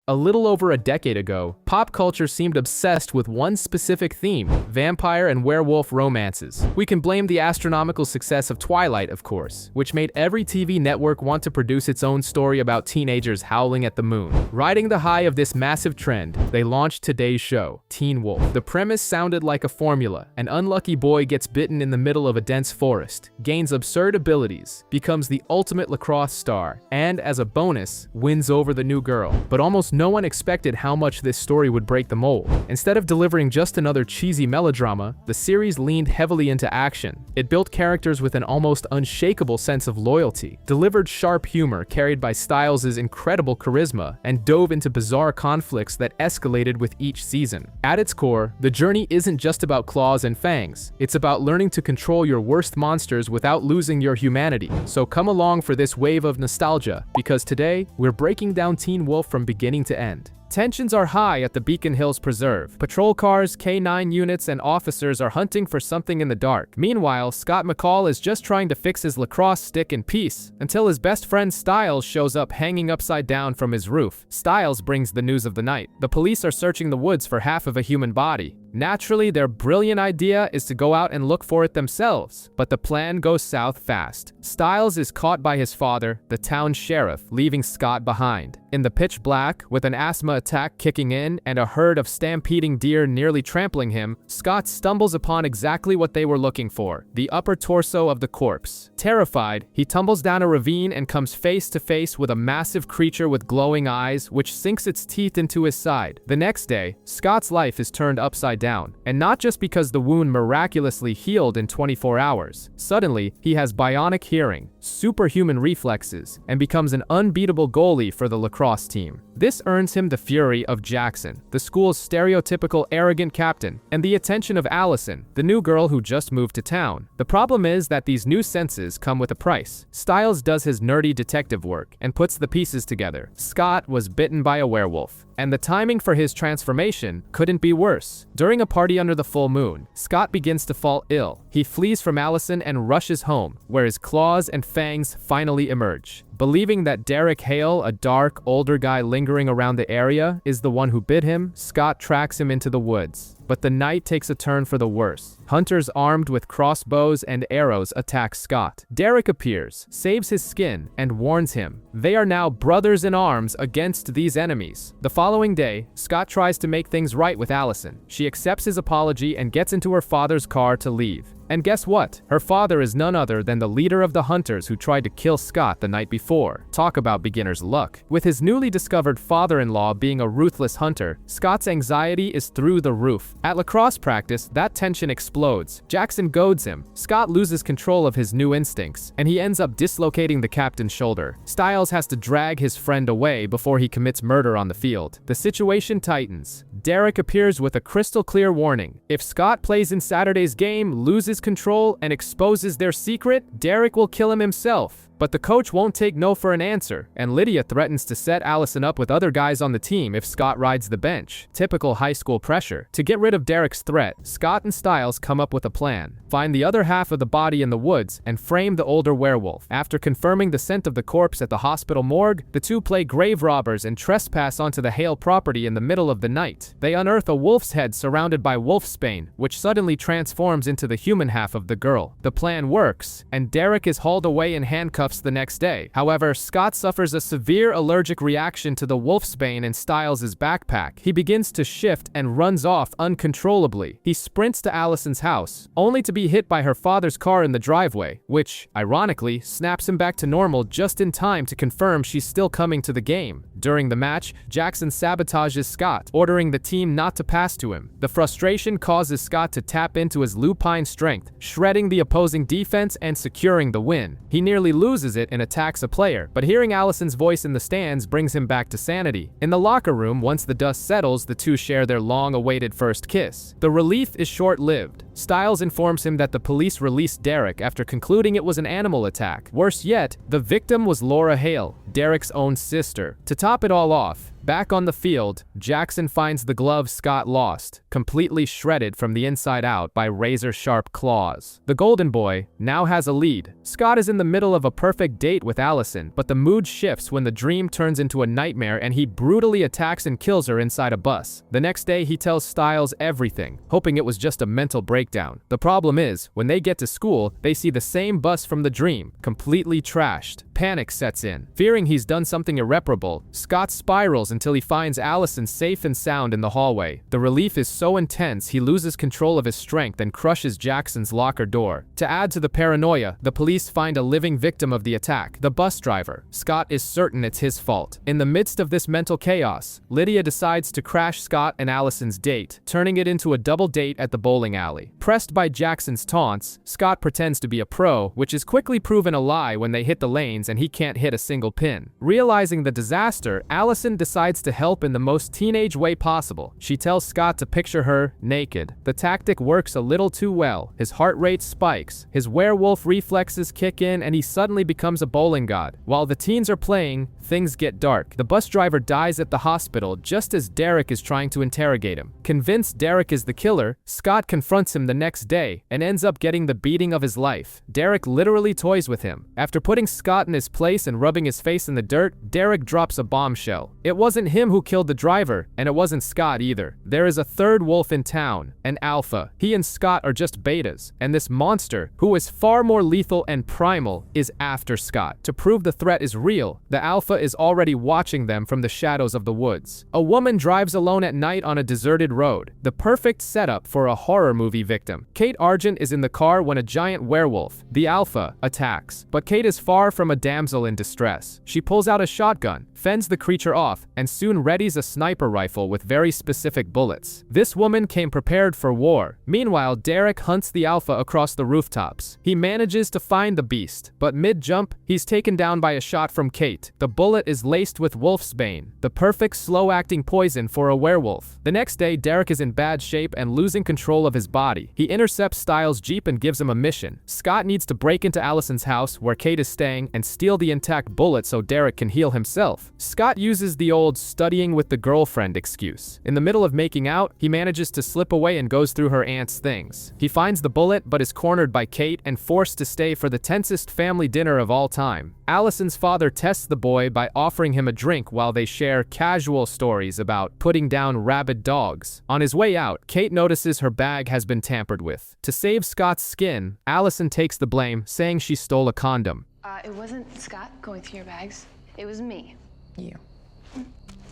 A little over a decade ago, pop culture seemed obsessed with one specific theme: vampire and werewolf romances. We can blame the astronomical success of Twilight, of course, which made every TV network want to produce its own story about teenagers howling at the moon. Riding the high of this massive trend, they launched today's show, Teen Wolf. The premise sounded like a formula. An unlucky boy gets bitten in the middle of a dense forest, gains absurd abilities, becomes the ultimate lacrosse star, and as a bonus, wins over the new girl. But almost no one expected how much this story would break the mold. Instead of delivering just another cheesy melodrama, the series leaned heavily into action. It built characters with an almost unshakable sense of loyalty, delivered sharp humor carried by Stiles' incredible charisma, and dove into bizarre conflicts that escalated with each season. At its core, the journey isn't just about claws and fangs. It's about learning to control your worst monsters without losing your humanity. So come along for this wave of nostalgia, because today, we're breaking down Teen Wolf from beginning to end. Tensions are high at the Beacon Hills Preserve. Patrol cars, K-9 units, and officers are hunting for something in the dark. Meanwhile, Scott McCall is just trying to fix his lacrosse stick in peace, until his best friend Stiles shows up hanging upside down from his roof. Stiles brings the news of the night. The police are searching the woods for half of a human body. Naturally, their brilliant idea is to go out and look for it themselves, but the plan goes south fast. Stiles is caught by his father, the town sheriff, leaving Scott behind. In the pitch black, with an asthma attack kicking in and a herd of stampeding deer nearly trampling him, Scott stumbles upon exactly what they were looking for: the upper torso of the corpse. Terrified, he tumbles down a ravine and comes face to face with a massive creature with glowing eyes, which sinks its teeth into his side. The next day, Scott's life is turned upside down, and not just because the wound miraculously healed in 24 hours. Suddenly, he has bionic hearing, superhuman reflexes, and becomes an unbeatable goalie for the lacrosse team. This earns him the fury of Jackson, the school's stereotypical arrogant captain, and the attention of Allison, the new girl who just moved to town. The problem is that these new senses come with a price. Stiles does his nerdy detective work and puts the pieces together. Scott was bitten by a werewolf, and the timing for his transformation couldn't be worse. During a party under the full moon, Scott begins to fall ill. He flees from Allison and rushes home, where his claws and fangs finally emerge. Believing that Derek Hale, a dark, older guy lingering around the area, is the one who bit him, Scott tracks him into the woods. But the night takes a turn for the worse. Hunters armed with crossbows and arrows attack Scott. Derek appears, saves his skin, and warns him. They are now brothers in arms against these enemies. The following day, Scott tries to make things right with Allison. She accepts his apology and gets into her father's car to leave. And guess what? Her father is none other than the leader of the hunters who tried to kill Scott the night before. Talk about beginner's luck. With his newly discovered father-in-law being a ruthless hunter, Scott's anxiety is through the roof. At lacrosse practice, that tension explodes. Jackson goads him. Scott loses control of his new instincts, and he ends up dislocating the captain's shoulder. Stiles has to drag his friend away before he commits murder on the field. The situation tightens. Derek appears with a crystal-clear warning. If Scott plays in Saturday's game, loses control, and exposes their secret, Derek will kill him himself. But the coach won't take no for an answer, and Lydia threatens to set Allison up with other guys on the team if Scott rides the bench. Typical high school pressure. To get rid of Derek's threat, Scott and Stiles come up with a plan. Find the other half of the body in the woods and frame the older werewolf. After confirming the scent of the corpse at the hospital morgue, the two play grave robbers and trespass onto the Hale property in the middle of the night. They unearth a wolf's head surrounded by wolfsbane, which suddenly transforms into the human half of the girl. The plan works, and Derek is hauled away in handcuffs the next day. However, Scott suffers a severe allergic reaction to the wolfsbane in Stiles' backpack. He begins to shift and runs off uncontrollably. He sprints to Allison's house, only to be hit by her father's car in the driveway, which, ironically, snaps him back to normal just in time to confirm she's still coming to the game. During the match, Jackson sabotages Scott, ordering the team not to pass to him. The frustration causes Scott to tap into his lupine strength, shredding the opposing defense and securing the win. He nearly loses it and attacks a player, but hearing Allison's voice in the stands brings him back to sanity. In the locker room, once the dust settles, the two share their long-awaited first kiss. The relief is short-lived. Stiles informs him that the police released Derek after concluding it was an animal attack. Worse yet, the victim was Laura Hale, Derek's own sister. To top it all off, back on the field, Jackson finds the glove Scott lost, completely shredded from the inside out by razor-sharp claws. The Golden Boy now has a lead. Scott is in the middle of a perfect date with Allison, but the mood shifts when the dream turns into a nightmare and he brutally attacks and kills her inside a bus. The next day, he tells Stiles everything, hoping it was just a mental breakdown. The problem is, when they get to school, they see the same bus from the dream, completely trashed. Panic sets in. Fearing he's done something irreparable, Scott spirals until he finds Allison safe and sound in the hallway. The relief is so intense he loses control of his strength and crushes Jackson's locker door. To add to the paranoia, the police find a living victim of the attack, the bus driver. Scott is certain it's his fault. In the midst of this mental chaos, Lydia decides to crash Scott and Allison's date, turning it into a double date at the bowling alley. Pressed by Jackson's taunts, Scott pretends to be a pro, which is quickly proven a lie when they hit the lanes and he can't hit a single pin. Realizing the disaster, Allison decides to help in the most teenage way possible. She tells Scott to picture her naked. The tactic works a little too well. His heart rate spikes, his werewolf reflexes kick in, and he suddenly becomes a bowling god. While the teens are playing, things get dark. The bus driver dies at the hospital just as Derek is trying to interrogate him. Convinced Derek is the killer, Scott confronts him the next day and ends up getting the beating of his life. Derek literally toys with him. After putting Scott in his place and rubbing his face in the dirt, Derek drops a bombshell. It wasn't him who killed the driver, and it wasn't Scott either. There is a third wolf in town, an alpha. He and Scott are just betas, and this monster, who is far more lethal and primal, is after Scott. To prove the threat is real, the alpha is already watching them from the shadows of the woods. A woman drives alone at night on a deserted road, the perfect setup for a horror movie victim. Kate Argent is in the car when a giant werewolf, the alpha, attacks. But Kate is far from a damsel in distress. She pulls out a shotgun, fends the creature off, and soon readies a sniper rifle with very specific bullets. This woman came prepared for war. Meanwhile, Derek hunts the alpha across the rooftops. He manages to find the beast, but mid-jump, he's taken down by a shot from Kate. The bullet is laced with wolfsbane, the perfect slow-acting poison for a werewolf. The next day, Derek is in bad shape and losing control of his body. He intercepts Stiles' Jeep and gives him a mission. Scott needs to break into Allison's house, where Kate is staying, and steal the intact bullet so Derek can heal himself. Scott uses the old studying with the girlfriend excuse. In the middle of making out, he manages to slip away and goes through her aunt's things. He finds the bullet but is cornered by Kate and forced to stay for the tensest family dinner of all time. Allison's father tests the boy by offering him a drink while they share casual stories about putting down rabid dogs. On his way out, Kate notices her bag has been tampered with. To save Scott's skin, Allison takes the blame, saying she stole a condom. It wasn't Scott going through your bags. It was me. You.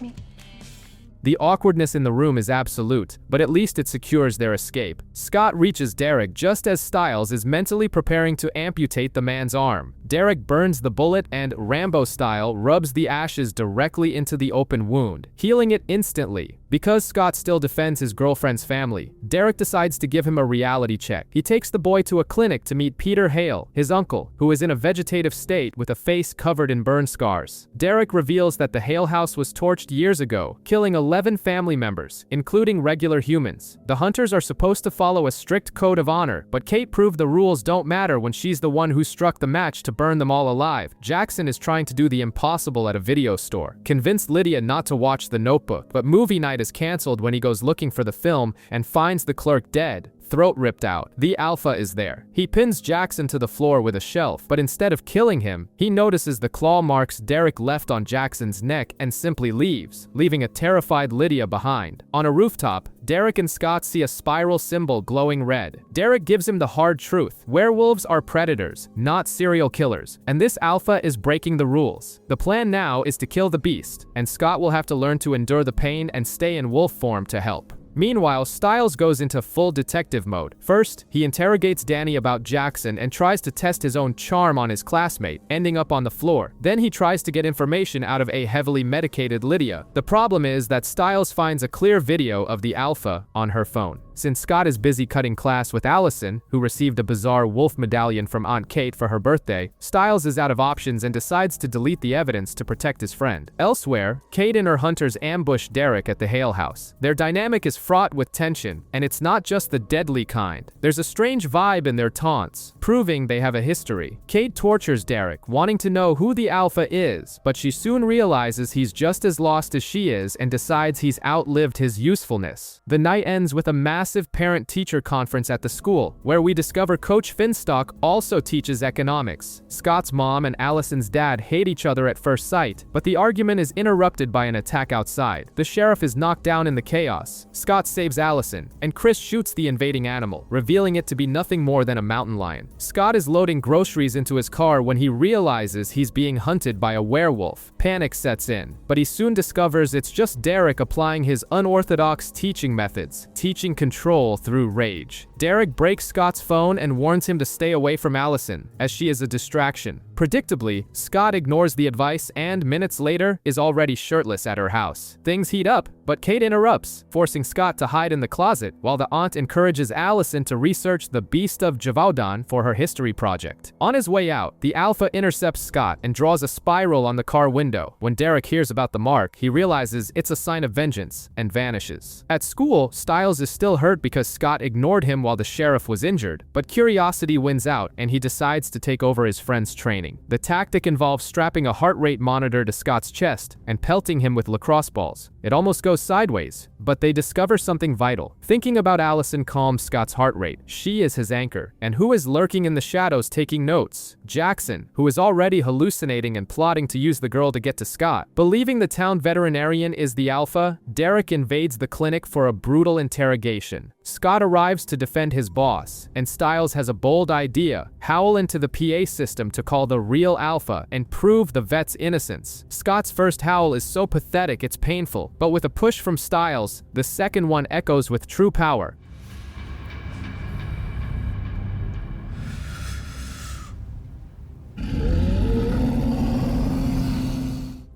Me. The awkwardness in the room is absolute, but at least it secures their escape. Scott reaches Derek just as Stiles is mentally preparing to amputate the man's arm. Derek burns the bullet and, Rambo-style, rubs the ashes directly into the open wound, healing it instantly. Because Scott still defends his girlfriend's family, Derek decides to give him a reality check. He takes the boy to a clinic to meet Peter Hale, his uncle, who is in a vegetative state with a face covered in burn scars. Derek reveals that the Hale house was torched years ago, killing 11 family members, including regular humans. The hunters are supposed to follow a strict code of honor, but Kate proved the rules don't matter when she's the one who struck the match to burn them all alive. Jackson is trying to do the impossible at a video store. Convinced Lydia not to watch The Notebook, but movie night is canceled when he goes looking for the film and finds the clerk dead, throat ripped out. The alpha is there. He pins Jackson to the floor with a shelf, but instead of killing him, he notices the claw marks Derek left on Jackson's neck and simply leaves, leaving a terrified Lydia behind. On a rooftop, Derek and Scott see a spiral symbol glowing red. Derek gives him the hard truth. Werewolves are predators, not serial killers, and this alpha is breaking the rules. The plan now is to kill the beast, and Scott will have to learn to endure the pain and stay in wolf form to help. Meanwhile, Stiles goes into full detective mode. First, he interrogates Danny about Jackson and tries to test his own charm on his classmate, ending up on the floor. Then he tries to get information out of a heavily medicated Lydia. The problem is that Stiles finds a clear video of the alpha on her phone. Since Scott is busy cutting class with Allison, who received a bizarre wolf medallion from Aunt Kate for her birthday, Stiles is out of options and decides to delete the evidence to protect his friend. Elsewhere, Kate and her hunters ambush Derek at the Hale house. Their dynamic is fraught with tension, and it's not just the deadly kind. There's a strange vibe in their taunts, proving they have a history. Kate tortures Derek, wanting to know who the Alpha is, but she soon realizes he's just as lost as she is and decides he's outlived his usefulness. The night ends with a massive parent-teacher conference at the school, where we discover Coach Finstock also teaches economics. Scott's mom and Allison's dad hate each other at first sight, but the argument is interrupted by an attack outside. The sheriff is knocked down in the chaos. Scott saves Allison, and Chris shoots the invading animal, revealing it to be nothing more than a mountain lion. Scott is loading groceries into his car when he realizes he's being hunted by a werewolf. Panic sets in, but he soon discovers it's just Derek applying his unorthodox teaching methods, teaching control through rage. Derek breaks Scott's phone and warns him to stay away from Allison, as she is a distraction. Predictably, Scott ignores the advice and, minutes later, is already shirtless at her house. Things heat up, but Kate interrupts, forcing Scott to hide in the closet, while the aunt encourages Allison to research the Beast of Javaudan for her history project. On his way out, the Alpha intercepts Scott and draws a spiral on the car window. When Derek hears about the mark, he realizes it's a sign of vengeance and vanishes. At school, Stiles is still hurt because Scott ignored him while the sheriff was injured, but curiosity wins out and he decides to take over his friend's training. The tactic involves strapping a heart rate monitor to Scott's chest and pelting him with lacrosse balls. It almost goes sideways, but they discover something vital. Thinking about Allison calms Scott's heart rate. She is his anchor. And who is lurking in the shadows taking notes? Jackson, who is already hallucinating and plotting to use the girl to get to Scott. Believing the town veterinarian is the Alpha, Derek invades the clinic for a brutal interrogation. Scott arrives to defend his boss, and Stiles has a bold idea: howl into the PA system to call the real Alpha and prove the vet's innocence. Scott's first howl is so pathetic it's painful, but with a push from Stiles, the second one echoes with true power.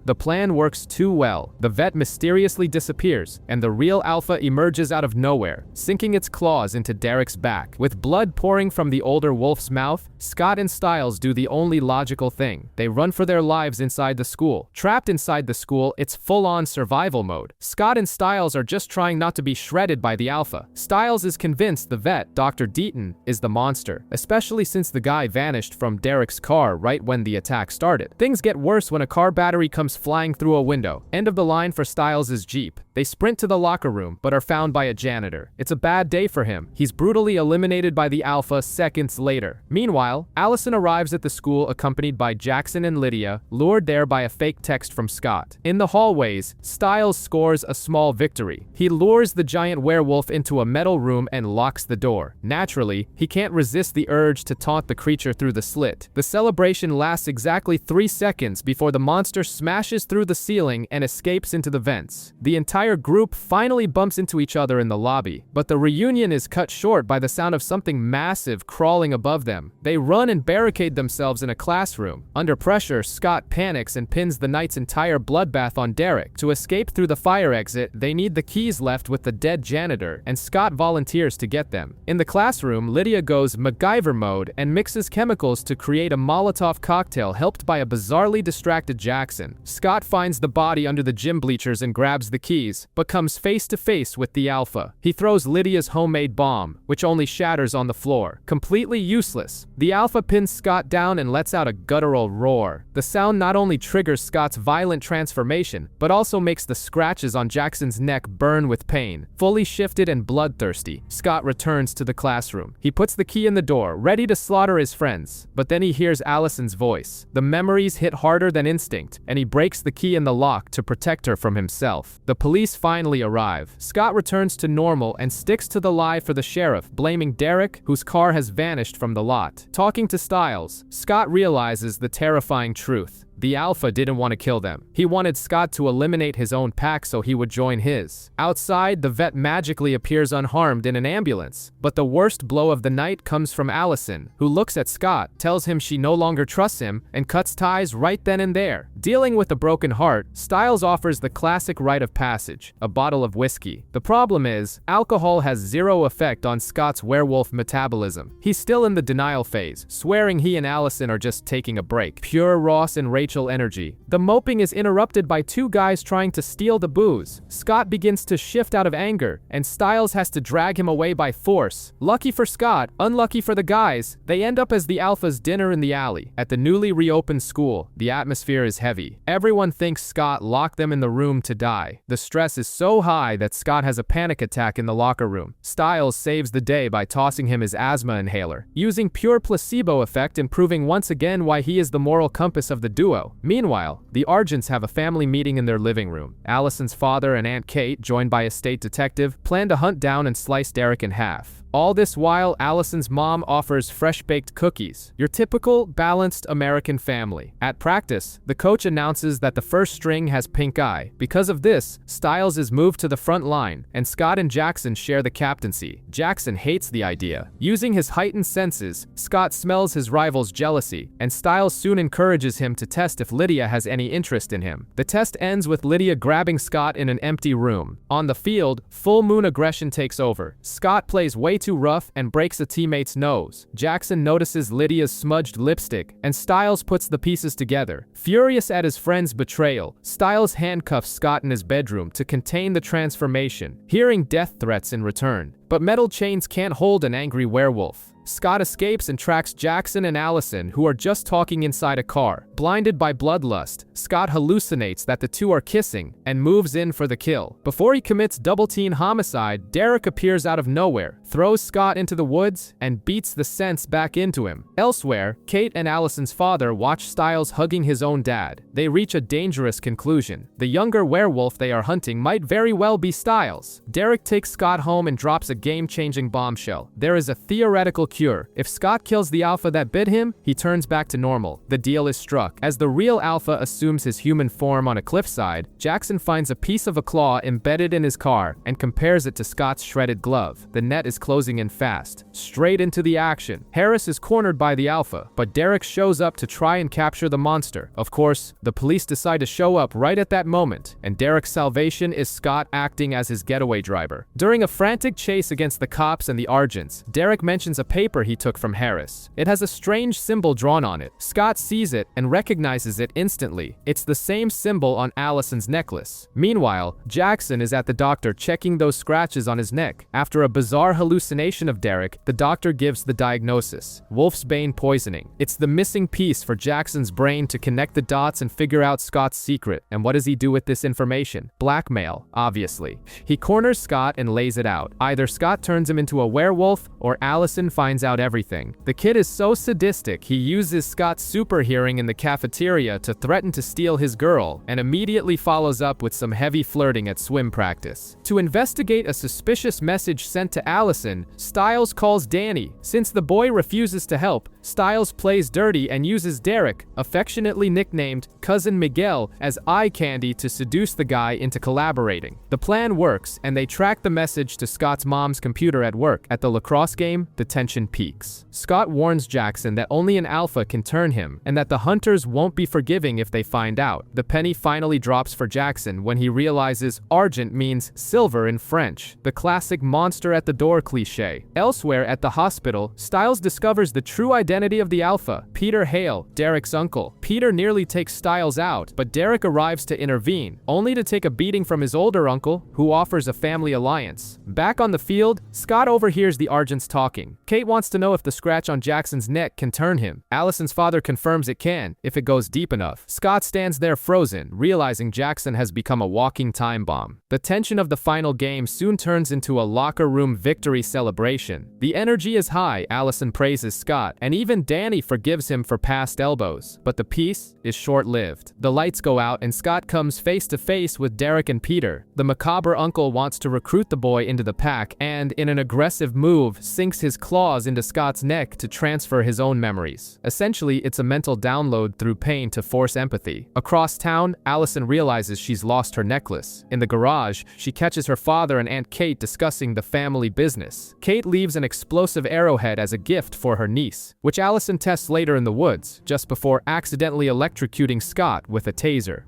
The plan works too well. The vet mysteriously disappears, and the real Alpha emerges out of nowhere, sinking its claws into Derek's back. With blood pouring from the older wolf's mouth, Scott and Stiles do the only logical thing. They run for their lives inside the school. Trapped inside the school, it's full-on survival mode. Scott and Stiles are just trying not to be shredded by the Alpha. Stiles is convinced the vet, Dr. Deaton, is the monster, especially since the guy vanished from Derek's car right when the attack started. Things get worse when a car battery comes flying through a window. End of the line for Stiles' Jeep. They sprint to the locker room, but are found by a janitor. It's a bad day for him. He's brutally eliminated by the Alpha seconds later. Meanwhile, Allison arrives at the school accompanied by Jackson and Lydia, lured there by a fake text from Scott. In the hallways, Stiles scores a small victory. He lures the giant werewolf into a metal room and locks the door. Naturally, he can't resist the urge to taunt the creature through the slit. The celebration lasts exactly 3 seconds before the monster smashes through the ceiling and escapes into the vents. The entire group finally bumps into each other in the lobby, but the reunion is cut short by the sound of something massive crawling above them. They run and barricade themselves in a classroom. Under pressure, Scott panics and pins the night's entire bloodbath on Derek. To escape through the fire exit, they need the keys left with the dead janitor, and Scott volunteers to get them. In the classroom, Lydia goes MacGyver mode and mixes chemicals to create a Molotov cocktail helped by a bizarrely distracted Jackson. Scott finds the body under the gym bleachers and grabs the keys, but comes face to face with the Alpha. He throws Lydia's homemade bomb, which only shatters on the floor. Completely useless. The Alpha pins Scott down and lets out a guttural roar. The sound not only triggers Scott's violent transformation, but also makes the scratches on Jackson's neck burn with pain. Fully shifted and bloodthirsty, Scott returns to the classroom. He puts the key in the door, ready to slaughter his friends, but then he hears Allison's voice. The memories hit harder than instinct, and he breaks the key in the lock to protect her from himself. The police finally arrive. Scott returns to normal and sticks to the lie for the sheriff, blaming Derek, whose car has vanished from the lot. Talking to Stiles, Scott realizes the terrifying truth. The Alpha didn't want to kill them. He wanted Scott to eliminate his own pack so he would join his. Outside, the vet magically appears unharmed in an ambulance. But the worst blow of the night comes from Allison, who looks at Scott, tells him she no longer trusts him, and cuts ties right then and there. Dealing with a broken heart, Stiles offers the classic rite of passage, a bottle of whiskey. The problem is, alcohol has zero effect on Scott's werewolf metabolism. He's still in the denial phase, swearing he and Allison are just taking a break. Pure Ross and Rachel energy. The moping is interrupted by two guys trying to steal the booze. Scott begins to shift out of anger, and Stiles has to drag him away by force. Lucky for Scott, unlucky for the guys, they end up as the Alpha's dinner in the alley. At the newly reopened school, the atmosphere is heavy. Everyone thinks Scott locked them in the room to die. The stress is so high that Scott has a panic attack in the locker room. Stiles saves the day by tossing him his asthma inhaler, using pure placebo effect and proving once again why he is the moral compass of the duo. Meanwhile, the Argents have a family meeting in their living room. Allison's father and Aunt Kate, joined by a state detective, plan to hunt down and slice Derek in half. All this while, Allison's mom offers fresh-baked cookies. Your typical, balanced American family. At practice, the coach announces that the first string has pink eye. Because of this, Stiles is moved to the front line, and Scott and Jackson share the captaincy. Jackson hates the idea. Using his heightened senses, Scott smells his rival's jealousy, and Stiles soon encourages him to test if Lydia has any interest in him. The test ends with Lydia grabbing Scott in an empty room. On the field, full moon aggression takes over. Scott plays way too rough and breaks a teammate's nose. Jackson notices Lydia's smudged lipstick, and Stiles puts the pieces together. Furious at his friend's betrayal, Stiles handcuffs Scott in his bedroom to contain the transformation, hearing death threats in return. But metal chains can't hold an angry werewolf. Scott escapes and tracks Jackson and Allison, who are just talking inside a car. Blinded by bloodlust, Scott hallucinates that the two are kissing and moves in for the kill. Before he commits double-teen homicide, Derek appears out of nowhere, throws Scott into the woods, and beats the sense back into him. Elsewhere, Kate and Allison's father watch Stiles hugging his own dad. They reach a dangerous conclusion. The younger werewolf they are hunting might very well be Stiles. Derek takes Scott home and drops a game-changing bombshell. There is a theoretical cure. If Scott kills the Alpha that bit him, he turns back to normal. The deal is struck. As the real Alpha assumes his human form on a cliffside, Jackson finds a piece of a claw embedded in his car and compares it to Scott's shredded glove. The net is closing in fast. Straight into the action. Harris is cornered by the Alpha, but Derek shows up to try and capture the monster. Of course, the police decide to show up right at that moment, and Derek's salvation is Scott acting as his getaway driver. During a frantic chase against the cops and the Argents, Derek mentions a paper he took from Harris. It has a strange symbol drawn on it. Scott sees it and recognizes it instantly. It's the same symbol on Allison's necklace. Meanwhile, Jackson is at the doctor checking those scratches on his neck. After a bizarre hallucination of Derek, the doctor gives the diagnosis: Wolfsbane poisoning. It's the missing piece for Jackson's brain to connect the dots and figure out Scott's secret. And what does he do with this information? Blackmail, obviously. He corners Scott and lays it out. Either Scott turns him into a werewolf, or Allison finds out everything. The kid is so sadistic, he uses Scott's super hearing in the cafeteria to threaten to steal his girl, and immediately follows up with some heavy flirting at swim practice. To investigate a suspicious message sent to Allison, Stiles calls Danny. Since the boy refuses to help, Stiles plays dirty and uses Derek, affectionately nicknamed Cousin Miguel, as eye candy to seduce the guy into collaborating. The plan works, and they track the message to Scott's mom's computer at work. At the lacrosse game, the tension peaks. Scott warns Jackson that only an Alpha can turn him, and that the hunters won't be forgiving if they find out. The penny finally drops for Jackson when he realizes Argent means silver in French, the classic monster at the door cliché. Elsewhere at the hospital, Stiles discovers the true identity of the Alpha: Peter Hale, Derek's uncle. Peter nearly takes Stiles out, but Derek arrives to intervene, only to take a beating from his older uncle, who offers a family alliance. Back on the field, Scott overhears the Argents talking. Kate wants to know if the scratch on Jackson's neck can turn him. Allison's father confirms it can, if it goes deep enough. Scott stands there frozen, realizing Jackson has become a walking time bomb. The tension of the final game soon turns into a locker room victory celebration. The energy is high, Allison praises Scott, and even Danny forgives him for past elbows. But the peace is short-lived. The lights go out and Scott comes face to face with Derek and Peter. The macabre uncle wants to recruit the boy into the pack and, in an aggressive move, sinks his claws into Scott's neck to transfer his own memories. Essentially, it's a mental download through pain to force empathy. Across town, Allison realizes she's lost her necklace. In the garage, she catches her father and Aunt Kate discussing the family business. Kate leaves an explosive arrowhead as a gift for her niece, which Allison tests later in the woods, just before accidentally electrocuting Scott with a taser.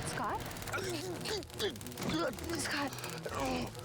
Scott? Scott.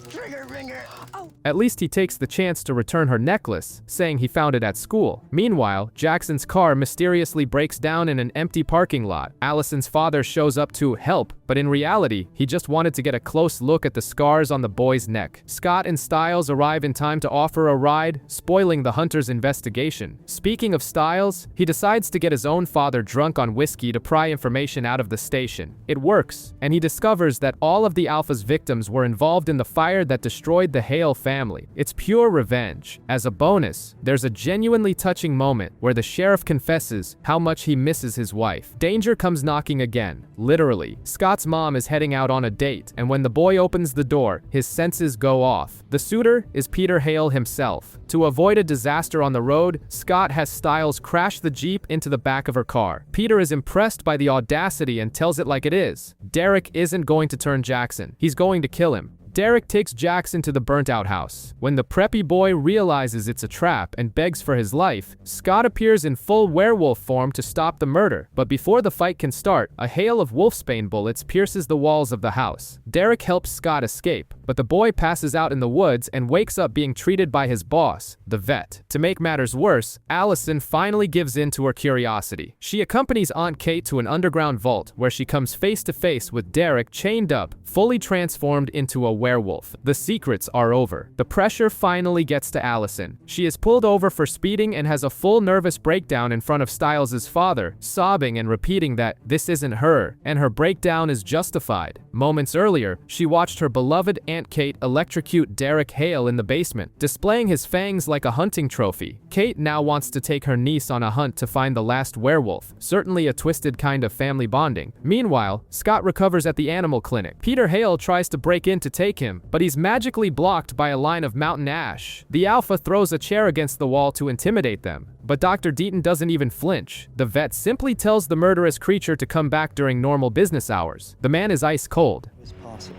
Trigger ringer. Oh. At least he takes the chance to return her necklace, saying he found it at school. Meanwhile, Jackson's car mysteriously breaks down in an empty parking lot. Allison's father shows up to help, but in reality, he just wanted to get a close look at the scars on the boy's neck. Scott and Stiles arrive in time to offer a ride, spoiling the hunter's investigation. Speaking of Stiles, he decides to get his own father drunk on whiskey to pry information out of the station. It works, and he discovers that all of the Alpha's victims were involved in the fire that destroyed the Hale family. It's pure revenge. As a bonus, there's a genuinely touching moment where the sheriff confesses how much he misses his wife. Danger comes knocking again, literally. Scott's mom is heading out on a date, and when the boy opens the door, his senses go off. The suitor is Peter Hale himself. To avoid a disaster on the road, Scott has Stiles crash the Jeep into the back of her car. Peter is impressed by the audacity and tells it like it is. Derek isn't going to turn Jackson. He's going to kill him. Derek takes Jackson to the burnt-out house. When the preppy boy realizes it's a trap and begs for his life, Scott appears in full werewolf form to stop the murder. But before the fight can start, a hail of wolfsbane bullets pierces the walls of the house. Derek helps Scott escape, but the boy passes out in the woods and wakes up being treated by his boss, the vet. To make matters worse, Allison finally gives in to her curiosity. She accompanies Aunt Kate to an underground vault where she comes face to face with Derek chained up, fully transformed into a werewolf. The secrets are over. The pressure finally gets to Allison. She is pulled over for speeding and has a full nervous breakdown in front of Stiles' father, sobbing and repeating that this isn't her, and her breakdown is justified. Moments earlier, she watched her beloved Aunt Kate electrocute Derek Hale in the basement, displaying his fangs like a hunting trophy. Kate now wants to take her niece on a hunt to find the last werewolf, certainly a twisted kind of family bonding. Meanwhile, Scott recovers at the animal clinic. Peter Hale tries to break in to take him, but he's magically blocked by a line of mountain ash. The Alpha throws a chair against the wall to intimidate them, but Dr. Deaton doesn't even flinch. The vet simply tells the murderous creature to come back during normal business hours. The man is ice cold. It was possible.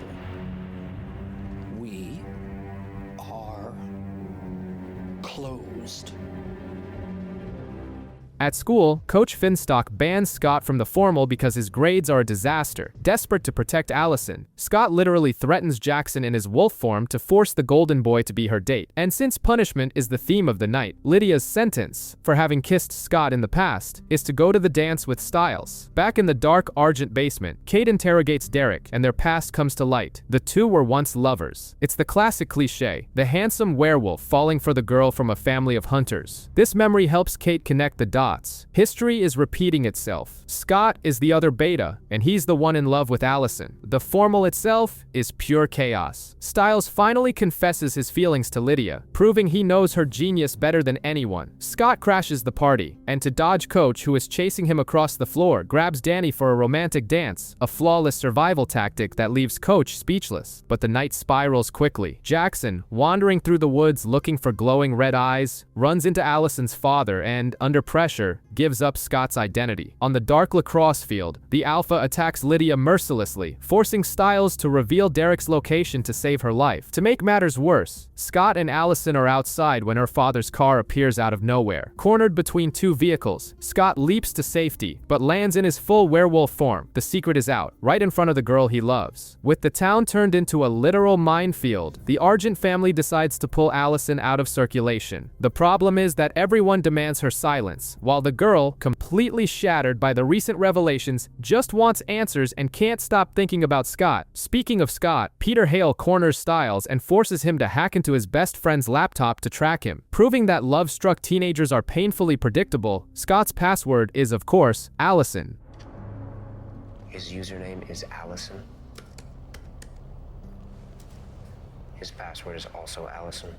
We are closed. At school, Coach Finstock bans Scott from the formal because his grades are a disaster. Desperate to protect Allison, Scott literally threatens Jackson in his wolf form to force the golden boy to be her date. And since punishment is the theme of the night, Lydia's sentence, for having kissed Scott in the past, is to go to the dance with Stiles. Back in the dark Argent basement, Kate interrogates Derek, and their past comes to light. The two were once lovers. It's the classic cliche, the handsome werewolf falling for the girl from a family of hunters. This memory helps Kate connect the dots. History is repeating itself. Scott is the other beta, and he's the one in love with Allison. The formal itself is pure chaos. Stiles finally confesses his feelings to Lydia, proving he knows her genius better than anyone. Scott crashes the party, and to dodge Coach, who is chasing him across the floor, grabs Danny for a romantic dance, a flawless survival tactic that leaves Coach speechless. But the night spirals quickly. Jackson, wandering through the woods looking for glowing red eyes, runs into Allison's father and, under pressure, gives up Scott's identity. On the dark lacrosse field, the Alpha attacks Lydia mercilessly, forcing Stiles to reveal Derek's location to save her life. To make matters worse, Scott and Allison are outside when her father's car appears out of nowhere. Cornered between two vehicles, Scott leaps to safety, but lands in his full werewolf form. The secret is out, right in front of the girl he loves. With the town turned into a literal minefield, the Argent family decides to pull Allison out of circulation. The problem is that everyone demands her silence, while the girl, completely shattered by the recent revelations, just wants answers and can't stop thinking about Scott. Speaking of Scott, Peter Hale corners Stiles and forces him to hack into his best friend's laptop to track him. Proving that love-struck teenagers are painfully predictable, Scott's password is, of course, Allison. His username is Allison. His password is also Allison.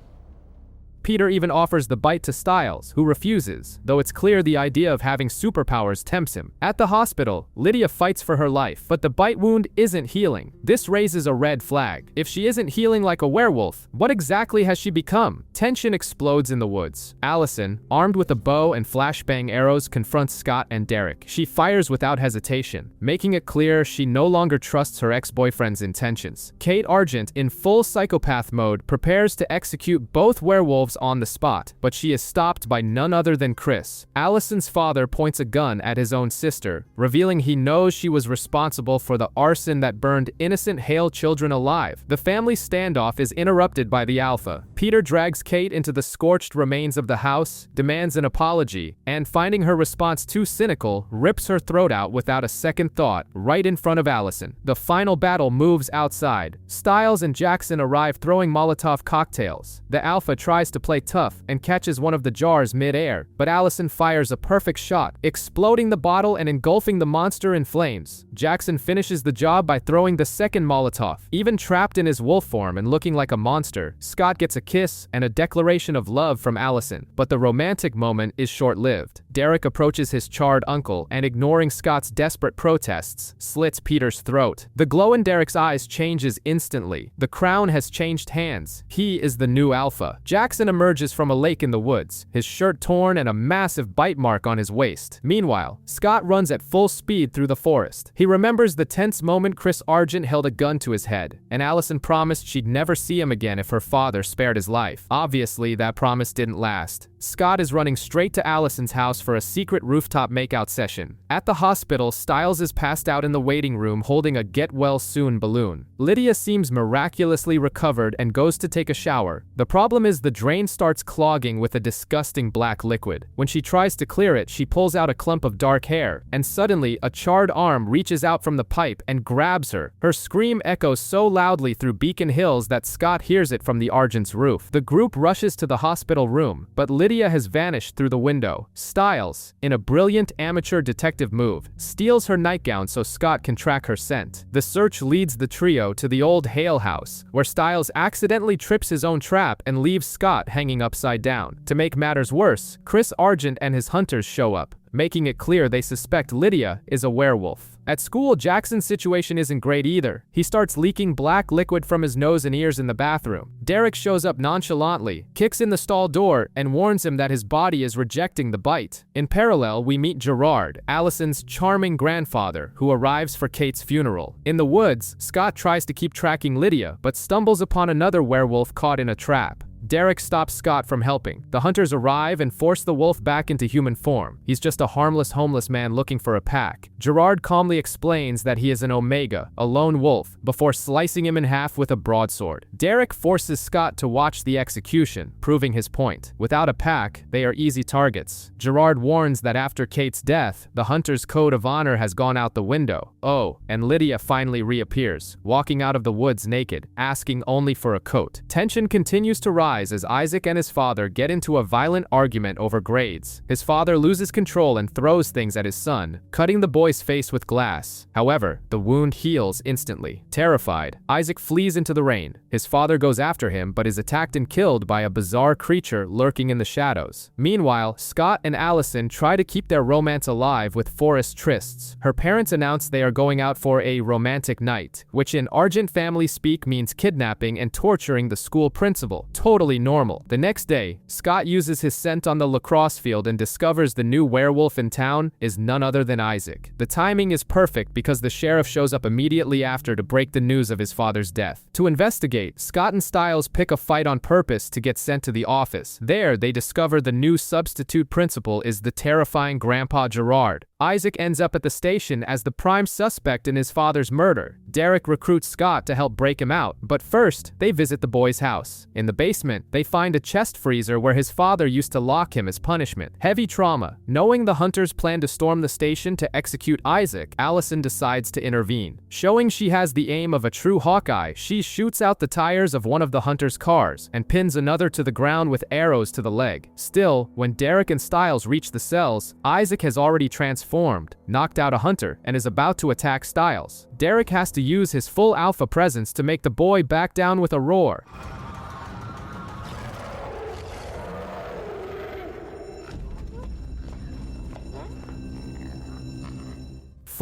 Peter even offers the bite to Styles, who refuses, though it's clear the idea of having superpowers tempts him. At the hospital, Lydia fights for her life, but the bite wound isn't healing. This raises a red flag. If she isn't healing like a werewolf, what exactly has she become? Tension explodes in the woods. Allison, armed with a bow and flashbang arrows, confronts Scott and Derek. She fires without hesitation, making it clear she no longer trusts her ex-boyfriend's intentions. Kate Argent, in full psychopath mode, prepares to execute both werewolves on the spot, but she is stopped by none other than Chris. Allison's father points a gun at his own sister, revealing he knows she was responsible for the arson that burned innocent Hale children alive. The family standoff is interrupted by the Alpha. Peter drags Kate into the scorched remains of the house, demands an apology, and finding her response too cynical, rips her throat out without a second thought, right in front of Allison. The final battle moves outside. Styles and Jackson arrive throwing Molotov cocktails. The Alpha tries to play tough and catches one of the jars mid-air, but Allison fires a perfect shot, exploding the bottle and engulfing the monster in flames. Jackson finishes the job by throwing the second Molotov. Even trapped in his wolf form and looking like a monster, Scott gets a kiss and a declaration of love from Allison, but the romantic moment is short-lived. Derek approaches his charred uncle and, ignoring Scott's desperate protests, slits Peter's throat. The glow in Derek's eyes changes instantly. The crown has changed hands. He is the new Alpha. Jackson emerges from a lake in the woods, his shirt torn and a massive bite mark on his waist. Meanwhile, Scott runs at full speed through the forest. He remembers the tense moment Chris Argent held a gun to his head, and Allison promised she'd never see him again if her father spared his life. Obviously, that promise didn't last. Scott is running straight to Allison's house for a secret rooftop makeout session. At the hospital, Styles is passed out in the waiting room holding a get-well-soon balloon. Lydia seems miraculously recovered and goes to take a shower. The problem is the drain starts clogging with a disgusting black liquid. When she tries to clear it, she pulls out a clump of dark hair, and suddenly a charred arm reaches out from the pipe and grabs her. Her scream echoes so loudly through Beacon Hills that Scott hears it from the Argent's roof. The group rushes to the hospital room, but Lydia has vanished through the window. Styles, in a brilliant amateur detective move, steals her nightgown so Scott can track her scent. The search leads the trio to the old Hale house, where Styles accidentally trips his own trap and leaves Scott hanging upside down. To make matters worse, Chris Argent and his hunters show up, making it clear they suspect Lydia is a werewolf. At school, Jackson's situation isn't great either. He starts leaking black liquid from his nose and ears in the bathroom. Derek shows up nonchalantly, kicks in the stall door, and warns him that his body is rejecting the bite. In parallel, we meet Gerard, Allison's charming grandfather, who arrives for Kate's funeral. In the woods, Scott tries to keep tracking Lydia, but stumbles upon another werewolf caught in a trap. Derek stops Scott from helping. The hunters arrive and force the wolf back into human form. He's just a harmless homeless man looking for a pack. Gerard calmly explains that he is an Omega, a lone wolf, before slicing him in half with a broadsword. Derek forces Scott to watch the execution, proving his point. Without a pack, they are easy targets. Gerard warns that after Kate's death, the hunter's code of honor has gone out the window. Oh, and Lydia finally reappears, walking out of the woods naked, asking only for a coat. Tension continues to rise as Isaac and his father get into a violent argument over grades. His father loses control and throws things at his son, cutting the boy's face with glass. However, the wound heals instantly. Terrified, Isaac flees into the rain. His father goes after him but is attacked and killed by a bizarre creature lurking in the shadows. Meanwhile, Scott and Allison try to keep their romance alive with forest trysts. Her parents announce they are going out for a romantic night, which in Argent family speak means kidnapping and torturing the school principal. Totally normal. The next day, Scott uses his scent on the lacrosse field and discovers the new werewolf in town is none other than Isaac. The timing is perfect because the sheriff shows up immediately after to break the news of his father's death. To investigate, Scott and Styles pick a fight on purpose to get sent to the office. There, they discover the new substitute principal is the terrifying Grandpa Gerard. Isaac ends up at the station as the prime suspect in his father's murder. Derek recruits Scott to help break him out, but first, they visit the boy's house. In the basement, they find a chest freezer where his father used to lock him as punishment. Heavy trauma. Knowing the hunters plan to storm the station to execute Isaac, Allison decides to intervene. Showing she has the aim of a true Hawkeye, she shoots out the tires of one of the hunters' cars and pins another to the ground with arrows to the leg. Still, when Derek and Styles reach the cells, Isaac has already transformed, knocked out a hunter, and is about to attack Styles. Derek has to use his full alpha presence to make the boy back down with a roar.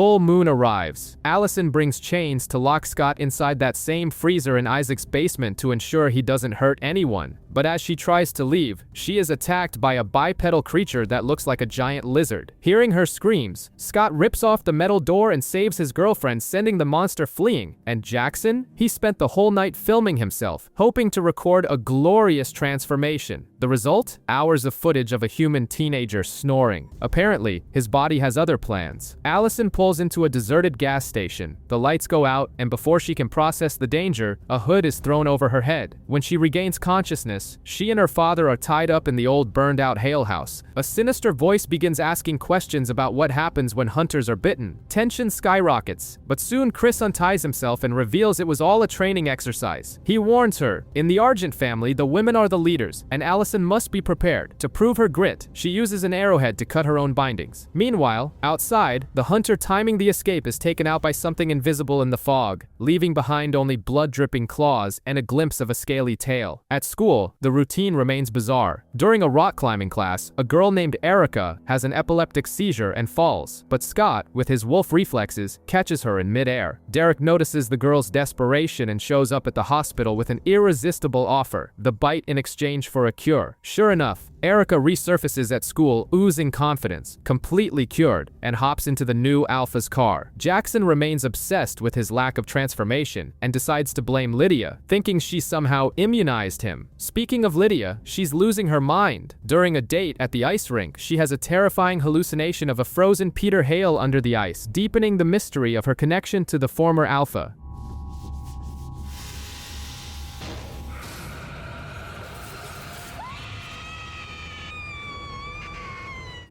full moon arrives. Allison brings chains to lock Scott inside that same freezer in Isaac's basement to ensure he doesn't hurt anyone. But as she tries to leave, she is attacked by a bipedal creature that looks like a giant lizard. Hearing her screams, Scott rips off the metal door and saves his girlfriend, sending the monster fleeing. And Jackson? He spent the whole night filming himself, hoping to record a glorious transformation. The result? Hours of footage of a human teenager snoring. Apparently, his body has other plans. Allison pulls into a deserted gas station. The lights go out, and before she can process the danger, a hood is thrown over her head. When she regains consciousness, she and her father are tied up in the old burned-out Hale house. A sinister voice begins asking questions about what happens when hunters are bitten. Tension skyrockets, but soon Chris unties himself and reveals it was all a training exercise. He warns her, in the Argent family, the women are the leaders, and Allison must be prepared. To prove her grit, she uses an arrowhead to cut her own bindings. Meanwhile, outside, the hunter timing the escape is taken out by something invisible in the fog, leaving behind only blood-dripping claws and a glimpse of a scaly tail. At school, the routine remains bizarre. During a rock climbing class, a girl named Erica has an epileptic seizure and falls, but Scott, with his wolf reflexes, catches her in midair. Derek notices the girl's desperation and shows up at the hospital with an irresistible offer: the bite in exchange for a cure. Sure enough, Erica resurfaces at school, oozing confidence, completely cured, and hops into the new Alpha's car. Jackson remains obsessed with his lack of transformation and decides to blame Lydia, thinking she somehow immunized him. Speaking of Lydia, she's losing her mind. During a date at the ice rink, she has a terrifying hallucination of a frozen Peter Hale under the ice, deepening the mystery of her connection to the former Alpha.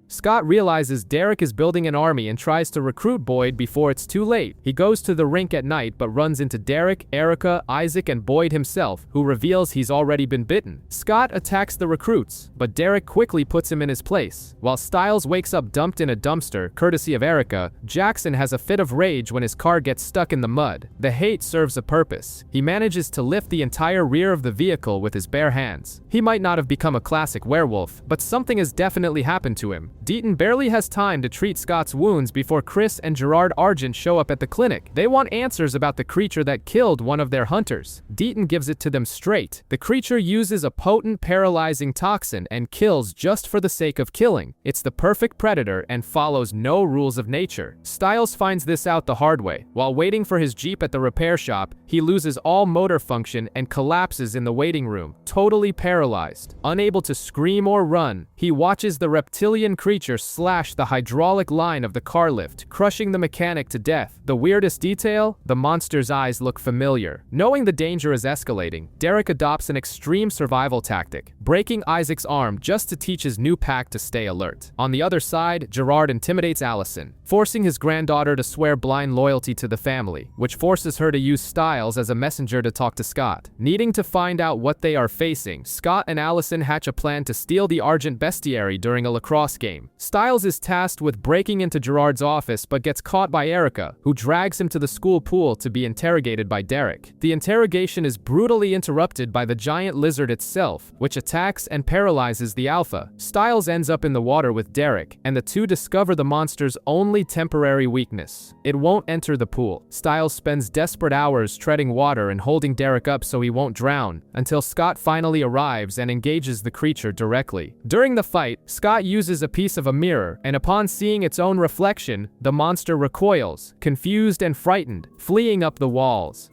Scott realizes Derek is building an army and tries to recruit Boyd before it's too late. He goes to the rink at night but runs into Derek, Erica, Isaac, and Boyd himself, who reveals he's already been bitten. Scott attacks the recruits, but Derek quickly puts him in his place. While Stiles wakes up dumped in a dumpster, courtesy of Erica, Jackson has a fit of rage when his car gets stuck in the mud. The hate serves a purpose. He manages to lift the entire rear of the vehicle with his bare hands. He might not have become a classic werewolf, but something has definitely happened to him. Deaton barely has time to treat Scott's wounds before Chris and Gerard Argent show up at the clinic. They want answers about the creature that killed one of their hunters. Deaton gives it to them straight. The creature uses a potent paralyzing toxin and kills just for the sake of killing. It's the perfect predator and follows no rules of nature. Stiles finds this out the hard way. While waiting for his Jeep at the repair shop, he loses all motor function and collapses in the waiting room, totally paralyzed. Unable to scream or run, he watches the reptilian creature slash the hydraulic line of the car lift, crushing the mechanic to death. The weirdest detail? The monster's eyes look familiar. Knowing the danger is escalating, Derek adopts an extreme survival tactic, breaking Isaac's arm just to teach his new pack to stay alert. On the other side, Gerard intimidates Allison, forcing his granddaughter to swear blind loyalty to the family, which forces her to use Stiles as a messenger to talk to Scott. Needing to find out what they are facing, Scott and Allison hatch a plan to steal the Argent bestiary during a lacrosse game. Stiles is tasked with breaking into Gerard's office but gets caught by Erica, who drags him to the school pool to be interrogated by Derek. The interrogation is brutally interrupted by the giant lizard itself, which attacks and paralyzes the Alpha. Stiles ends up in the water with Derek, and the two discover the monster's only temporary weakness: it won't enter the pool. Stiles spends desperate hours treading water and holding Derek up so he won't drown, until Scott finally arrives and engages the creature directly. During the fight, Scott uses a piece of a mirror, and upon seeing its own reflection, the monster recoils, confused and frightened, fleeing up the walls.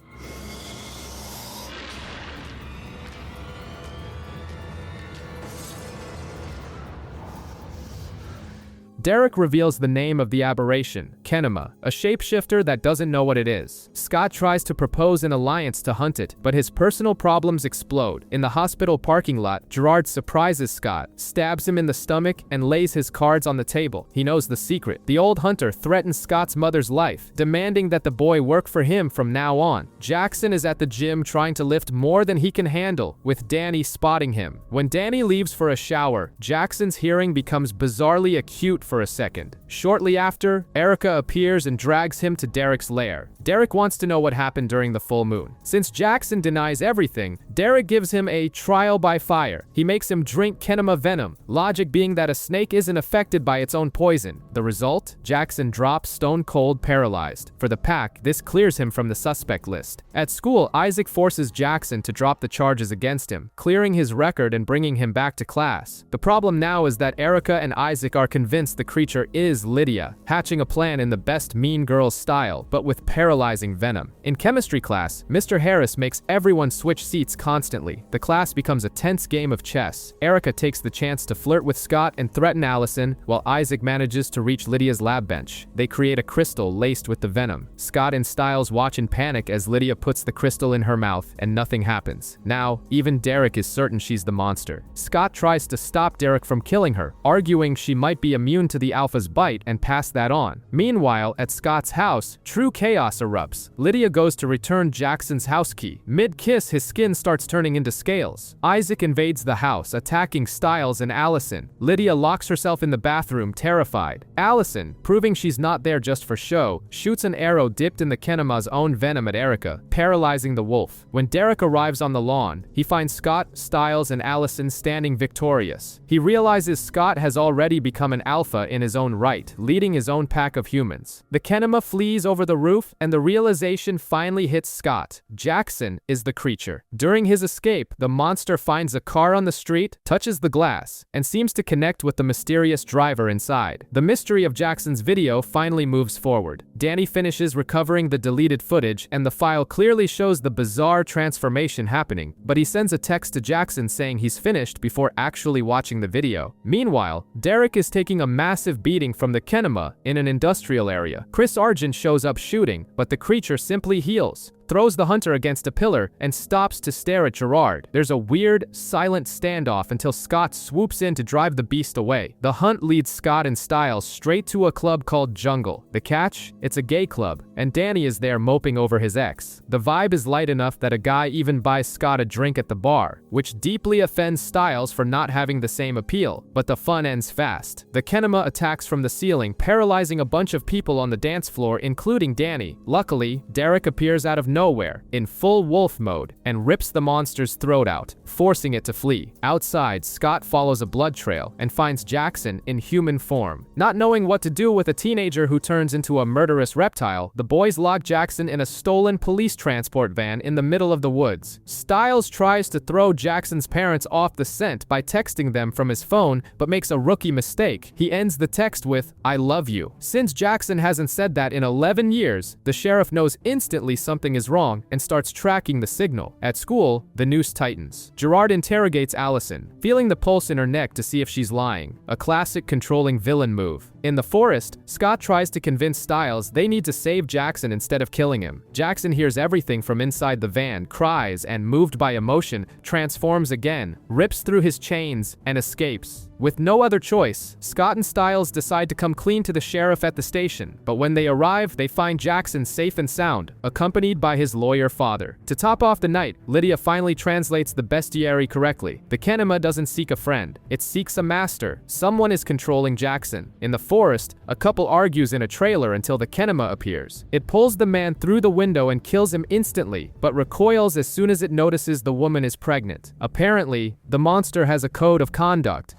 Derek reveals the name of the aberration, Kenema, a shapeshifter that doesn't know what it is. Scott tries to propose an alliance to hunt it, but his personal problems explode. In the hospital parking lot, Gerard surprises Scott, stabs him in the stomach, and lays his cards on the table. He knows the secret. The old hunter threatens Scott's mother's life, demanding that the boy work for him from now on. Jackson is at the gym trying to lift more than he can handle, with Danny spotting him. When Danny leaves for a shower, Jackson's hearing becomes bizarrely acute for for a second. Shortly after, Erica appears and drags him to Derek's lair. Derek wants to know what happened during the full moon. Since Jackson denies everything, Derek gives him a trial by fire. He makes him drink Kenema venom, logic being that a snake isn't affected by its own poison. The result? Jackson drops stone cold paralyzed. For the pack, this clears him from the suspect list. At school, Isaac forces Jackson to drop the charges against him, clearing his record and bringing him back to class. The problem now is that Erica and Isaac are convinced the creature is Lydia, hatching a plan in the best Mean Girls style, but with paralyzing venom. In chemistry class, Mr. Harris makes everyone switch seats constantly. The class becomes a tense game of chess. Erica takes the chance to flirt with Scott and threaten Allison, while Isaac manages to reach Lydia's lab bench. They create a crystal laced with the venom. Scott and Stiles watch in panic as Lydia puts the crystal in her mouth, and nothing happens. Now, even Derek is certain she's the monster. Scott tries to stop Derek from killing her, arguing she might be immune to the Alpha's bite and pass that on. Meanwhile, at Scott's house, true chaos erupts. Lydia goes to return Jackson's house key. Mid-kiss, his skin starts turning into scales. Isaac invades the house, attacking Stiles and Allison. Lydia locks herself in the bathroom, terrified. Allison, proving she's not there just for show, shoots an arrow dipped in the Kenema's own venom at Erica, paralyzing the wolf. When Derek arrives on the lawn, he finds Scott, Stiles, and Allison standing victorious. He realizes Scott has already become an alpha in his own right, leading his own pack of humans. The Kenema flees over the roof, and the realization finally hits Scott. Jackson is the creature. During his escape, the monster finds a car on the street, touches the glass, and seems to connect with the mysterious driver inside. The mystery of Jackson's video finally moves forward. Danny finishes recovering the deleted footage, and the file clearly shows the bizarre transformation happening, but he sends a text to Jackson saying he's finished before actually watching the video. Meanwhile, Derek is taking a massive beating from the Kenema in an industrial area. Chris Argent shows up shooting, but the creature simply heals, throws the hunter against a pillar, and stops to stare at Gerard. There's a weird, silent standoff until Scott swoops in to drive the beast away. The hunt leads Scott and Stiles straight to a club called Jungle. The catch? It's a gay club, and Danny is there moping over his ex. The vibe is light enough that a guy even buys Scott a drink at the bar, which deeply offends Stiles for not having the same appeal, but the fun ends fast. The Kenema attacks from the ceiling, paralyzing a bunch of people on the dance floor, including Danny. Luckily, Derek appears out of nowhere, in full wolf mode, and rips the monster's throat out, forcing it to flee. Outside, Scott follows a blood trail and finds Jackson in human form. Not knowing what to do with a teenager who turns into a murderous reptile, the boys lock Jackson in a stolen police transport van in the middle of the woods. Stiles tries to throw Jackson's parents off the scent by texting them from his phone, but makes a rookie mistake. He ends the text with, "I love you." Since Jackson hasn't said that in 11 years, the sheriff knows instantly something is wrong and starts tracking the signal. At school, the noose tightens. Gerard interrogates Allison, feeling the pulse in her neck to see if she's lying, a classic controlling villain move. In the forest, Scott tries to convince Stiles they need to save Jackson instead of killing him. Jackson hears everything from inside the van, cries, and moved by emotion, transforms again, rips through his chains, and escapes. With no other choice, Scott and Stiles decide to come clean to the sheriff at the station, but when they arrive, they find Jackson safe and sound, accompanied by his lawyer father. To top off the night, Lydia finally translates the bestiary correctly. The Kenema doesn't seek a friend, it seeks a master. Someone is controlling Jackson. In the forest, a couple argues in a trailer until the Kenema appears. It pulls the man through the window and kills him instantly, but recoils as soon as it notices the woman is pregnant. Apparently, the monster has a code of conduct.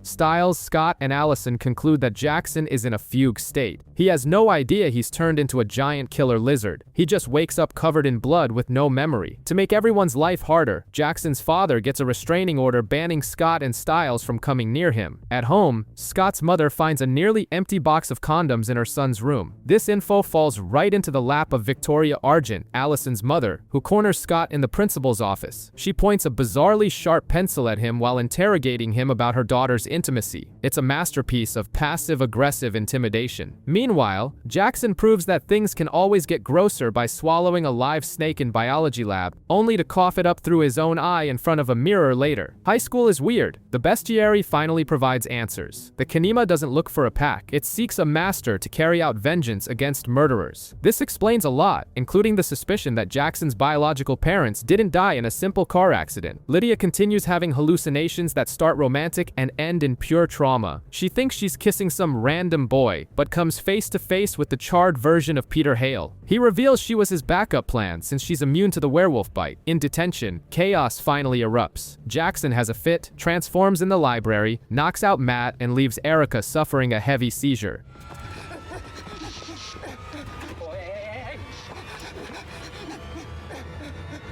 Stiles, Scott, and Allison conclude that Jackson is in a fugue state. He has no idea he's turned into a giant killer lizard. He just wakes up covered in blood with no memory. To make everyone's life harder, Jackson's father gets a restraining order banning Scott and Stiles from coming near him. At home, Scott's mother finds a nearly empty box of condoms in her son's room. This info falls right into the lap of Victoria Argent, Allison's mother, who corners Scott in the principal's office. She points a bizarrely sharp pencil at him while interrogating him about her daughter's intimacy. It's a masterpiece of passive-aggressive intimidation. Meanwhile, Meanwhile, Jackson proves that things can always get grosser by swallowing a live snake in biology lab, only to cough it up through his own eye in front of a mirror later. High school is weird. The bestiary finally provides answers. The Kenema doesn't look for a pack. It seeks a master to carry out vengeance against murderers. This explains a lot, including the suspicion that Jackson's biological parents didn't die in a simple car accident. Lydia continues having hallucinations that start romantic and end in pure trauma. She thinks she's kissing some random boy, but comes face to face with the charred version of Peter Hale. He reveals she was his backup plan since she's immune to the werewolf bite. In detention, chaos finally erupts. Jackson has a fit, transforms in the library, knocks out Matt, and leaves Erica suffering a heavy seizure.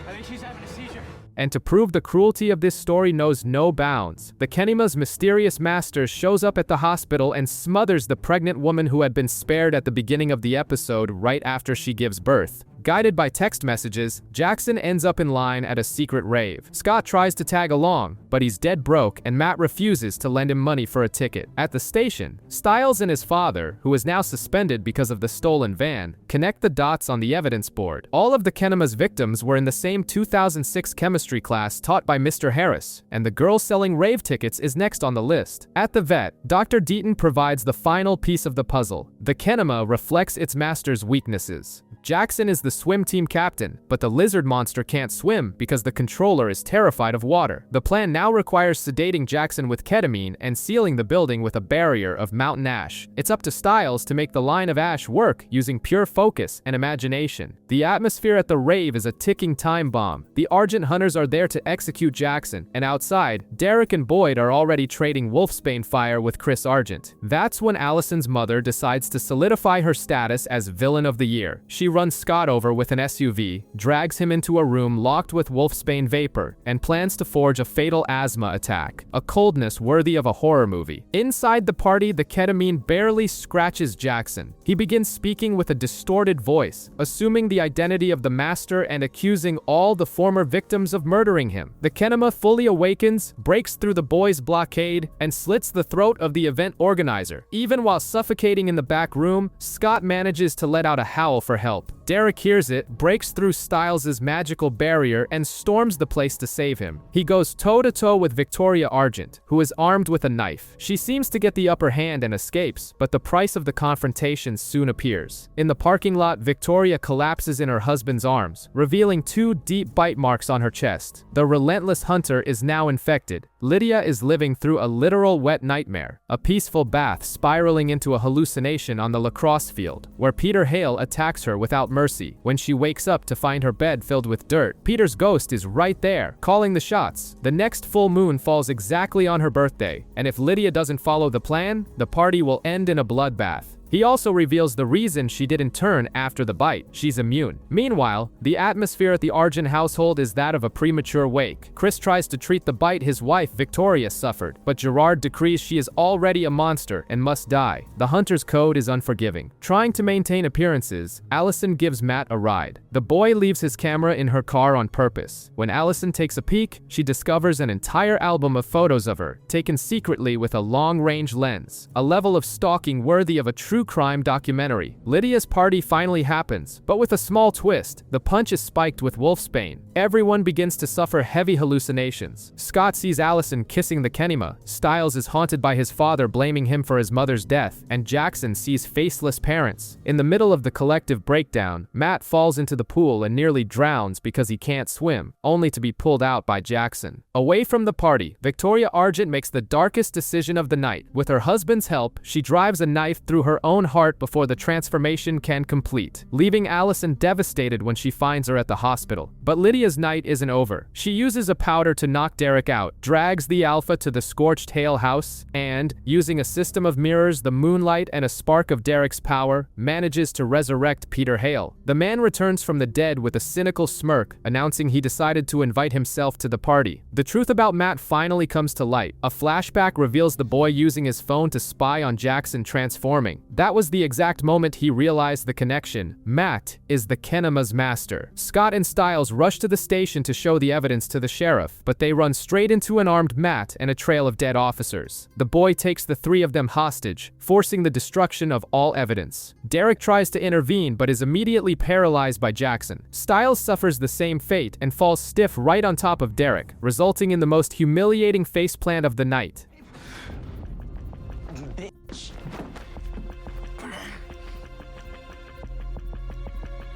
I think she's having a seizure. And to prove the cruelty of this story knows no bounds, the Kenema's mysterious master shows up at the hospital and smothers the pregnant woman who had been spared at the beginning of the episode right after she gives birth. Guided by text messages, Jackson ends up in line at a secret rave. Scott tries to tag along, but he's dead broke and Matt refuses to lend him money for a ticket. At the station, Stiles and his father, who is now suspended because of the stolen van, connect the dots on the evidence board. All of the Kenema's victims were in the same 2006 chemistry class taught by Mr. Harris, and the girl selling rave tickets is next on the list. At the vet, Dr. Deaton provides the final piece of the puzzle. The Kenema reflects its master's weaknesses. Jackson is the swim team captain, but the lizard monster can't swim because the controller is terrified of water. The plan now requires sedating Jackson with ketamine and sealing the building with a barrier of mountain ash. It's up to Stiles to make the line of ash work using pure focus and imagination. The atmosphere at the rave is a ticking time bomb. The Argent hunters are there to execute Jackson, and outside, Derek and Boyd are already trading Wolfsbane fire with Chris Argent. That's when Allison's mother decides to solidify her status as villain of the year. She runs Scott over with an SUV, drags him into a room locked with Wolfsbane vapor, and plans to forge a fatal asthma attack, a coldness worthy of a horror movie. Inside the party, the ketamine barely scratches Jackson. He begins speaking with a distorted voice, assuming the identity of the master and accusing all the former victims of murdering him. The Kenema fully awakens, breaks through the boys' blockade, and slits the throat of the event organizer. Even while suffocating in the back room, Scott manages to let out a howl for help. Derek hears it, breaks through Stiles' magical barrier, and storms the place to save him. He goes toe-to-toe with Victoria Argent, who is armed with a knife. She seems to get the upper hand and escapes, but the price of the confrontation soon appears. In the parking lot, Victoria collapses in her husband's arms, revealing 2 deep bite marks on her chest. The relentless hunter is now infected. Lydia is living through a literal wet nightmare, a peaceful bath spiraling into a hallucination on the lacrosse field, where Peter Hale attacks her without mercy. When she wakes up to find her bed filled with dirt, Peter's ghost is right there, calling the shots. The next full moon falls exactly on her birthday, and if Lydia doesn't follow the plan, the party will end in a bloodbath. He also reveals the reason she didn't turn after the bite. She's immune. Meanwhile, the atmosphere at the Argent household is that of a premature wake. Chris tries to treat the bite his wife, Victoria, suffered, but Gerard decrees she is already a monster and must die. The hunter's code is unforgiving. Trying to maintain appearances, Allison gives Matt a ride. The boy leaves his camera in her car on purpose. When Allison takes a peek, she discovers an entire album of photos of her, taken secretly with a long-range lens, a level of stalking worthy of a true crime documentary. Lydia's party finally happens, but with a small twist. The punch is spiked with Wolfsbane. Everyone begins to suffer heavy hallucinations. Scott sees Allison kissing the Kenema. Stiles is haunted by his father blaming him for his mother's death, and Jackson sees faceless parents. In the middle of the collective breakdown, Matt falls into the pool and nearly drowns because he can't swim, only to be pulled out by Jackson. Away from the party, Victoria Argent makes the darkest decision of the night. With her husband's help, she drives a knife through her own heart before the transformation can complete, leaving Allison devastated when she finds her at the hospital. But Lydia's night isn't over. She uses a powder to knock Derek out, drags the Alpha to the Scorched Hale house, and, using a system of mirrors, the moonlight, and a spark of Derek's power, manages to resurrect Peter Hale. The man returns from the dead with a cynical smirk, announcing he decided to invite himself to the party. The truth about Matt finally comes to light. A flashback reveals the boy using his phone to spy on Jackson transforming. That was the exact moment he realized the connection. Matt is the Kenema's master. Scott and Stiles rush to the station to show the evidence to the sheriff, but they run straight into an armed Matt and a trail of dead officers. The boy takes the three of them hostage, forcing the destruction of all evidence. Derek tries to intervene but is immediately paralyzed by Jackson. Stiles suffers the same fate and falls stiff right on top of Derek, resulting in the most humiliating faceplant of the night. Bitch.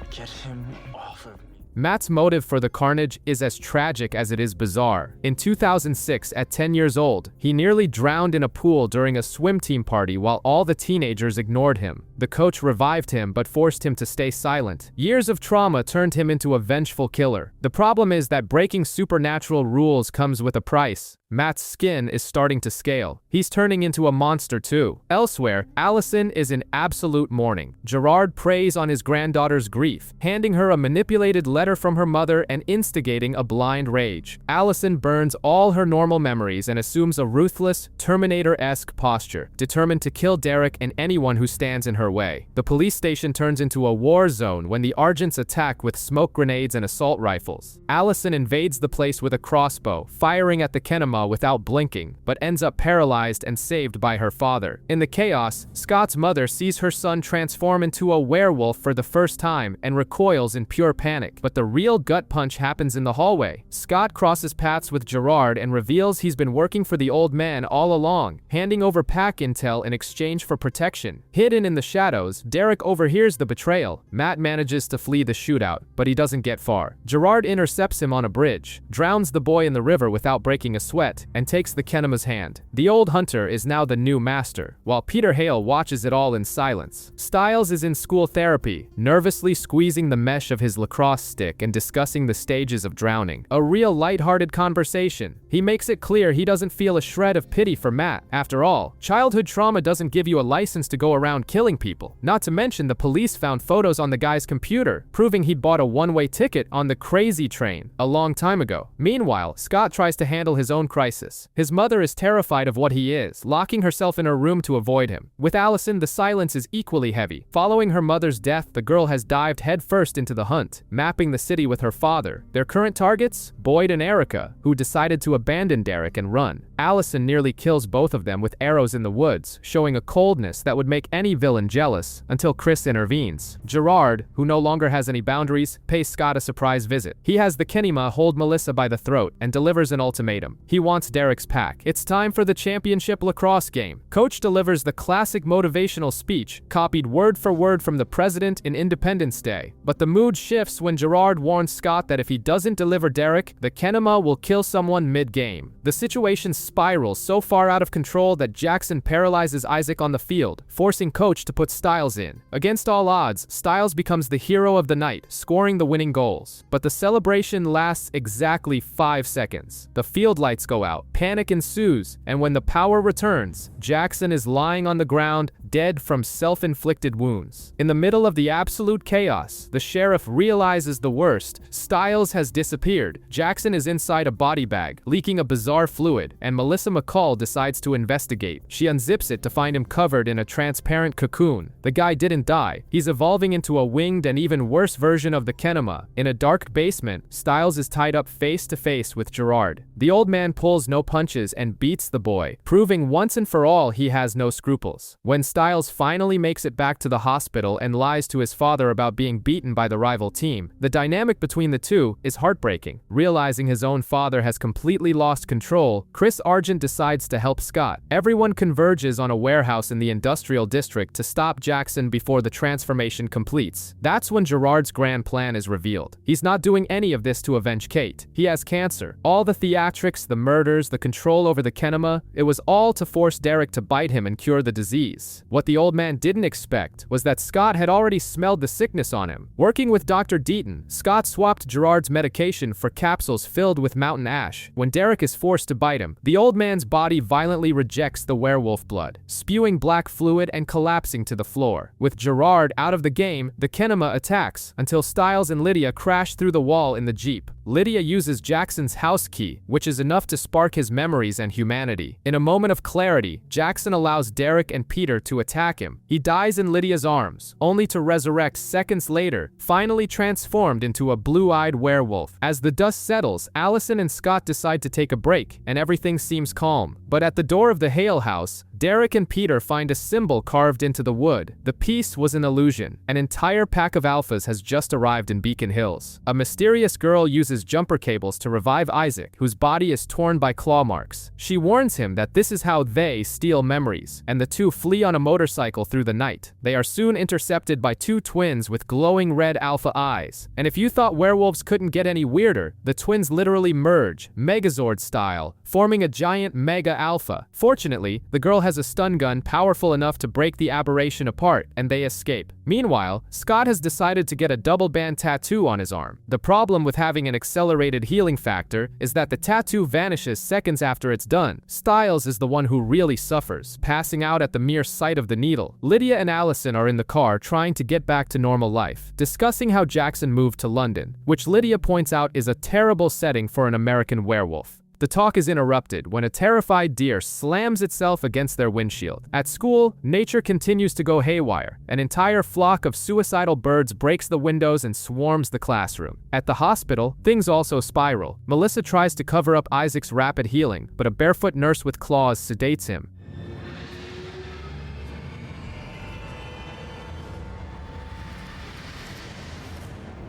Get him off of me. Matt's motive for the carnage is as tragic as it is bizarre. In 2006, at 10 years old, he nearly drowned in a pool during a swim team party while all the teenagers ignored him. The coach revived him but forced him to stay silent. Years of trauma turned him into a vengeful killer. The problem is that breaking supernatural rules comes with a price. Matt's skin is starting to scale. He's turning into a monster too. Elsewhere, Allison is in absolute mourning. Gerard preys on his granddaughter's grief, handing her a manipulated letter from her mother and instigating a blind rage. Allison burns all her normal memories and assumes a ruthless, Terminator-esque posture, determined to kill Derek and anyone who stands in her way. The police station turns into a war zone when the Argents attack with smoke grenades and assault rifles. Allison invades the place with a crossbow, firing at the Kenema without blinking, but ends up paralyzed and saved by her father. In the chaos, Scott's mother sees her son transform into a werewolf for the first time and recoils in pure panic. But the real gut punch happens in the hallway. Scott crosses paths with Gerard and reveals he's been working for the old man all along, handing over pack intel in exchange for protection. Hidden in the shadows, Derek overhears the betrayal. Matt manages to flee the shootout, but he doesn't get far. Gerard intercepts him on a bridge, drowns the boy in the river without breaking a sweat, and takes the Kenema's hand. The old hunter is now the new master, while Peter Hale watches it all in silence. Stiles is in school therapy, nervously squeezing the mesh of his lacrosse stick and discussing the stages of drowning. A real lighthearted conversation. He makes it clear he doesn't feel a shred of pity for Matt. After all, childhood trauma doesn't give you a license to go around killing people. Not to mention the police found photos on the guy's computer, proving he'd bought a one-way ticket on the crazy train a long time ago. Meanwhile, Scott tries to handle his own crisis. His mother is terrified of what he is, locking herself in her room to avoid him. With Allison, the silence is equally heavy. Following her mother's death, the girl has dived headfirst into the hunt, mapping the city with her father. Their current targets? Boyd and Erica, who decided to abandon Derek and run. Allison nearly kills both of them with arrows in the woods, showing a coldness that would make any villain jealous, until Chris intervenes. Gerard, who no longer has any boundaries, pays Scott a surprise visit. He has the Kenema hold Melissa by the throat and delivers an ultimatum. He wants Derek's pack. It's time for the championship lacrosse game. Coach delivers the classic motivational speech, copied word for word from the president in Independence Day. But the mood shifts when Gerard warns Scott that if he doesn't deliver Derek, the Kenema will kill someone mid-game. The situation spirals so far out of control that Jackson paralyzes Isaac on the field, forcing Coach to put Stiles in. Against all odds, Stiles becomes the hero of the night, scoring the winning goals. But the celebration lasts exactly 5 seconds. The field lights go out, panic ensues, and when the power returns, Jackson is lying on the ground, dead from self-inflicted wounds. In the middle of the absolute chaos, the sheriff realizes the worst. Stiles has disappeared. Jackson is inside a body bag, leaking a bizarre fluid, and Melissa McCall decides to investigate. She unzips it to find him covered in a transparent cocoon. The guy didn't die. He's evolving into a winged and even worse version of the Kenema. In a dark basement, Stiles is tied up face to face with Gerard. The old man pulls no punches and beats the boy, proving once and for all he has no scruples. When Stiles finally makes it back to the hospital and lies to his father about being beaten by the rival team, the dynamic between the two is heartbreaking. Realizing his own father has completely lost control, Chris Argent decides to help Scott. Everyone converges on a warehouse in the industrial district to stop Jackson before the transformation completes. That's when Gerard's grand plan is revealed. He's not doing any of this to avenge Kate. He has cancer. All the theatrics, the murders, the control over the Kenema, it was all to force Derek to bite him and cure the disease. What the old man didn't expect was that Scott had already smelled the sickness on him. Working with Dr. Deaton, Scott swapped Gerard's medication for capsules filled with mountain ash. When Derek is forced to bite him, the old man's body violently rejects the werewolf blood, spewing black fluid and collapsing to the floor. With Gerard out of the game, the Kenema attacks until Stiles and Lydia crash through the wall in the Jeep. Lydia uses Jackson's house key, which is enough to spark his memories and humanity. In a moment of clarity, Jackson allows Derek and Peter to attack him. He dies in Lydia's arms, only to resurrect seconds later, finally transformed into a blue-eyed werewolf. As the dust settles, Allison and Scott decide to take a break, and everything seems calm. But at the door of the Hale house, Derek and Peter find a symbol carved into the wood. The piece was an illusion. An entire pack of alphas has just arrived in Beacon Hills. A mysterious girl uses jumper cables to revive Isaac, whose body is torn by claw marks. She warns him that this is how they steal memories, and the two flee on a motorcycle through the night. They are soon intercepted by two twins with glowing red alpha eyes. And if you thought werewolves couldn't get any weirder, the twins literally merge, Megazord style, forming a giant mega alpha. Fortunately, the girl has a stun gun powerful enough to break the aberration apart, and they escape. Meanwhile, Scott has decided to get a double band tattoo on his arm. The problem with having an accelerated healing factor is that the tattoo vanishes seconds after it's done. Styles is the one who really suffers, passing out at the mere sight of the needle. Lydia and Allison are in the car trying to get back to normal life, discussing how Jackson moved to London, which Lydia points out is a terrible setting for an American werewolf. The talk is interrupted when a terrified deer slams itself against their windshield. At school, nature continues to go haywire. An entire flock of suicidal birds breaks the windows and swarms the classroom. At the hospital, things also spiral. Melissa tries to cover up Isaac's rapid healing, but a barefoot nurse with claws sedates him.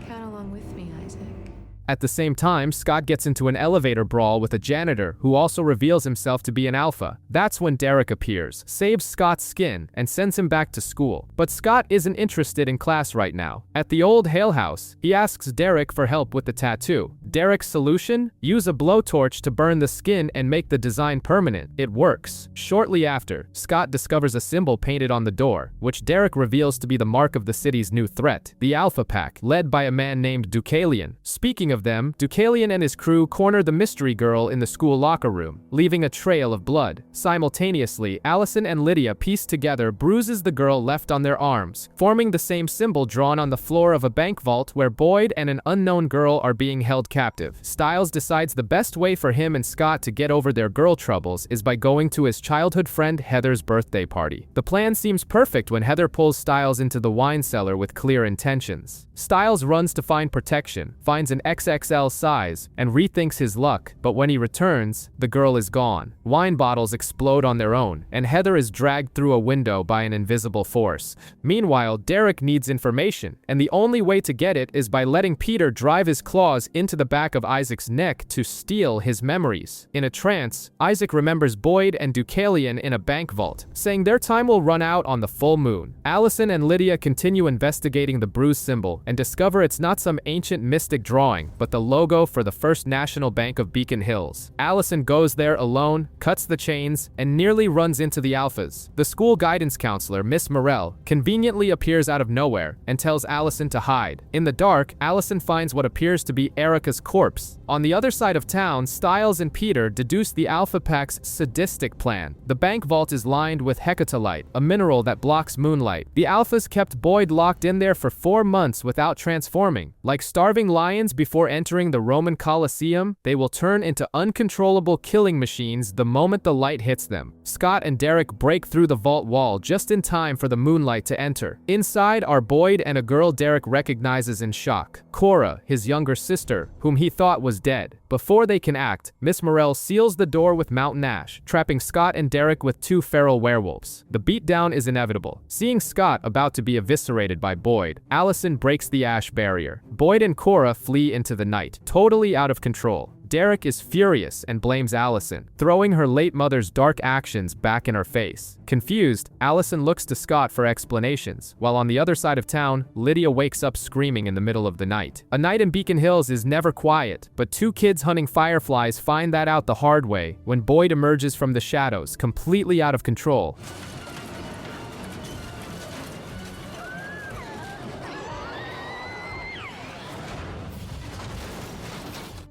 Count along with me, Isaac. At the same time, Scott gets into an elevator brawl with a janitor who also reveals himself to be an alpha. That's when Derek appears, saves Scott's skin, and sends him back to school. But Scott isn't interested in class right now. At the old Hale house, he asks Derek for help with the tattoo. Derek's solution? Use a blowtorch to burn the skin and make the design permanent. It works. Shortly after, Scott discovers a symbol painted on the door, which Derek reveals to be the mark of the city's new threat, the Alpha Pack, led by a man named Deucalion. Speaking of them, Deucalion and his crew corner the mystery girl in the school locker room, leaving a trail of blood. Simultaneously, Allison and Lydia piece together bruises the girl left on their arms, forming the same symbol drawn on the floor of a bank vault where Boyd and an unknown girl are being held captive. Styles decides the best way for him and Scott to get over their girl troubles is by going to his childhood friend Heather's birthday party. The plan seems perfect when Heather pulls Styles into the wine cellar with clear intentions. Styles runs to find protection, finds an XXL size, and rethinks his luck, but when he returns, the girl is gone. Wine bottles explode on their own, and Heather is dragged through a window by an invisible force. Meanwhile, Derek needs information, and the only way to get it is by letting Peter drive his claws into the back of Isaac's neck to steal his memories. In a trance, Isaac remembers Boyd and Deucalion in a bank vault, saying their time will run out on the full moon. Allison and Lydia continue investigating the bruise symbol and discover it's not some ancient mystic drawing, but the logo for the First National Bank of Beacon Hills. Allison goes there alone, cuts the chains, and nearly runs into the alphas. The school guidance counselor, Miss Morell, conveniently appears out of nowhere and tells Allison to hide. In the dark, Allison finds what appears to be Erica's corpse. On the other side of town, Styles and Peter deduce the Alpha Pack's sadistic plan. The bank vault is lined with hecatolite, a mineral that blocks moonlight. The alphas kept Boyd locked in there for 4 months without transforming. Like starving lions before entering the Roman Colosseum, they will turn into uncontrollable killing machines the moment the light hits them. Scott and Derek break through the vault wall just in time for the moonlight to enter. Inside are Boyd and a girl Derek recognizes in shock, Cora, his younger sister, whom he thought was dead. Before they can act, Miss Morell seals the door with Mountain Ash, trapping Scott and Derek with 2 feral werewolves. The beatdown is inevitable. Seeing Scott about to be eviscerated by Boyd, Allison breaks the ash barrier. Boyd and Cora flee into the night, totally out of control. Derek is furious and blames Allison, throwing her late mother's dark actions back in her face. Confused, Allison looks to Scott for explanations, while on the other side of town, Lydia wakes up screaming in the middle of the night. A night in Beacon Hills is never quiet, but 2 kids hunting fireflies find that out the hard way when Boyd emerges from the shadows, completely out of control.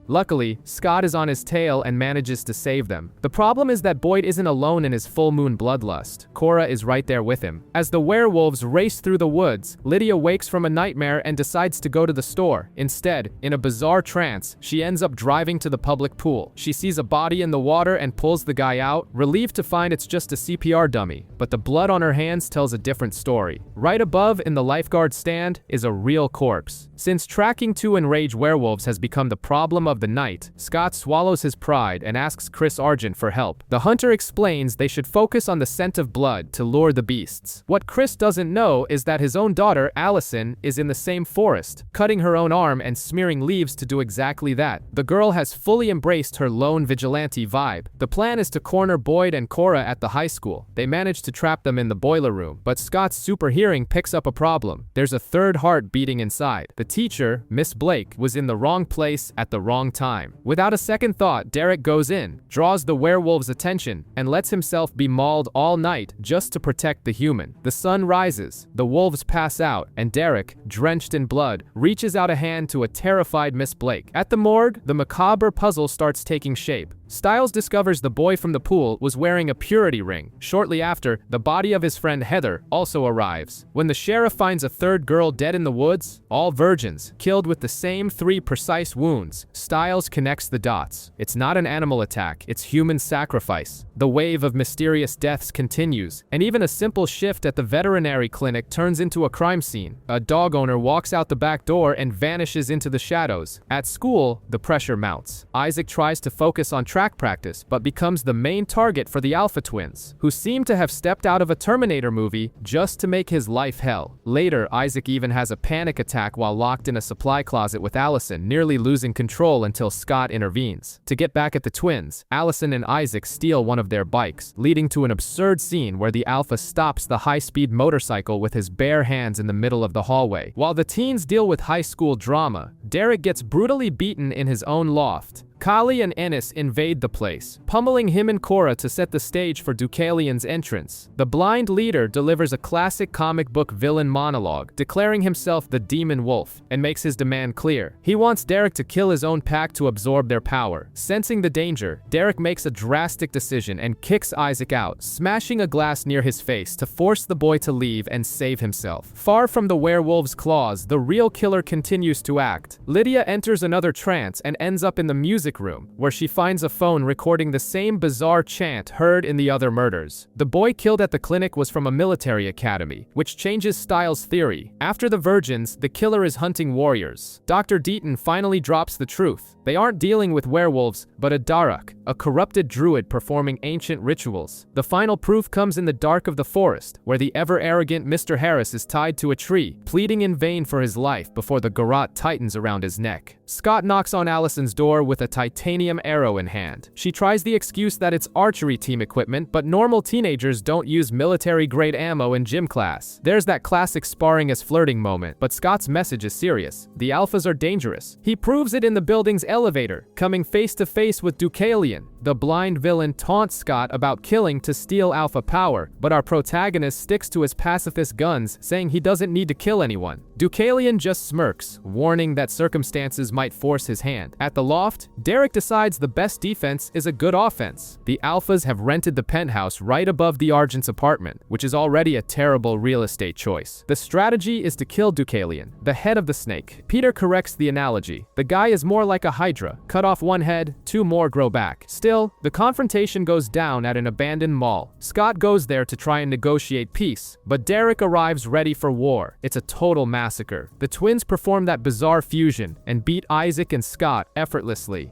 Luckily, Scott is on his tail and manages to save them. The problem is that Boyd isn't alone in his full moon bloodlust. Cora is right there with him. As the werewolves race through the woods, Lydia wakes from a nightmare and decides to go to the store. Instead, in a bizarre trance, she ends up driving to the public pool. She sees a body in the water and pulls the guy out, relieved to find it's just a CPR dummy. But the blood on her hands tells a different story. Right above, in the lifeguard stand, is a real corpse. Since tracking two enraged werewolves has become the problem of the night, Scott swallows his pride and asks Chris Argent for help. The hunter explains they should focus on the scent of blood to lure the beasts. What Chris doesn't know is that his own daughter, Allison, is in the same forest, cutting her own arm and smearing leaves to do exactly that. The girl has fully embraced her lone vigilante vibe. The plan is to corner Boyd and Cora at the high school. They manage to trap them in the boiler room, but Scott's super hearing picks up a problem. There's a third heart beating inside. The teacher, Miss Blake, was in the wrong place at the wrong time. Without a second thought, Derek goes in, draws the werewolf's attention, and lets himself be mauled all night just to protect the human. The sun rises, the wolves pass out, and Derek, drenched in blood, reaches out a hand to a terrified Miss Blake. At the morgue, the macabre puzzle starts taking shape. Stiles discovers the boy from the pool was wearing a purity ring. Shortly after, the body of his friend Heather also arrives. When the sheriff finds a third girl dead in the woods, all virgins, killed with the same 3 precise wounds, Stiles connects the dots. It's not an animal attack, it's human sacrifice. The wave of mysterious deaths continues, and even a simple shift at the veterinary clinic turns into a crime scene. A dog owner walks out the back door and vanishes into the shadows. At school, the pressure mounts. Isaac tries to focus on track practice, but becomes the main target for the Alpha twins, who seem to have stepped out of a Terminator movie just to make his life hell. Later, Isaac even has a panic attack while locked in a supply closet with Allison, nearly losing control until Scott intervenes. To get back at the twins, Allison and Isaac steal one of their bikes, leading to an absurd scene where the Alpha stops the high-speed motorcycle with his bare hands in the middle of the hallway. While the teens deal with high school drama, Derek gets brutally beaten in his own loft. Kali and Ennis invade the place, pummeling him and Cora to set the stage for Deucalion's entrance. The blind leader delivers a classic comic book villain monologue, declaring himself the Demon Wolf, and makes his demand clear. He wants Derek to kill his own pack to absorb their power. Sensing the danger, Derek makes a drastic decision and kicks Isaac out, smashing a glass near his face to force the boy to leave and save himself. Far from the werewolf's claws, the real killer continues to act. Lydia enters another trance and ends up in the music room, where she finds a phone recording the same bizarre chant heard in the other murders. The boy killed at the clinic was from a military academy, which changes Stiles' theory. After the virgins, the killer is hunting warriors. Dr. Deaton finally drops the truth. They aren't dealing with werewolves, but a Daruk, a corrupted druid performing ancient rituals. The final proof comes in the dark of the forest, where the ever-arrogant Mr. Harris is tied to a tree, pleading in vain for his life before the garrote tightens around his neck. Scott knocks on Allison's door with a titanium arrow in hand. She tries the excuse that it's archery team equipment, but normal teenagers don't use military-grade ammo in gym class. There's that classic sparring as flirting moment, but Scott's message is serious. The Alphas are dangerous. He proves it in the building's elevator, coming face to face with Deucalion. The blind villain taunts Scott about killing to steal Alpha power, but our protagonist sticks to his pacifist guns, saying he doesn't need to kill anyone. Deucalion just smirks, warning that circumstances might force his hand. At the loft, Derek decides the best defense is a good offense. The Alphas have rented the penthouse right above the Argent's apartment, which is already a terrible real estate choice. The strategy is to kill Deucalion, the head of the snake. Peter corrects the analogy. The guy is more like a hydra. Cut off one head, 2 more grow back. Still, the confrontation goes down at an abandoned mall. Scott goes there to try and negotiate peace, but Derek arrives ready for war. It's a total massacre. The twins perform that bizarre fusion and beat Isaac and Scott effortlessly.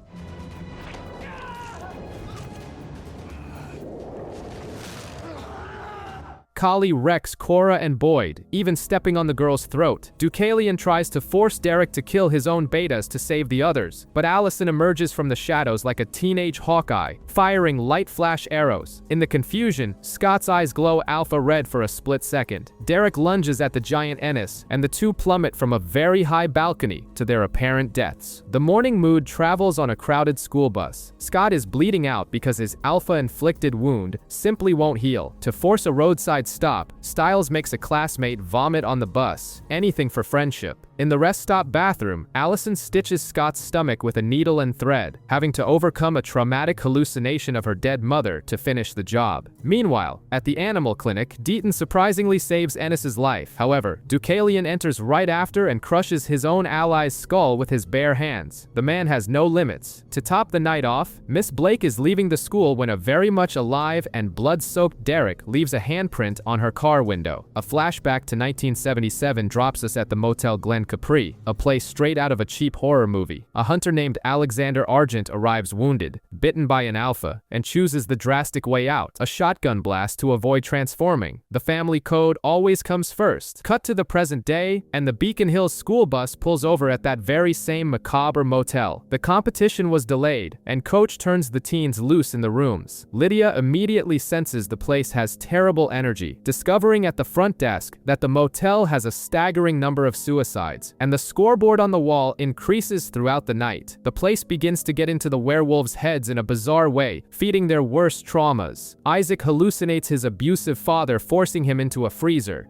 Kali wrecks Cora and Boyd, even stepping on the girl's throat. Deucalion tries to force Derek to kill his own betas to save the others, but Allison emerges from the shadows like a teenage Hawkeye, firing light flash arrows. In the confusion, Scott's eyes glow alpha red for a split second. Derek lunges at the giant Ennis, and the two plummet from a very high balcony to their apparent deaths. The morning mood travels on a crowded school bus. Scott is bleeding out because his alpha-inflicted wound simply won't heal. To force a roadside curbside stop, Stiles makes a classmate vomit on the bus. Anything for friendship. In the rest stop bathroom, Allison stitches Scott's stomach with a needle and thread, having to overcome a traumatic hallucination of her dead mother to finish the job. Meanwhile, at the animal clinic, Deaton surprisingly saves Ennis's life. However, Deucalion enters right after and crushes his own ally's skull with his bare hands. The man has no limits. To top the night off, Miss Blake is leaving the school when a very much alive and blood-soaked Derek leaves a handprint on her car window. A flashback to 1977 drops us at the Motel Glen Capri, a place straight out of a cheap horror movie. A hunter named Alexander Argent arrives wounded, bitten by an alpha, and chooses the drastic way out, a shotgun blast to avoid transforming. The family code always comes first. Cut to the present day, and the Beacon Hills school bus pulls over at that very same macabre motel. The competition was delayed, and Coach turns the teens loose in the rooms. Lydia immediately senses the place has terrible energy, discovering at the front desk that the motel has a staggering number of suicides, and the scoreboard on the wall increases throughout the night. The place begins to get into the werewolves' heads in a bizarre way, feeding their worst traumas. Isaac hallucinates his abusive father forcing him into a freezer.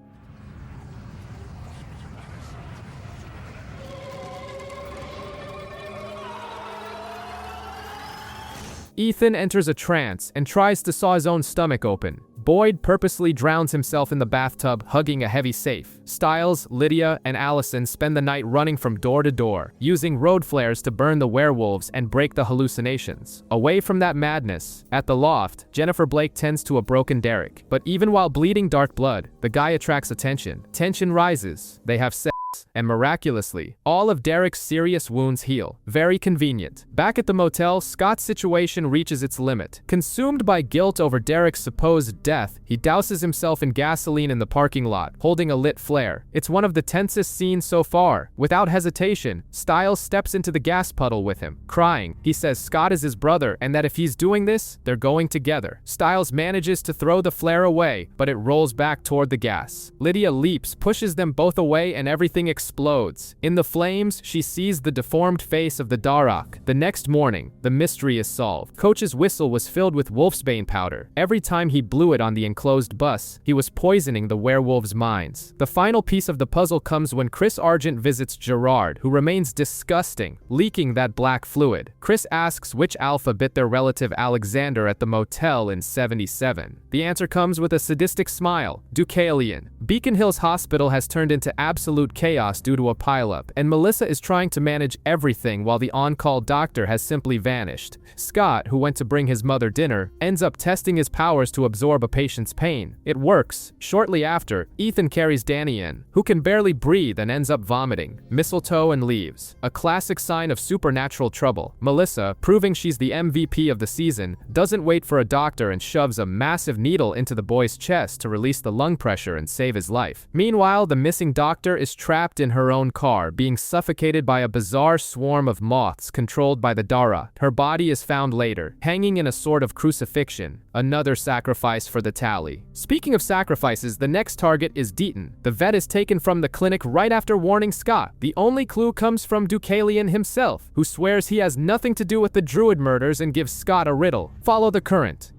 Ethan enters a trance and tries to saw his own stomach open. Boyd purposely drowns himself in the bathtub, hugging a heavy safe. Stiles, Lydia, and Allison spend the night running from door to door, using road flares to burn the werewolves and break the hallucinations. Away from that madness, at the loft, Jennifer Blake tends to a broken Derek. But even while bleeding dark blood, the guy attracts attention. Tension rises. They have sex. And miraculously, all of Derek's serious wounds heal. Very convenient. Back at the motel, Scott's situation reaches its limit. Consumed by guilt over Derek's supposed death, he douses himself in gasoline in the parking lot, holding a lit flare. It's one of the tensest scenes so far. Without hesitation, Stiles steps into the gas puddle with him. Crying, he says Scott is his brother and that if he's doing this, they're going together. Stiles manages to throw the flare away, but it rolls back toward the gas. Lydia leaps, pushes them both away, and everything explodes. In the flames, she sees the deformed face of the Darok. The next morning, the mystery is solved. Coach's whistle was filled with wolfsbane powder. Every time he blew it on the enclosed bus, he was poisoning the werewolves' minds. The final piece of the puzzle comes when Chris Argent visits Gerard, who remains disgusting, leaking that black fluid. Chris asks which alpha bit their relative Alexander at the motel in 77. The answer comes with a sadistic smile. Deucalion. Beacon Hills Hospital has turned into absolute chaos due to a pileup, and Melissa is trying to manage everything while the on-call doctor has simply vanished. Scott, who went to bring his mother dinner, ends up testing his powers to absorb a patient's pain. It works. Shortly after, Ethan carries Danny in, who can barely breathe and ends up vomiting, mistletoe and leaves. A classic sign of supernatural trouble. Melissa, proving she's the MVP of the season, doesn't wait for a doctor and shoves a massive needle into the boy's chest to release the lung pressure and save his life. Meanwhile, the missing doctor is trapped in her own car, being suffocated by a bizarre swarm of moths controlled by the Dara. Her body is found later, hanging in a sort of crucifixion. Another sacrifice for the tally. Speaking of sacrifices, the next target is Deaton. The vet is taken from the clinic right after warning Scott. The only clue comes from Deucalion himself, who swears he has nothing to do with the Druid murders and gives Scott a riddle. Follow the current.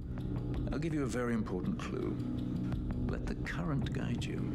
I'll give you a very important clue. Let the current guide you.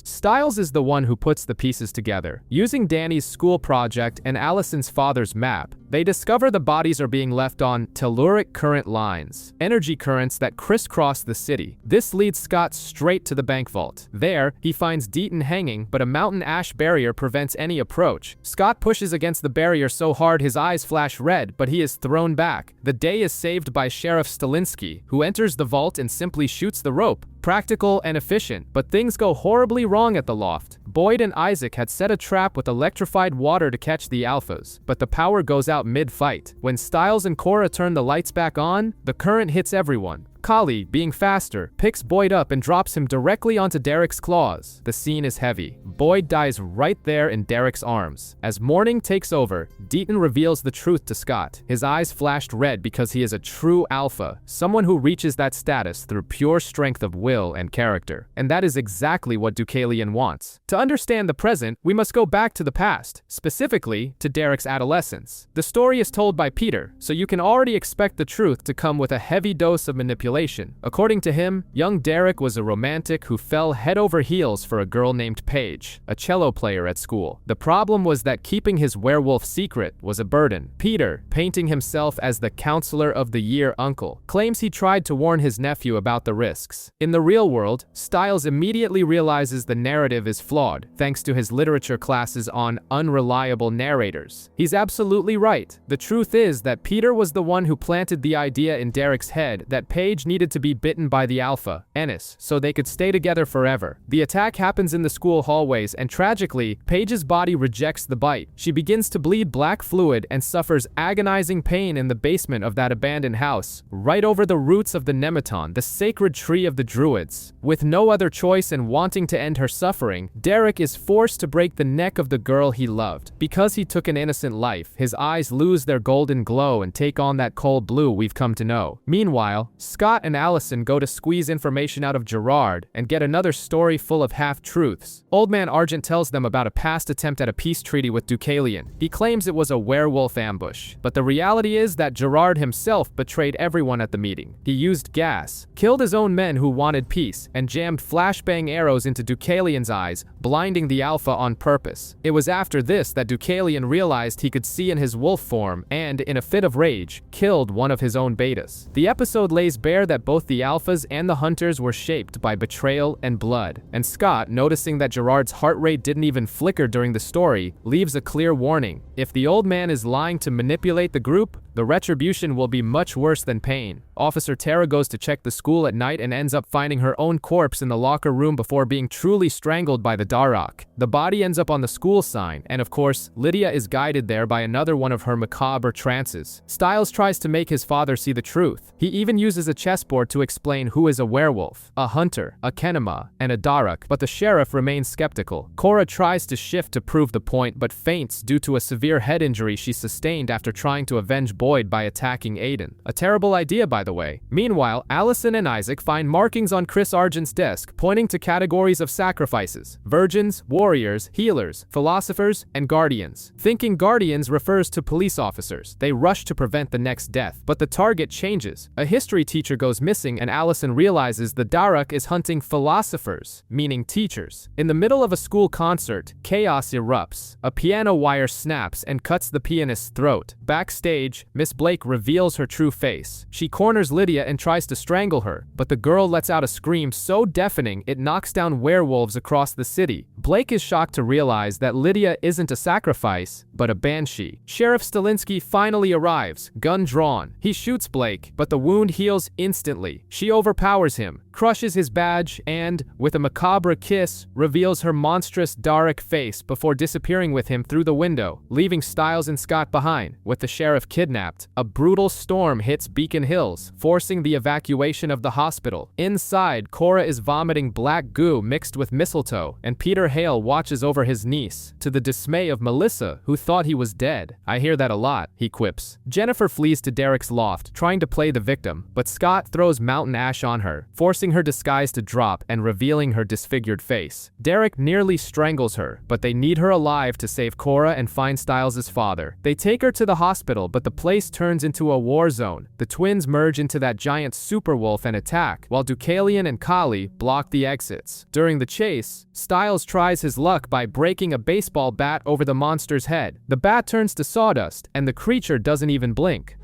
Stiles is the one who puts the pieces together. Using Danny's school project and Allison's father's map, they discover the bodies are being left on telluric current lines, energy currents that crisscross the city. This leads Scott straight to the bank vault. There, he finds Deaton hanging, but a mountain ash barrier prevents any approach. Scott pushes against the barrier so hard his eyes flash red, but he is thrown back. The day is saved by Sheriff Stalinsky, who enters the vault and simply shoots the rope. Practical and efficient, but things go horribly wrong at the loft. Boyd and Isaac had set a trap with electrified water to catch the alphas, but the power goes out mid-fight. When Stiles and Cora turn the lights back on, the current hits everyone. Kali, being faster, picks Boyd up and drops him directly onto Derek's claws. The scene is heavy. Boyd dies right there in Derek's arms. As morning takes over, Deaton reveals the truth to Scott. His eyes flashed red because he is a true alpha, someone who reaches that status through pure strength of will and character. And that is exactly what Deucalion wants. To understand the present, we must go back to the past, specifically to Derek's adolescence. The story is told by Peter, so you can already expect the truth to come with a heavy dose of manipulation. According to him, young Derek was a romantic who fell head over heels for a girl named Paige, a cello player at school. The problem was that keeping his werewolf secret was a burden. Peter, painting himself as the counselor of the year uncle, claims he tried to warn his nephew about the risks. In the real world, Stiles immediately realizes the narrative is flawed, thanks to his literature classes on unreliable narrators. He's absolutely right. The truth is that Peter was the one who planted the idea in Derek's head that Paige needed to be bitten by the alpha, Ennis, so they could stay together forever. The attack happens in the school hallways, and tragically, Paige's body rejects the bite. She begins to bleed black fluid and suffers agonizing pain in the basement of that abandoned house, right over the roots of the Nemeton, the sacred tree of the Druids. With no other choice and wanting to end her suffering, Derek is forced to break the neck of the girl he loved. Because he took an innocent life, his eyes lose their golden glow and take on that cold blue we've come to know. Meanwhile, Scott and Allison go to squeeze information out of Gerard and get another story full of half-truths. Old Man Argent tells them about a past attempt at a peace treaty with Deucalion. He claims it was a werewolf ambush, but the reality is that Gerard himself betrayed everyone at the meeting. He used gas, killed his own men who wanted peace, and jammed flashbang arrows into Deucalion's eyes, blinding the Alpha on purpose. It was after this that Deucalion realized he could see in his wolf form and, in a fit of rage, killed one of his own betas. The episode lays bare that both the Alphas and the Hunters were shaped by betrayal and blood, and Scott, noticing that Gerard's heart rate didn't even flicker during the story, leaves a clear warning. If the old man is lying to manipulate the group, the retribution will be much worse than pain. Officer Tara goes to check the school at night and ends up finding her own corpse in the locker room before being truly strangled by the Darok. The body ends up on the school sign, and of course, Lydia is guided there by another one of her macabre trances. Stiles tries to make his father see the truth. He even uses a chessboard to explain who is a werewolf, a hunter, a Kenema, and a Darok, but the sheriff remains skeptical. Cora tries to shift to prove the point, but faints due to a severe head injury she sustained after trying to avenge Boyd by attacking Aiden. A terrible idea, by the way. Meanwhile, Allison and Isaac find markings on Chris Argent's desk pointing to categories of sacrifices: virgins, warriors, healers, philosophers, and guardians. Thinking guardians refers to police officers, they rush to prevent the next death, but the target changes. A history teacher goes missing and Allison realizes the Daruk is hunting philosophers, meaning teachers. In the middle of a school concert, chaos erupts. A piano wire snaps and cuts the pianist's throat. Backstage, Miss Blake reveals her true face. She corners Lydia and tries to strangle her, but the girl lets out a scream so deafening it knocks down werewolves across the city. Blake is shocked to realize that Lydia isn't a sacrifice, but a banshee. Sheriff Stilinski finally arrives, gun drawn. He shoots Blake, but the wound heals instantly. She overpowers him, crushes his badge, and, with a macabre kiss, reveals her monstrous Daruk face before disappearing with him through the window, leaving Stiles and Scott behind. With the sheriff kidnapped, a brutal storm hits Beacon Hills, forcing the evacuation of the hospital. Inside, Cora is vomiting black goo mixed with mistletoe, and Peter Hale watches over his niece, to the dismay of Melissa, who thought he was dead. "I hear that a lot," he quips. Jennifer flees to Derek's loft, trying to play the victim, but Scott throws mountain ash on her, forcing her disguise to drop and revealing her disfigured face. Derek nearly strangles her, but they need her alive to save Cora and find Stiles' father. They take her to the hospital, but the place turns into a war zone. The twins merge into that giant superwolf and attack, while Deucalion and Kali block the exits. During the chase, Stiles tries his luck by breaking a baseball bat over the monster's head. The bat turns to sawdust, and the creature doesn't even blink.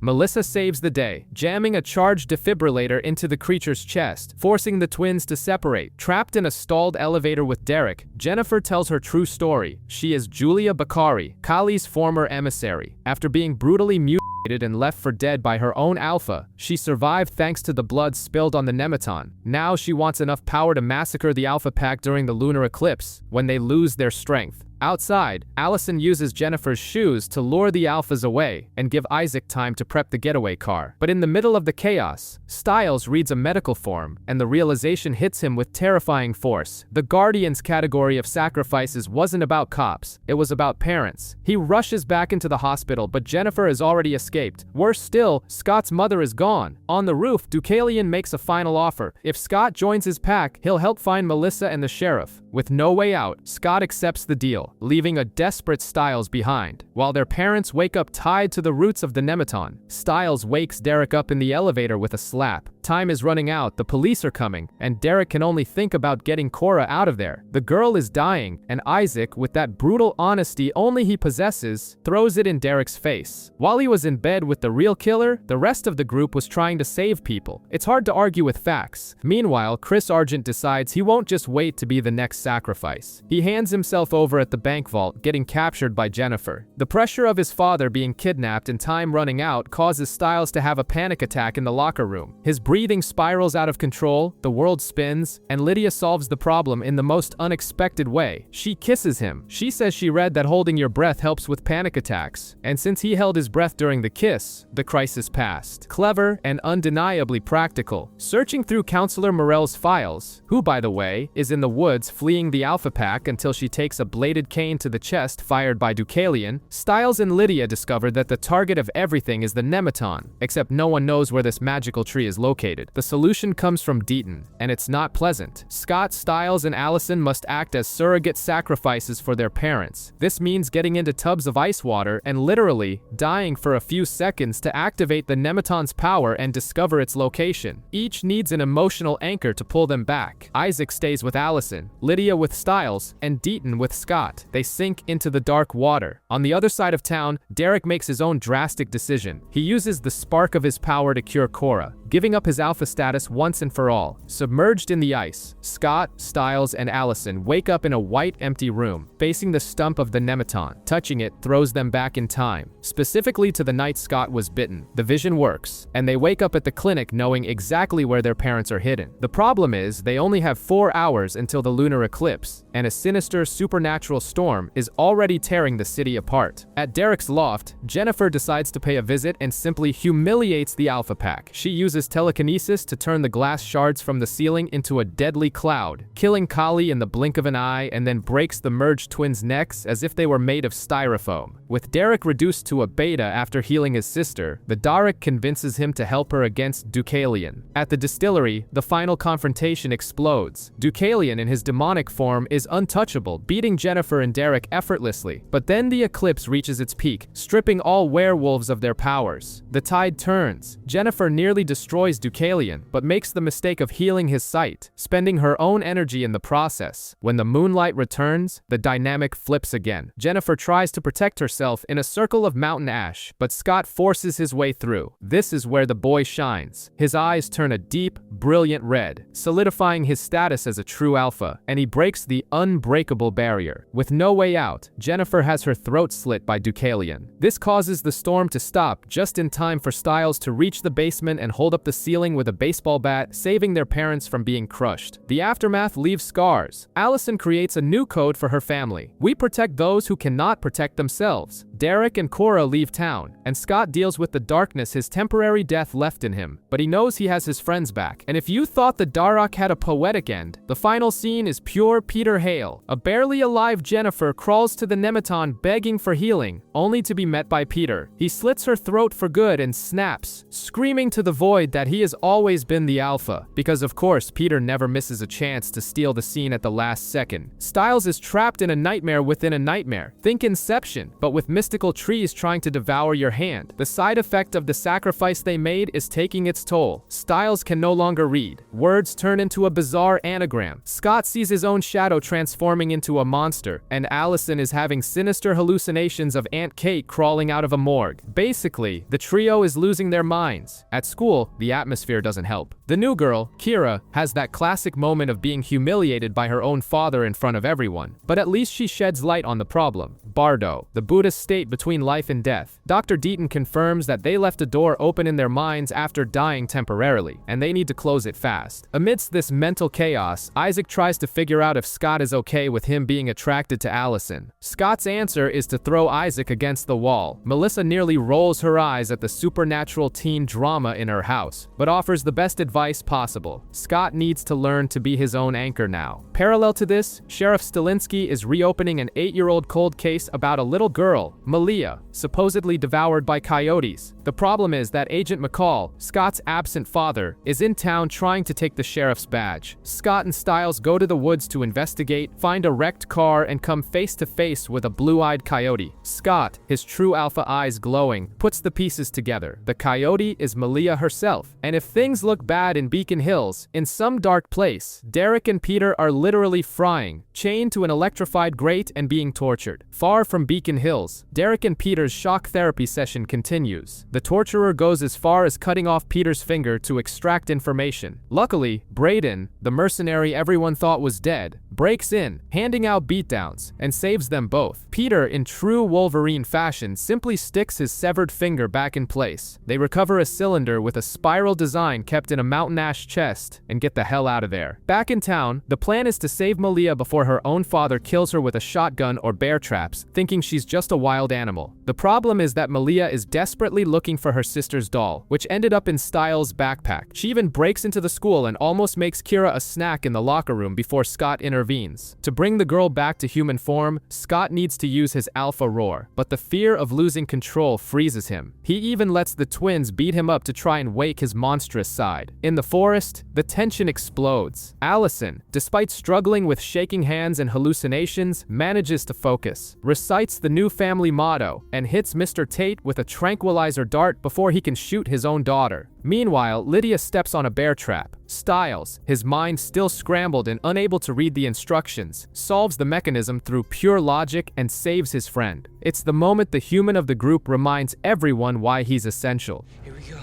Melissa saves the day, jamming a charged defibrillator into the creature's chest, forcing the twins to separate. Trapped in a stalled elevator with Derek, Jennifer tells her true story. She is Julia Bakari, Kali's former emissary. After being brutally mutilated and left for dead by her own alpha. She survived thanks to the blood spilled on the Nemeton. Now she wants enough power to massacre the Alpha Pack during the lunar eclipse, when they lose their strength. Outside, Allison uses Jennifer's shoes to lure the Alphas away and give Isaac time to prep the getaway car. But in the middle of the chaos, Stiles reads a medical form, and the realization hits him with terrifying force. The Guardian's category of sacrifices wasn't about cops, it was about parents. He rushes back into the hospital, but Jennifer has already escaped. Worse still, Scott's mother is gone. On the roof, Deucalion makes a final offer. If Scott joins his pack, he'll help find Melissa and the sheriff. With no way out, Scott accepts the deal, leaving a desperate Stiles behind. While their parents wake up tied to the roots of the Nemeton, Stiles wakes Derek up in the elevator with a slap. Time is running out, the police are coming, and Derek can only think about getting Cora out of there. The girl is dying, and Isaac, with that brutal honesty only he possesses, throws it in Derek's face. While he was in bed with the real killer, the rest of the group was trying to save people. It's hard to argue with facts. Meanwhile, Chris Argent decides he won't just wait to be the next sacrifice. He hands himself over at the bank vault, getting captured by Jennifer. The pressure of his father being kidnapped and time running out causes Stiles to have a panic attack in the locker room. His breathing spirals out of control, the world spins, and Lydia solves the problem in the most unexpected way. She kisses him. She says she read that holding your breath helps with panic attacks, and since he held his breath during the kiss, the crisis passed. Clever and undeniably practical. Searching through Counselor Morell's files, who by the way, is in the woods fleeing the Alpha Pack until she takes a bladed cane to the chest fired by Deucalion, Stiles and Lydia discover that the target of everything is the Nemeton, except no one knows where this magical tree is located. The solution comes from Deaton, and it's not pleasant. Scott, Stiles, and Allison must act as surrogate sacrifices for their parents. This means getting into tubs of ice water and literally dying for a few seconds to activate the Nemeton's power and discover its location. Each needs an emotional anchor to pull them back. Isaac stays with Allison, Lydia with Stiles, and Deaton with Scott. They sink into the dark water. On the other side of town, Derek makes his own drastic decision. He uses the spark of his power to cure Cora, giving up his alpha status once and for all. Submerged in the ice, Scott, Stiles, and Allison wake up in a white, empty room, facing the stump of the Nemeton. Touching it throws them back in time, specifically to the night Scott was bitten. The vision works, and they wake up at the clinic knowing exactly where their parents are hidden. The problem is, they only have 4 hours until the lunar eclipse, and a sinister supernatural storm is already tearing the city apart. At Derek's loft, Jennifer decides to pay a visit and simply humiliates the Alpha Pack. She uses telekinesis to turn the glass shards from the ceiling into a deadly cloud, killing Kali in the blink of an eye, and then breaks the merged twins' necks as if they were made of styrofoam. With Derek reduced to a beta after healing his sister, the Dalek convinces him to help her against Deucalion. At the distillery, the final confrontation explodes. Deucalion in his demonic form is untouchable, beating Jennifer and Derek effortlessly. But then the eclipse reaches its peak, stripping all werewolves of their powers. The tide turns. Jennifer nearly destroys Deucalion, but makes the mistake of healing his sight, spending her own energy in the process. When the moonlight returns, the dynamic flips again. Jennifer tries to protect herself in a circle of mountain ash, but Scott forces his way through. This is where the boy shines. His eyes turn a deep, brilliant red, solidifying his status as a true alpha, and he breaks the unbreakable barrier. With no way out, Jennifer has her throat slit by Deucalion. This causes the storm to stop just in time for Stiles to reach the basement and hold up the ceiling with a baseball bat, saving their parents from being crushed. The aftermath leaves scars. Allison creates a new code for her family. We protect those who cannot protect themselves. Derek and Cora leave town, and Scott deals with the darkness his temporary death left in him, but he knows he has his friends back. And if you thought the Darok had a poetic end, the final scene is pure Peter Hale. A barely alive Jennifer crawls to the Nemeton begging for healing, only to be met by Peter. He slits her throat for good and snaps, screaming to the void that he has always been the alpha, because of course Peter never misses a chance to steal the scene at the last second. Stiles is trapped in a nightmare within a nightmare. Think Inception, but with mystical trees trying to devour your hand. The side effect of the sacrifice they made is taking its toll. Stiles can no longer read. Words turn into a bizarre anagram. Scott sees his own shadow transforming into a monster, and Allison is having sinister hallucinations of Aunt Kate crawling out of a morgue. Basically, the trio is losing their minds. At school, the atmosphere doesn't help. The new girl, Kira, has that classic moment of being humiliated by her own father in front of everyone, but at least she sheds light on the problem. Bardo, the Buddha fluidous state between life and death. Dr. Deaton confirms that they left a door open in their minds after dying temporarily, and they need to close it fast. Amidst this mental chaos, Isaac tries to figure out if Scott is okay with him being attracted to Allison. Scott's answer is to throw Isaac against the wall. Melissa nearly rolls her eyes at the supernatural teen drama in her house, but offers the best advice possible. Scott needs to learn to be his own anchor now. Parallel to this, Sheriff Stilinski is reopening an 8-year-old cold case about a little girl, Malia, supposedly devoured by coyotes. The problem is that Agent McCall, Scott's absent father, is in town trying to take the sheriff's badge. Scott and Stiles go to the woods to investigate, find a wrecked car, and come face to face with a blue-eyed coyote. Scott, his true alpha eyes glowing, puts the pieces together. The coyote is Malia herself. And if things look bad in Beacon Hills, in some dark place, Derek and Peter are literally frying, chained to an electrified grate and being tortured. Far from Beacon Hills, Derek and Peter's shock therapy session continues. The torturer goes as far as cutting off Peter's finger to extract information. Luckily, Brayden, the mercenary everyone thought was dead, breaks in, handing out beatdowns, and saves them both. Peter, in true Wolverine fashion, simply sticks his severed finger back in place. They recover a cylinder with a spiral design kept in a mountain ash chest and get the hell out of there. Back in town, the plan is to save Malia before her own father kills her with a shotgun or bear traps, thinking she's just a wild animal. The problem is that Malia is desperately looking for her sister's doll, which ended up in Stiles' backpack. She even breaks into the school and almost makes Kira a snack in the locker room before Scott intervenes. To bring the girl back to human form, Scott needs to use his alpha roar, but the fear of losing control freezes him. He even lets the twins beat him up to try and wake his monstrous side. In the forest, the tension explodes. Allison, despite struggling with shaking hands and hallucinations, manages to focus, recites the new family motto, and hits Mr. Tate with a tranquilizer dart before he can shoot his own daughter. Meanwhile, Lydia steps on a bear trap. Stiles, his mind still scrambled and unable to read the instructions, solves the mechanism through pure logic and saves his friend. It's the moment the human of the group reminds everyone why he's essential. Here we go.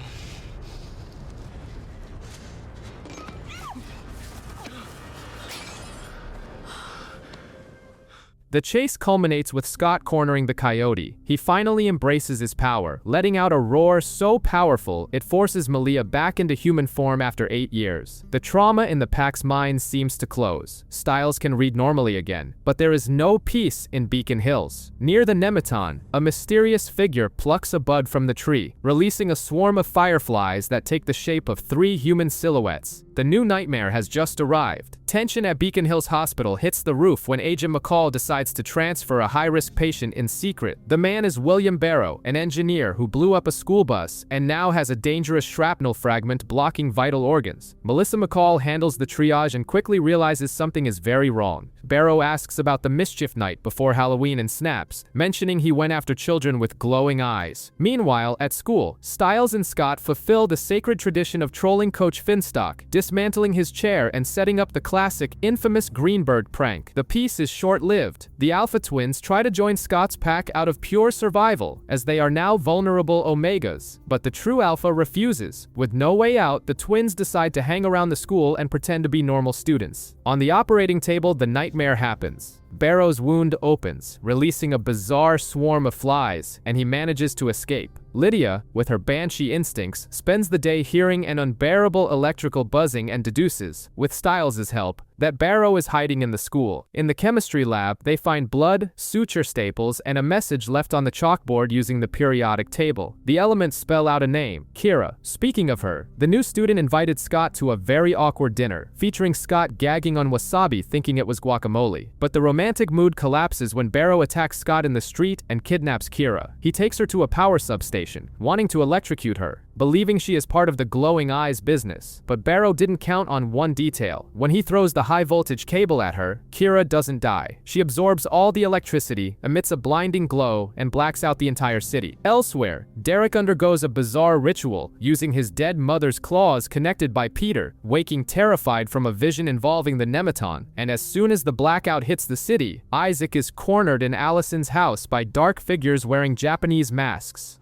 The chase culminates with Scott cornering the coyote. He finally embraces his power, letting out a roar so powerful it forces Malia back into human form after 8 years. The trauma in the pack's mind seems to close. Stiles can read normally again, but there is no peace in Beacon Hills. Near the Nematon, a mysterious figure plucks a bud from the tree, releasing a swarm of fireflies that take the shape of 3 human silhouettes. The new nightmare has just arrived. Tension at Beacon Hills Hospital hits the roof when Agent McCall decides to transfer a high-risk patient in secret. The man is William Barrow, an engineer who blew up a school bus and now has a dangerous shrapnel fragment blocking vital organs. Melissa McCall handles the triage and quickly realizes something is very wrong. Barrow asks about the mischief night before Halloween and snaps, mentioning he went after children with glowing eyes. Meanwhile, at school, Stiles and Scott fulfill the sacred tradition of trolling Coach Finstock, dismantling his chair and setting up the classic, infamous Greenberg prank. The piece is short-lived. The Alpha Twins try to join Scott's pack out of pure survival, as they are now vulnerable Omegas. But the true Alpha refuses. With no way out, the twins decide to hang around the school and pretend to be normal students. On the operating table, the nightmare happens. Barrow's wound opens, releasing a bizarre swarm of flies, and he manages to escape. Lydia, with her banshee instincts, spends the day hearing an unbearable electrical buzzing and deduces, with Stiles' help, that Barrow is hiding in the school. In the chemistry lab, they find blood, suture staples, and a message left on the chalkboard using the periodic table. The elements spell out a name, Kira. Speaking of her, the new student invited Scott to a very awkward dinner, featuring Scott gagging on wasabi thinking it was guacamole. But the romantic mood collapses when Barrow attacks Scott in the street and kidnaps Kira. He takes her to a power substation, wanting to electrocute her, believing she is part of the glowing eyes business. But Barrow didn't count on one detail. When he throws the high-voltage cable at her, Kira doesn't die. She absorbs all the electricity, emits a blinding glow, and blacks out the entire city. Elsewhere, Derek undergoes a bizarre ritual, using his dead mother's claws connected by Peter, waking terrified from a vision involving the Nematon. And as soon as the blackout hits the city, Isaac is cornered in Allison's house by dark figures wearing Japanese masks.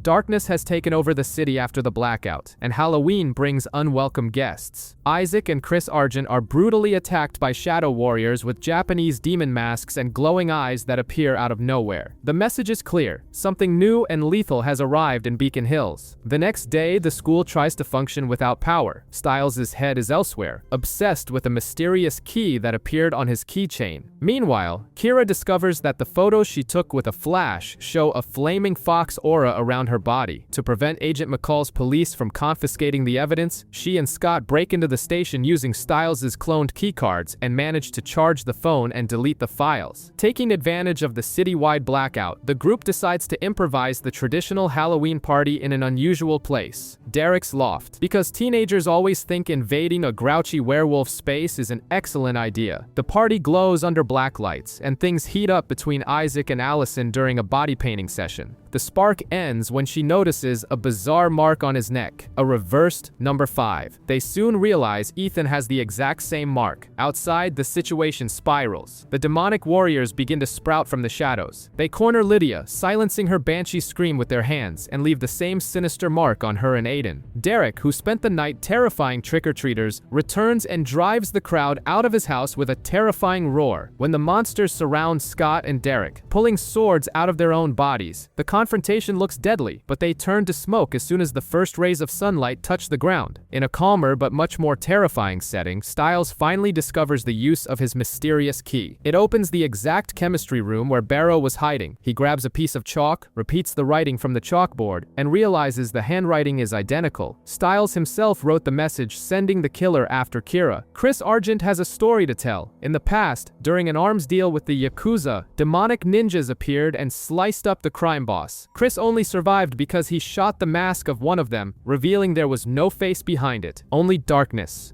Darkness has taken over the city after the blackout, and Halloween brings unwelcome guests. Isaac and Chris Argent are brutally attacked by shadow warriors with Japanese demon masks and glowing eyes that appear out of nowhere. The message is clear: something new and lethal has arrived in Beacon Hills. The next day, the school tries to function without power. Stiles' head is elsewhere, obsessed with a mysterious key that appeared on his keychain. Meanwhile, Kira discovers that the photos she took with a flash show a flaming fox aura around her body. To prevent Agent McCall's police from confiscating the evidence, she and Scott break into the station using Stiles' cloned keycards and manage to charge the phone and delete the files. Taking advantage of the citywide blackout, the group decides to improvise the traditional Halloween party in an unusual place, Derek's loft. Because teenagers always think invading a grouchy werewolf space is an excellent idea. The party glows under black lights, and things heat up between Isaac and Allison during a body painting session. The spark ends when she notices a bizarre mark on his neck, a reversed number 5. They soon realize Ethan has the exact same mark. Outside, the situation spirals. The demonic warriors begin to sprout from the shadows. They corner Lydia, silencing her banshee scream with their hands, and leave the same sinister mark on her and Aiden. Derek, who spent the night terrifying trick-or-treaters, returns and drives the crowd out of his house with a terrifying roar. When the monsters surround Scott and Derek, pulling swords out of their own bodies, the confrontation looks deadly, but they turn to smoke as soon as the first rays of sunlight touch the ground. In a calmer but much more terrifying setting, Stiles finally discovers the use of his mysterious key. It opens the exact chemistry room where Barrow was hiding. He grabs a piece of chalk, repeats the writing from the chalkboard, and realizes the handwriting is identical. Stiles himself wrote the message sending the killer after Kira. Chris Argent has a story to tell. In the past, during an arms deal with the Yakuza, demonic ninjas appeared and sliced up the crime boss. Chris only survived because he shot the mask of one of them, revealing there was no face behind it, only darkness.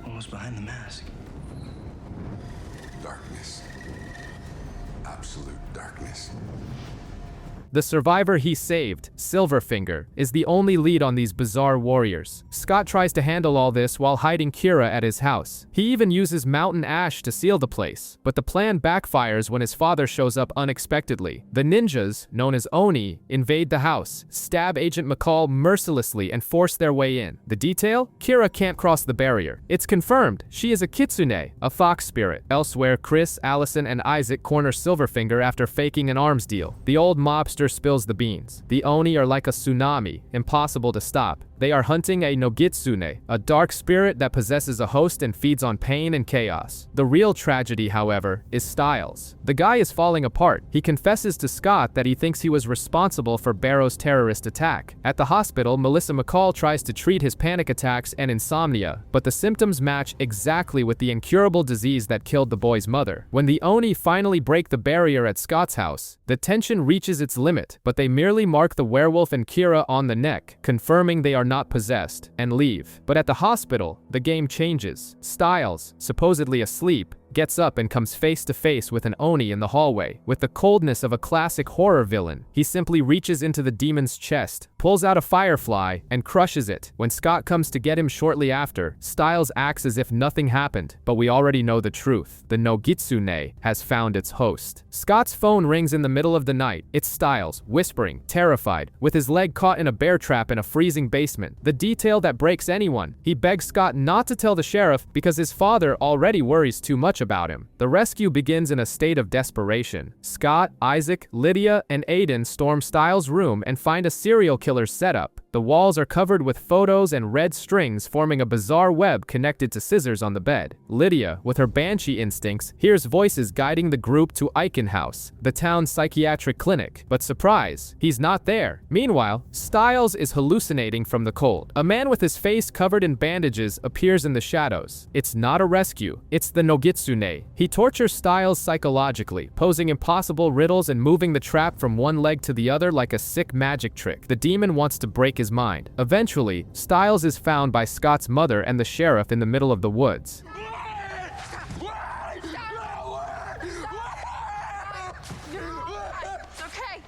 What was behind the mask? Darkness. Absolute darkness. The survivor he saved, Silverfinger, is the only lead on these bizarre warriors. Scott tries to handle all this while hiding Kira at his house. He even uses mountain ash to seal the place, but the plan backfires when his father shows up unexpectedly. The ninjas, known as Oni, invade the house, stab Agent McCall mercilessly, and force their way in. The detail? Kira can't cross the barrier. It's confirmed. She is a kitsune, a fox spirit. Elsewhere, Chris, Allison, and Isaac corner Silverfinger after faking an arms deal. The old mobster spills the beans. The Oni are like a tsunami, impossible to stop. They are hunting a Nogitsune, a dark spirit that possesses a host and feeds on pain and chaos. The real tragedy, however, is Stiles. The guy is falling apart. He confesses to Scott that he thinks he was responsible for Barrow's terrorist attack. At the hospital, Melissa McCall tries to treat his panic attacks and insomnia, but the symptoms match exactly with the incurable disease that killed the boy's mother. When the Oni finally break the barrier at Scott's house, the tension reaches its limit, but they merely mark the werewolf and Kira on the neck, confirming they are not possessed, and leave. But at the hospital, the game changes. Stiles, supposedly asleep, gets up and comes face to face with an Oni in the hallway. With the coldness of a classic horror villain, he simply reaches into the demon's chest, pulls out a firefly, and crushes it. When Scott comes to get him shortly after, Stiles acts as if nothing happened, but we already know the truth. The Nogitsune has found its host. Scott's phone rings in the middle of the night. It's Stiles, whispering, terrified, with his leg caught in a bear trap in a freezing basement. The detail that breaks anyone. He begs Scott not to tell the sheriff because his father already worries too much about him. The rescue begins in a state of desperation. Scott, Isaac, Lydia, and Aiden storm Stiles' room and find a serial killer's setup. The walls are covered with photos and red strings forming a bizarre web connected to scissors on the bed. Lydia, with her banshee instincts, hears voices guiding the group to Eichen House, the town's psychiatric clinic. But surprise, he's not there. Meanwhile, Stiles is hallucinating from the cold. A man with his face covered in bandages appears in the shadows. It's not a rescue, it's the Nogitsune. He tortures Stiles psychologically, posing impossible riddles and moving the trap from one leg to the other like a sick magic trick. The demon wants to break his mind. Eventually, Stiles is found by Scott's mother and the sheriff in the middle of the woods. It's okay.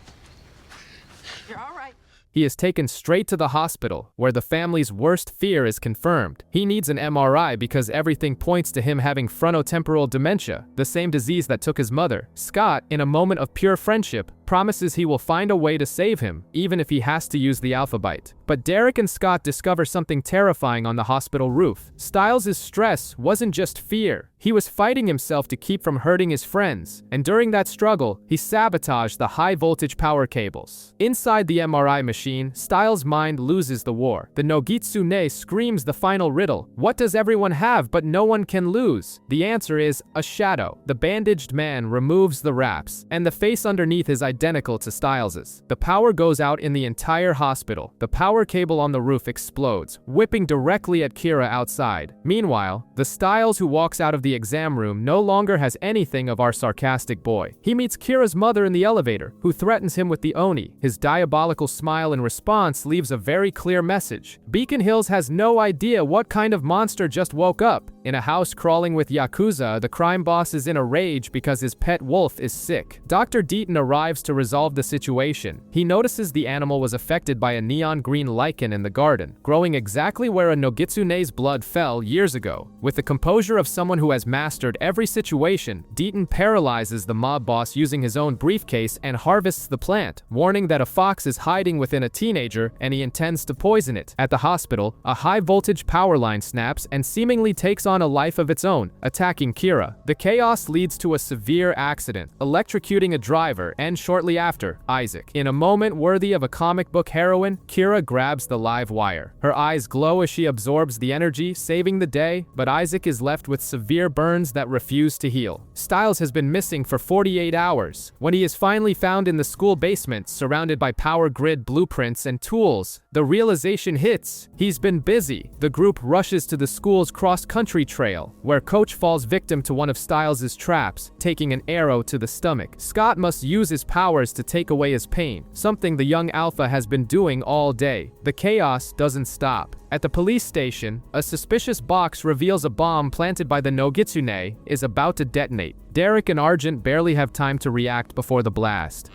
You're all right. He is taken straight to the hospital, where the family's worst fear is confirmed. He needs an MRI because everything points to him having frontotemporal dementia, the same disease that took his mother. Scott, in a moment of pure friendship, promises he will find a way to save him, even if he has to use the Alpha Bite. But Derek and Scott discover something terrifying on the hospital roof. Stiles' stress wasn't just fear. He was fighting himself to keep from hurting his friends, and during that struggle, he sabotaged the high-voltage power cables. Inside the MRI machine, Stiles' mind loses the war. The Nogitsune screams the final riddle. What does everyone have but no one can lose? The answer is a shadow. The bandaged man removes the wraps, and the face underneath is identical to Stiles's. The power goes out in the entire hospital. The power cable on the roof explodes, whipping directly at Kira outside. Meanwhile, the Stiles who walks out of the exam room no longer has anything of our sarcastic boy. He meets Kira's mother in the elevator, who threatens him with the Oni. His diabolical smile in response leaves a very clear message. Beacon Hills has no idea what kind of monster just woke up. In a house crawling with Yakuza, the crime boss is in a rage because his pet wolf is sick. Dr. Deaton arrives to resolve the situation. He notices the animal was affected by a neon green lichen in the garden, growing exactly where a Nogitsune's blood fell years ago. With the composure of someone who has mastered every situation, Deaton paralyzes the mob boss using his own briefcase and harvests the plant, warning that a fox is hiding within a teenager and he intends to poison it. At the hospital, a high-voltage power line snaps and seemingly takes on a life of its own, attacking Kira. The chaos leads to a severe accident, electrocuting a driver and shortly after, Isaac. In a moment worthy of a comic book heroine, Kira grabs the live wire. Her eyes glow as she absorbs the energy, saving the day, but Isaac is left with severe burns that refuse to heal. Stiles has been missing for 48 hours. When he is finally found in the school basement, surrounded by power grid blueprints and tools, the realization hits. He's been busy. The group rushes to the school's cross-country trail, where Coach falls victim to one of Stiles' traps, taking an arrow to the stomach. Scott must use his powers to take away his pain, something the young Alpha has been doing all day. The chaos doesn't stop. At the police station, a suspicious box reveals a bomb planted by the Nogitsune is about to detonate. Derek and Argent barely have time to react before the blast.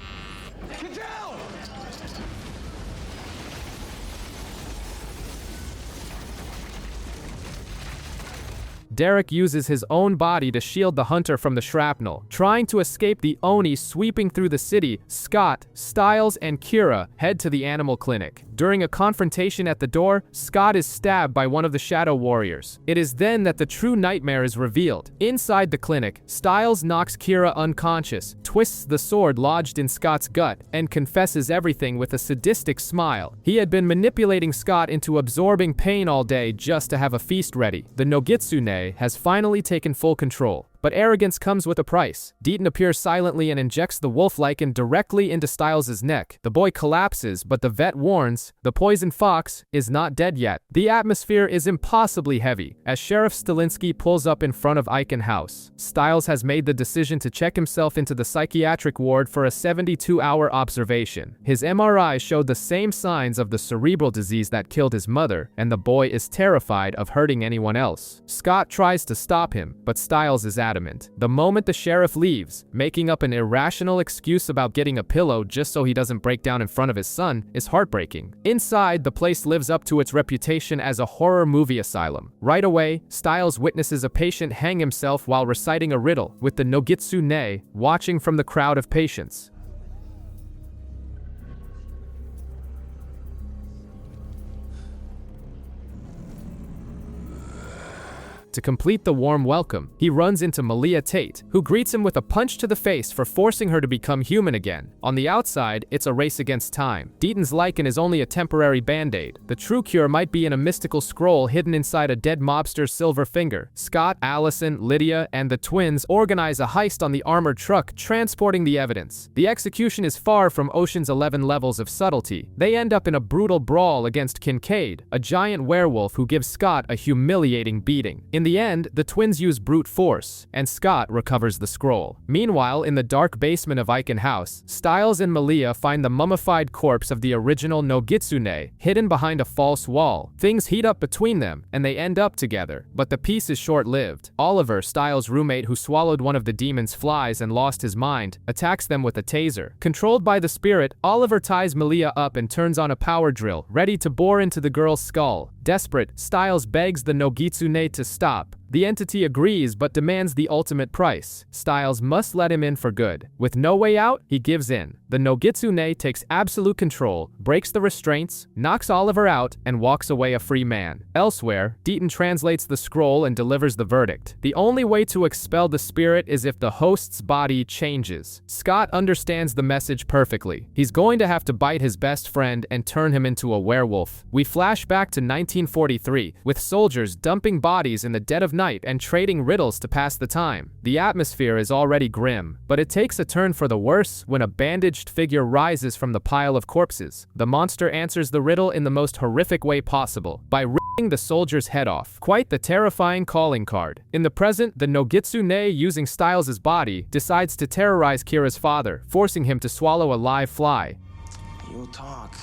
Derek uses his own body to shield the hunter from the shrapnel. Trying to escape the Oni sweeping through the city, Scott, Stiles, and Kira head to the animal clinic. During a confrontation at the door, Scott is stabbed by one of the Shadow Warriors. It is then that the true nightmare is revealed. Inside the clinic, Stiles knocks Kira unconscious, twists the sword lodged in Scott's gut, and confesses everything with a sadistic smile. He had been manipulating Scott into absorbing pain all day just to have a feast ready. The Nogitsune has finally taken full control. But arrogance comes with a price. Deaton appears silently and injects the wolf lichen directly into Stiles' neck. The boy collapses, but the vet warns, the poison fox is not dead yet. The atmosphere is impossibly heavy as Sheriff Stilinski pulls up in front of Icon House. Stiles has made the decision to check himself into the psychiatric ward for a 72-hour observation. His MRI showed the same signs of the cerebral disease that killed his mother, and the boy is terrified of hurting anyone else. Scott tries to stop him, but Stiles is adamant. The moment the sheriff leaves, making up an irrational excuse about getting a pillow just so he doesn't break down in front of his son is heartbreaking. Inside, the place lives up to its reputation as a horror movie asylum. Right away, Stiles witnesses a patient hang himself while reciting a riddle, with the Nogitsune watching from the crowd of patients. To complete the warm welcome, he runs into Malia Tate, who greets him with a punch to the face for forcing her to become human again. On the outside, it's a race against time. Deaton's lichen is only a temporary band-aid. The true cure might be in a mystical scroll hidden inside a dead mobster's silver finger. Scott, Allison, Lydia, and the twins organize a heist on the armored truck transporting the evidence. The execution is far from Ocean's 11 levels of subtlety. They end up in a brutal brawl against Kincaid, a giant werewolf who gives Scott a humiliating beating. In the end, the twins use brute force, and Scott recovers the scroll. Meanwhile, in the dark basement of Icon House, Stiles and Malia find the mummified corpse of the original Nogitsune, hidden behind a false wall. Things heat up between them, and they end up together. But the peace is short-lived. Oliver, Stiles' roommate who swallowed one of the demon's flies and lost his mind, attacks them with a taser. Controlled by the spirit, Oliver ties Malia up and turns on a power drill, ready to bore into the girl's skull. Desperate, Stiles begs the Nogitsune to stop, The entity agrees but demands the ultimate price. Styles must let him in for good. With no way out, he gives in. The Nogitsune takes absolute control, breaks the restraints, knocks Oliver out, and walks away a free man. Elsewhere, Deaton translates the scroll and delivers the verdict. The only way to expel the spirit is if the host's body changes. Scott understands the message perfectly. He's going to have to bite his best friend and turn him into a werewolf. We flash back to 1943, with soldiers dumping bodies in the dead of night and trading riddles to pass the time. The atmosphere is already grim, but it takes a turn for the worse when a bandaged figure rises from the pile of corpses. The monster answers the riddle in the most horrific way possible, by ripping the soldier's head off. Quite the terrifying calling card. In the present, the Nogitsune, using Styles' body, decides to terrorize Kira's father, forcing him to swallow a live fly. You'll talk.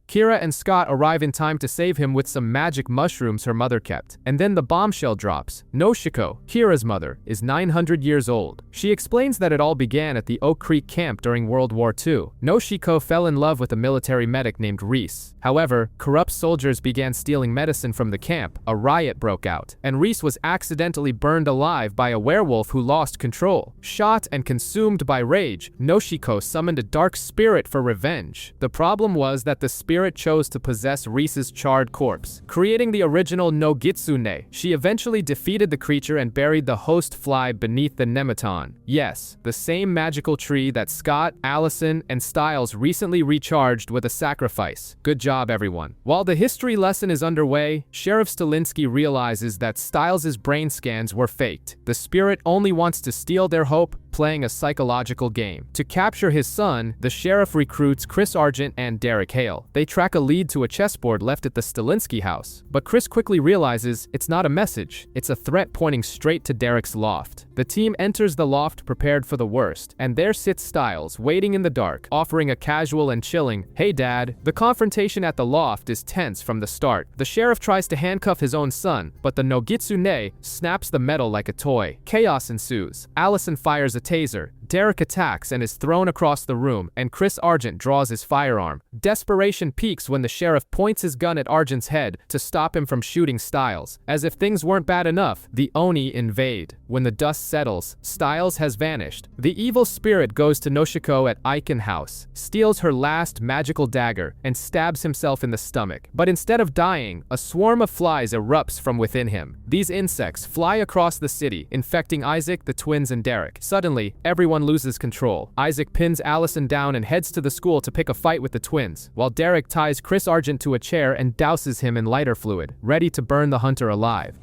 Kira and Scott arrive in time to save him with some magic mushrooms her mother kept. And then the bombshell drops. Noshiko, Kira's mother, is 900 years old. She explains that it all began at the Oak Creek camp during World War II. Noshiko fell in love with a military medic named Reese. However, corrupt soldiers began stealing medicine from the camp. A riot broke out, and Reese was accidentally burned alive by a werewolf who lost control. Shot and consumed by rage, Noshiko summoned a dark spirit for revenge. The problem was that the spirit chose to possess Reese's charred corpse, creating the original Nogitsune. She eventually defeated the creature and buried the host fly beneath the Nematon. Yes, the same magical tree that Scott, Allison, and Styles recently recharged with a sacrifice. Good job, everyone. While the history lesson is underway, Sheriff Stilinski realizes that Styles' brain scans were faked. The spirit only wants to steal their hope, playing a psychological game. To capture his son, the sheriff recruits Chris Argent and Derek Hale. They track a lead to a chessboard left at the Stilinski house, but Chris quickly realizes it's not a message, it's a threat pointing straight to Derek's loft. The team enters the loft prepared for the worst, and there sits Styles, waiting in the dark, offering a casual and chilling, "Hey Dad." The confrontation at the loft is tense from the start. The sheriff tries to handcuff his own son, but the Nogitsune snaps the metal like a toy. Chaos ensues. Allison fires a taser. Derek attacks and is thrown across the room, and Chris Argent draws his firearm. Desperation peaks when the sheriff points his gun at Argent's head to stop him from shooting Styles. As if things weren't bad enough, the Oni invade. When the dust settles, Styles has vanished. The evil spirit goes to Noshiko at Icon House, steals her last magical dagger, and stabs himself in the stomach. But instead of dying, a swarm of flies erupts from within him. These insects fly across the city, infecting Isaac, the twins, and Derek. Suddenly, everyone loses control. Isaac pins Allison down and heads to the school to pick a fight with the twins, while Derek ties Chris Argent to a chair and douses him in lighter fluid, ready to burn the hunter alive.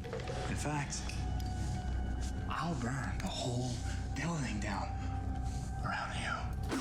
In fact, I'll burn the whole building down around you.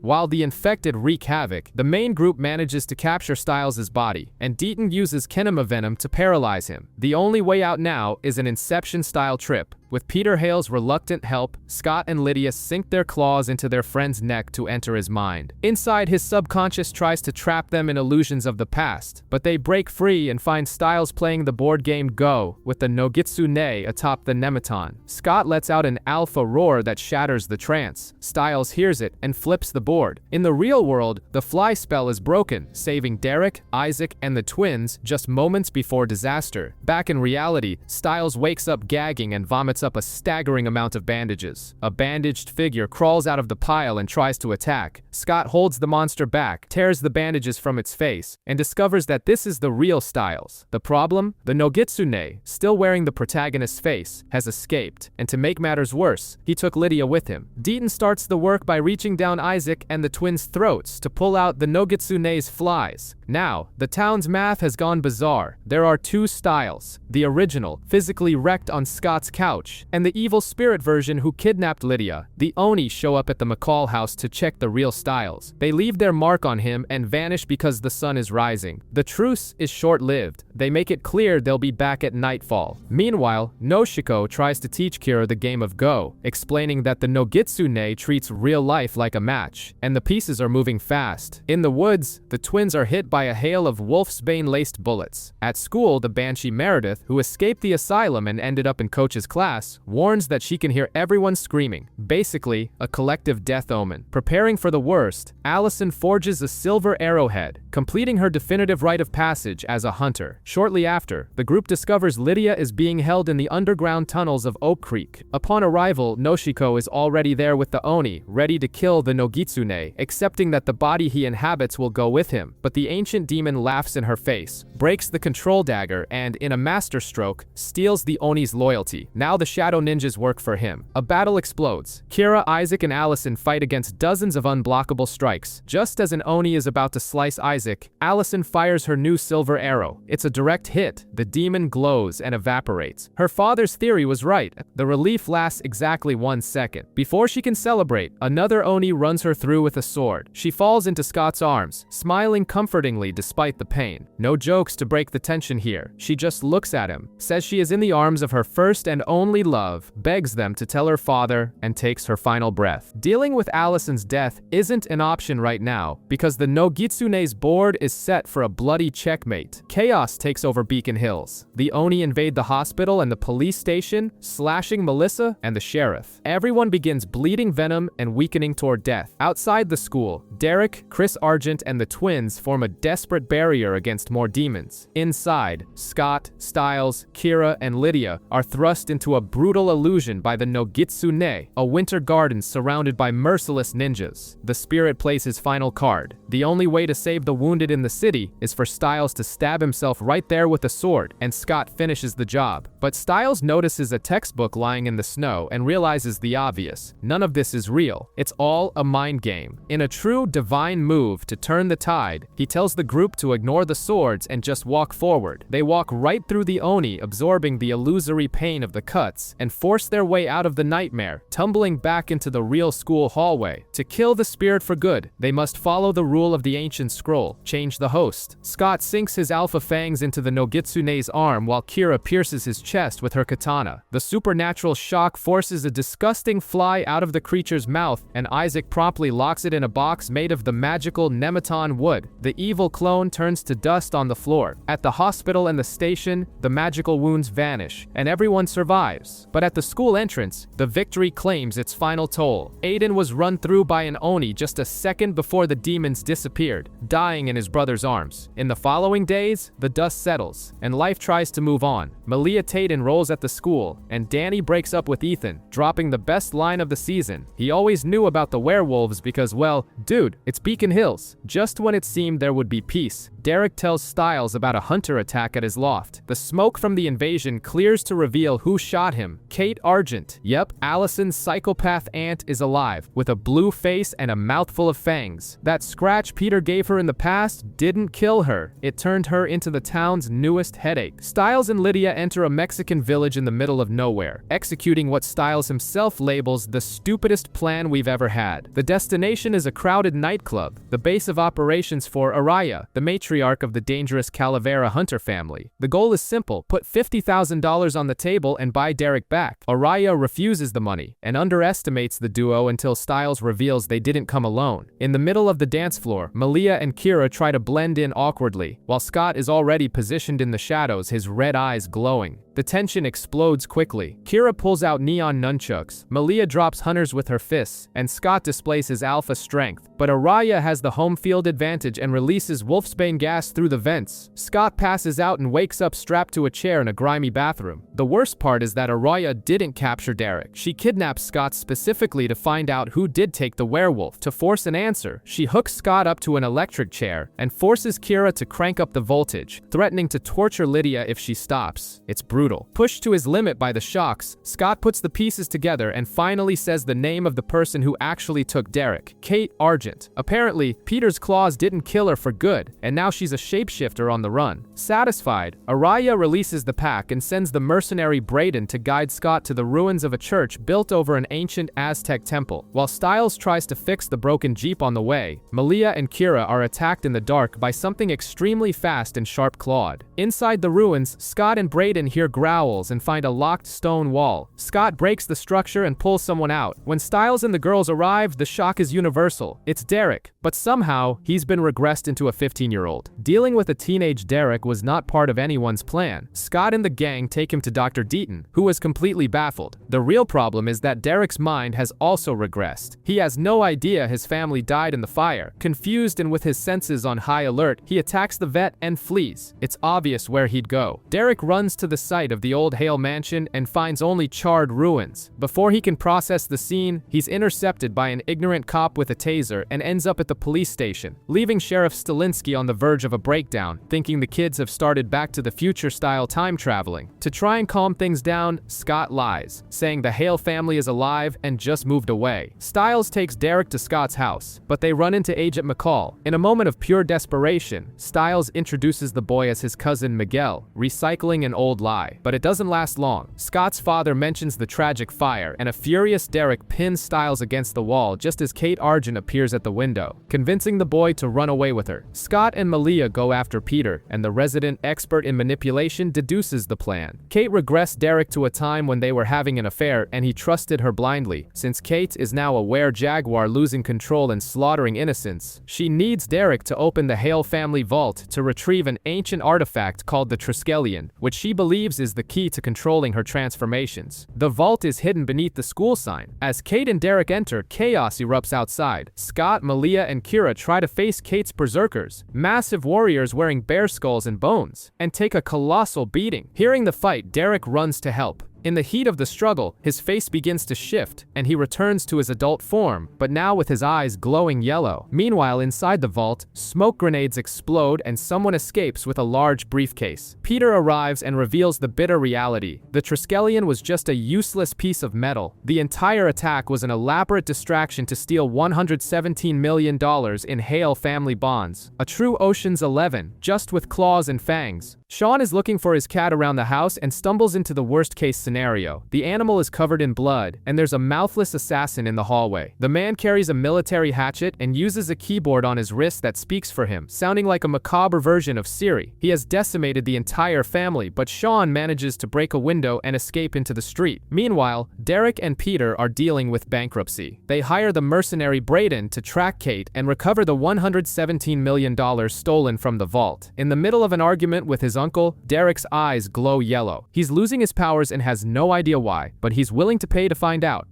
While the infected wreak havoc, the main group manages to capture Styles' body, and Deaton uses Kinema Venom to paralyze him. The only way out now is an Inception-style trip. With Peter Hale's reluctant help, Scott and Lydia sink their claws into their friend's neck to enter his mind. Inside, his subconscious tries to trap them in illusions of the past, but they break free and find Styles playing the board game Go with the Nogitsune atop the Nematon. Scott lets out an alpha roar that shatters the trance. Styles hears it and flips the board. In the real world, the fly spell is broken, saving Derek, Isaac, and the twins just moments before disaster. Back in reality, Styles wakes up gagging and vomits up a staggering amount of bandages. A bandaged figure crawls out of the pile and tries to attack. Scott holds the monster back, tears the bandages from its face, and discovers that this is the real Styles. The problem? The Nogitsune, still wearing the protagonist's face, has escaped, and to make matters worse, he took Lydia with him. Deaton starts the work by reaching down Isaac and the twins' throats to pull out the Nogitsune's flies. Now, the town's math has gone bizarre. There are two Styles. The original, physically wrecked on Scott's couch, and the evil spirit version who kidnapped Lydia. The Oni show up at the McCall house to check the real Styles. They leave their mark on him and vanish because the sun is rising. The truce is short-lived. They make it clear they'll be back at nightfall. Meanwhile, Noshiko tries to teach Kira the game of Go, explaining that the Nogitsune treats real life like a match, and the pieces are moving fast. In the woods, the twins are hit by a hail of wolfsbane-laced bullets. At school, the Banshee Meredith, who escaped the asylum and ended up in Coach's class, glass, warns that she can hear everyone screaming, basically a collective death omen. Preparing for the worst, Allison forges a silver arrowhead, completing her definitive rite of passage as a hunter. Shortly after, the group discovers Lydia is being held in the underground tunnels of Oak Creek. Upon arrival, Noshiko is already there with the Oni, ready to kill the Nogitsune, accepting that the body he inhabits will go with him. But the ancient demon laughs in her face, breaks the control dagger, and, in a masterstroke, steals the Oni's loyalty. Now the Shadow Ninjas work for him. A battle explodes. Kira, Isaac, and Allison fight against dozens of unblockable strikes. Just as an Oni is about to slice Isaac, Allison fires her new silver arrow. It's a direct hit. The demon glows and evaporates. Her father's theory was right. The relief lasts exactly 1 second. Before she can celebrate, another Oni runs her through with a sword. She falls into Scott's arms, smiling comfortingly despite the pain. No jokes to break the tension here. She just looks at him, says she is in the arms of her first and only love, begs them to tell her father, and takes her final breath. Dealing with Allison's death isn't an option right now, because the Nogitsune's board is set for a bloody checkmate. Chaos takes over Beacon Hills. The Oni invade the hospital and the police station, slashing Melissa and the sheriff. Everyone begins bleeding venom and weakening toward death. Outside the school, Derek, Chris Argent, and the twins form a desperate barrier against more demons. Inside, Scott, Styles, Kira, and Lydia are thrust into a brutal illusion by the Nogitsune, a winter garden surrounded by merciless ninjas. The spirit plays his final card. The only way to save the wounded in the city is for Styles to stab himself right there with a sword, and Scott finishes the job. But Styles notices a textbook lying in the snow and realizes the obvious. None of this is real. It's all a mind game. In a true divine move to turn the tide, he tells the group to ignore the swords and just walk forward. They walk right through the Oni, absorbing the illusory pain of the cuts, and force their way out of the nightmare, tumbling back into the real school hallway. To kill the spirit for good, they must follow the rule of the ancient scroll, change the host. Scott sinks his alpha fangs into the Nogitsune's arm while Kira pierces his chest with her katana. The supernatural shock forces a disgusting fly out of the creature's mouth, and Isaac promptly locks it in a box made of the magical Nematon wood. The evil clone turns to dust on the floor. At the hospital and the station, the magical wounds vanish, and everyone survives. But at the school entrance, the victory claims its final toll. Aiden was run through by an Oni just a second before the demons disappeared, dying in his brother's arms. In the following days, the dust settles, and life tries to move on. Malia Tate enrolls at the school, and Danny breaks up with Ethan, dropping the best line of the season. He always knew about the werewolves because, well, dude, it's Beacon Hills. Just when it seemed there would be peace, Derek tells Styles about a hunter attack at his loft. The smoke from the invasion clears to reveal who shot him. Kate Argent. Yep, Allison's psychopath aunt is alive, with a blue face and a mouthful of fangs. That scratch Peter gave her in the past didn't kill her. It turned her into the town's newest headache. Styles and Lydia enter a Mexican village in the middle of nowhere, executing what Styles himself labels the stupidest plan we've ever had. The destination is a crowded nightclub, the base of operations for Araya, the matriarch of the dangerous Calavera hunter family. The goal is simple: put $50,000 on the table and buy Derek back. Araya refuses the money and underestimates the duo until Styles reveals they didn't come alone. In the middle of the dance floor, Malia and Kira try to blend in awkwardly, while Scott is already positioned in the shadows, his red eyes glowing. The tension explodes quickly. Kira pulls out neon nunchucks, Malia drops hunters with her fists, and Scott displays his alpha strength. But Araya has the home field advantage and releases Wolfsbane gas through the vents. Scott passes out and wakes up strapped to a chair in a grimy bathroom. The worst part is that Araya didn't capture Derek. She kidnaps Scott specifically to find out who did take the werewolf. To force an answer, she hooks Scott up to an electric chair and forces Kira to crank up the voltage, threatening to torture Lydia if she stops. It's brutal. Pushed to his limit by the shocks, Scott puts the pieces together and finally says the name of the person who actually took Derek: Kate Argent. Apparently, Peter's claws didn't kill her for good, and now she's a shapeshifter on the run. Satisfied, Araya releases the pack and sends the mercenary Brayden to guide Scott to the ruins of a church built over an ancient Aztec temple. While Styles tries to fix the broken Jeep on the way, Malia and Kira are attacked in the dark by something extremely fast and sharp-clawed. Inside the ruins, Scott and Brayden hear growls and find a locked stone wall. Scott breaks the structure and pulls someone out. When Styles and the girls arrive, the shock is universal. It's Derek, but somehow he's been regressed into a 15-year-old. Dealing with a teenage Derek was not part of anyone's plan. Scott and the gang take him to Dr. Deaton, who who was completely baffled. The real problem is that Derek's mind has also regressed. He has no idea his family died in the fire. Confused and with his senses on high alert, he attacks the vet and flees. It's obvious where he'd go. Derek runs to the site of the old Hale mansion and finds only charred ruins. Before he can process the scene, he's intercepted by an ignorant cop with a taser and ends up at the police station, leaving Sheriff Stilinski on the verge of a breakdown, thinking the kids have started Back to the Future-style time traveling. To try and calm things down, Scott lies, saying the Hale family is alive and just moved away. Stiles takes Derek to Scott's house, but they run into Agent McCall. In a moment of pure desperation, Stiles introduces the boy as his cousin Miguel, recycling an old lie. But it doesn't last long. Scott's father mentions the tragic fire, and a furious Derek pins Stiles against the wall just as Kate Argent appears at the window, convincing the boy to run away with her. Scott and Malia go after Peter, and the resident expert in manipulation deduces the plan. Kate regressed Derek to a time when they were having an affair and he trusted her blindly. Since Kate is now a were-jaguar losing control and slaughtering innocents, she needs Derek to open the Hale family vault to retrieve an ancient artifact called the Triskelion, which she believes is the key to controlling her transformations. The vault is hidden beneath the school sign. As Kate and Derek enter, chaos erupts outside. Scott, Malia, and Kira try to face Kate's berserkers, massive warriors wearing bear skulls and bones, and take a colossal beating. Hearing the fight, Derek runs to help. In the heat of the struggle, his face begins to shift, and he returns to his adult form, but now with his eyes glowing yellow. Meanwhile, inside the vault, smoke grenades explode and someone escapes with a large briefcase. Peter arrives and reveals the bitter reality. The Triskelion was just a useless piece of metal. The entire attack was an elaborate distraction to steal $117 million in Hale family bonds. A true Ocean's 11, just with claws and fangs. Sean is looking for his cat around the house and stumbles into the worst-case scenario. The animal is covered in blood, and there's a mouthless assassin in the hallway. The man carries a military hatchet and uses a keyboard on his wrist that speaks for him, sounding like a macabre version of Siri. He has decimated the entire family, but Sean manages to break a window and escape into the street. Meanwhile, Derek and Peter are dealing with bankruptcy. They hire the mercenary Brayden to track Kate and recover the $117 million stolen from the vault. In the middle of an argument with his uncle, Derek's eyes glow yellow. He's losing his powers and has no idea why, but he's willing to pay to find out.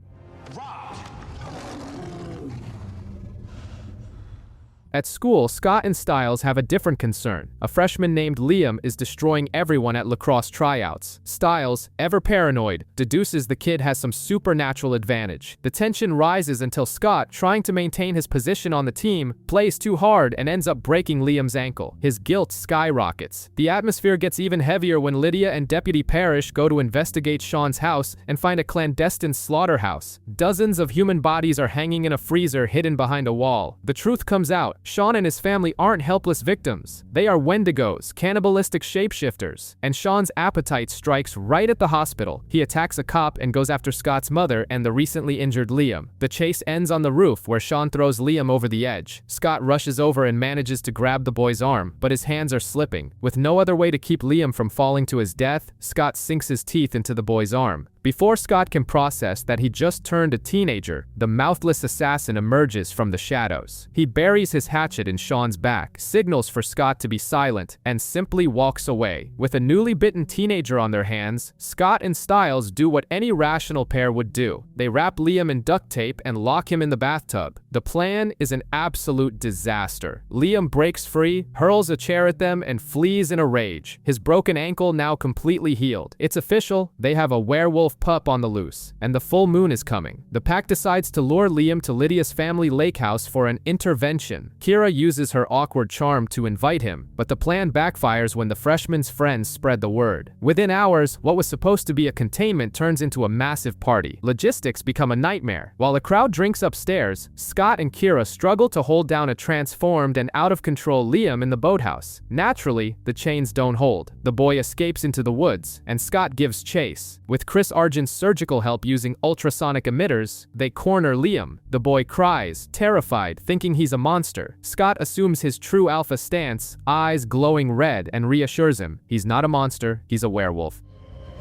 At school, Scott and Stiles have a different concern. A freshman named Liam is destroying everyone at lacrosse tryouts. Stiles, ever paranoid, deduces the kid has some supernatural advantage. The tension rises until Scott, trying to maintain his position on the team, plays too hard and ends up breaking Liam's ankle. His guilt skyrockets. The atmosphere gets even heavier when Lydia and Deputy Parrish go to investigate Sean's house and find a clandestine slaughterhouse. Dozens of human bodies are hanging in a freezer hidden behind a wall. The truth comes out. Sean and his family aren't helpless victims. They are Wendigos, cannibalistic shapeshifters, and Sean's appetite strikes right at the hospital. He attacks a cop and goes after Scott's mother and the recently injured Liam. The chase ends on the roof where Sean throws Liam over the edge. Scott rushes over and manages to grab the boy's arm, but his hands are slipping. With no other way to keep Liam from falling to his death, Scott sinks his teeth into the boy's arm. Before Scott can process that he just turned a teenager, the mouthless assassin emerges from the shadows. He buries his hatchet in Sean's back, signals for Scott to be silent, and simply walks away. With a newly bitten teenager on their hands, Scott and Stiles do what any rational pair would do. They wrap Liam in duct tape and lock him in the bathtub. The plan is an absolute disaster. Liam breaks free, hurls a chair at them, and flees in a rage. His broken ankle now completely healed. It's official, they have a werewolf pup on the loose, and the full moon is coming. The pack decides to lure Liam to Lydia's family lake house for an intervention. Kira uses her awkward charm to invite him, but the plan backfires when the freshman's friends spread the word. Within hours, what was supposed to be a containment turns into a massive party. Logistics become a nightmare. While the crowd drinks upstairs, Scott and Kira struggle to hold down a transformed and out-of-control Liam in the boathouse. Naturally, the chains don't hold. The boy escapes into the woods, and Scott gives chase. With Chris Argent's surgical help using ultrasonic emitters, they corner Liam. The boy cries, terrified, thinking he's a monster. Scott assumes his true alpha stance, eyes glowing red, and reassures him he's not a monster, he's a werewolf.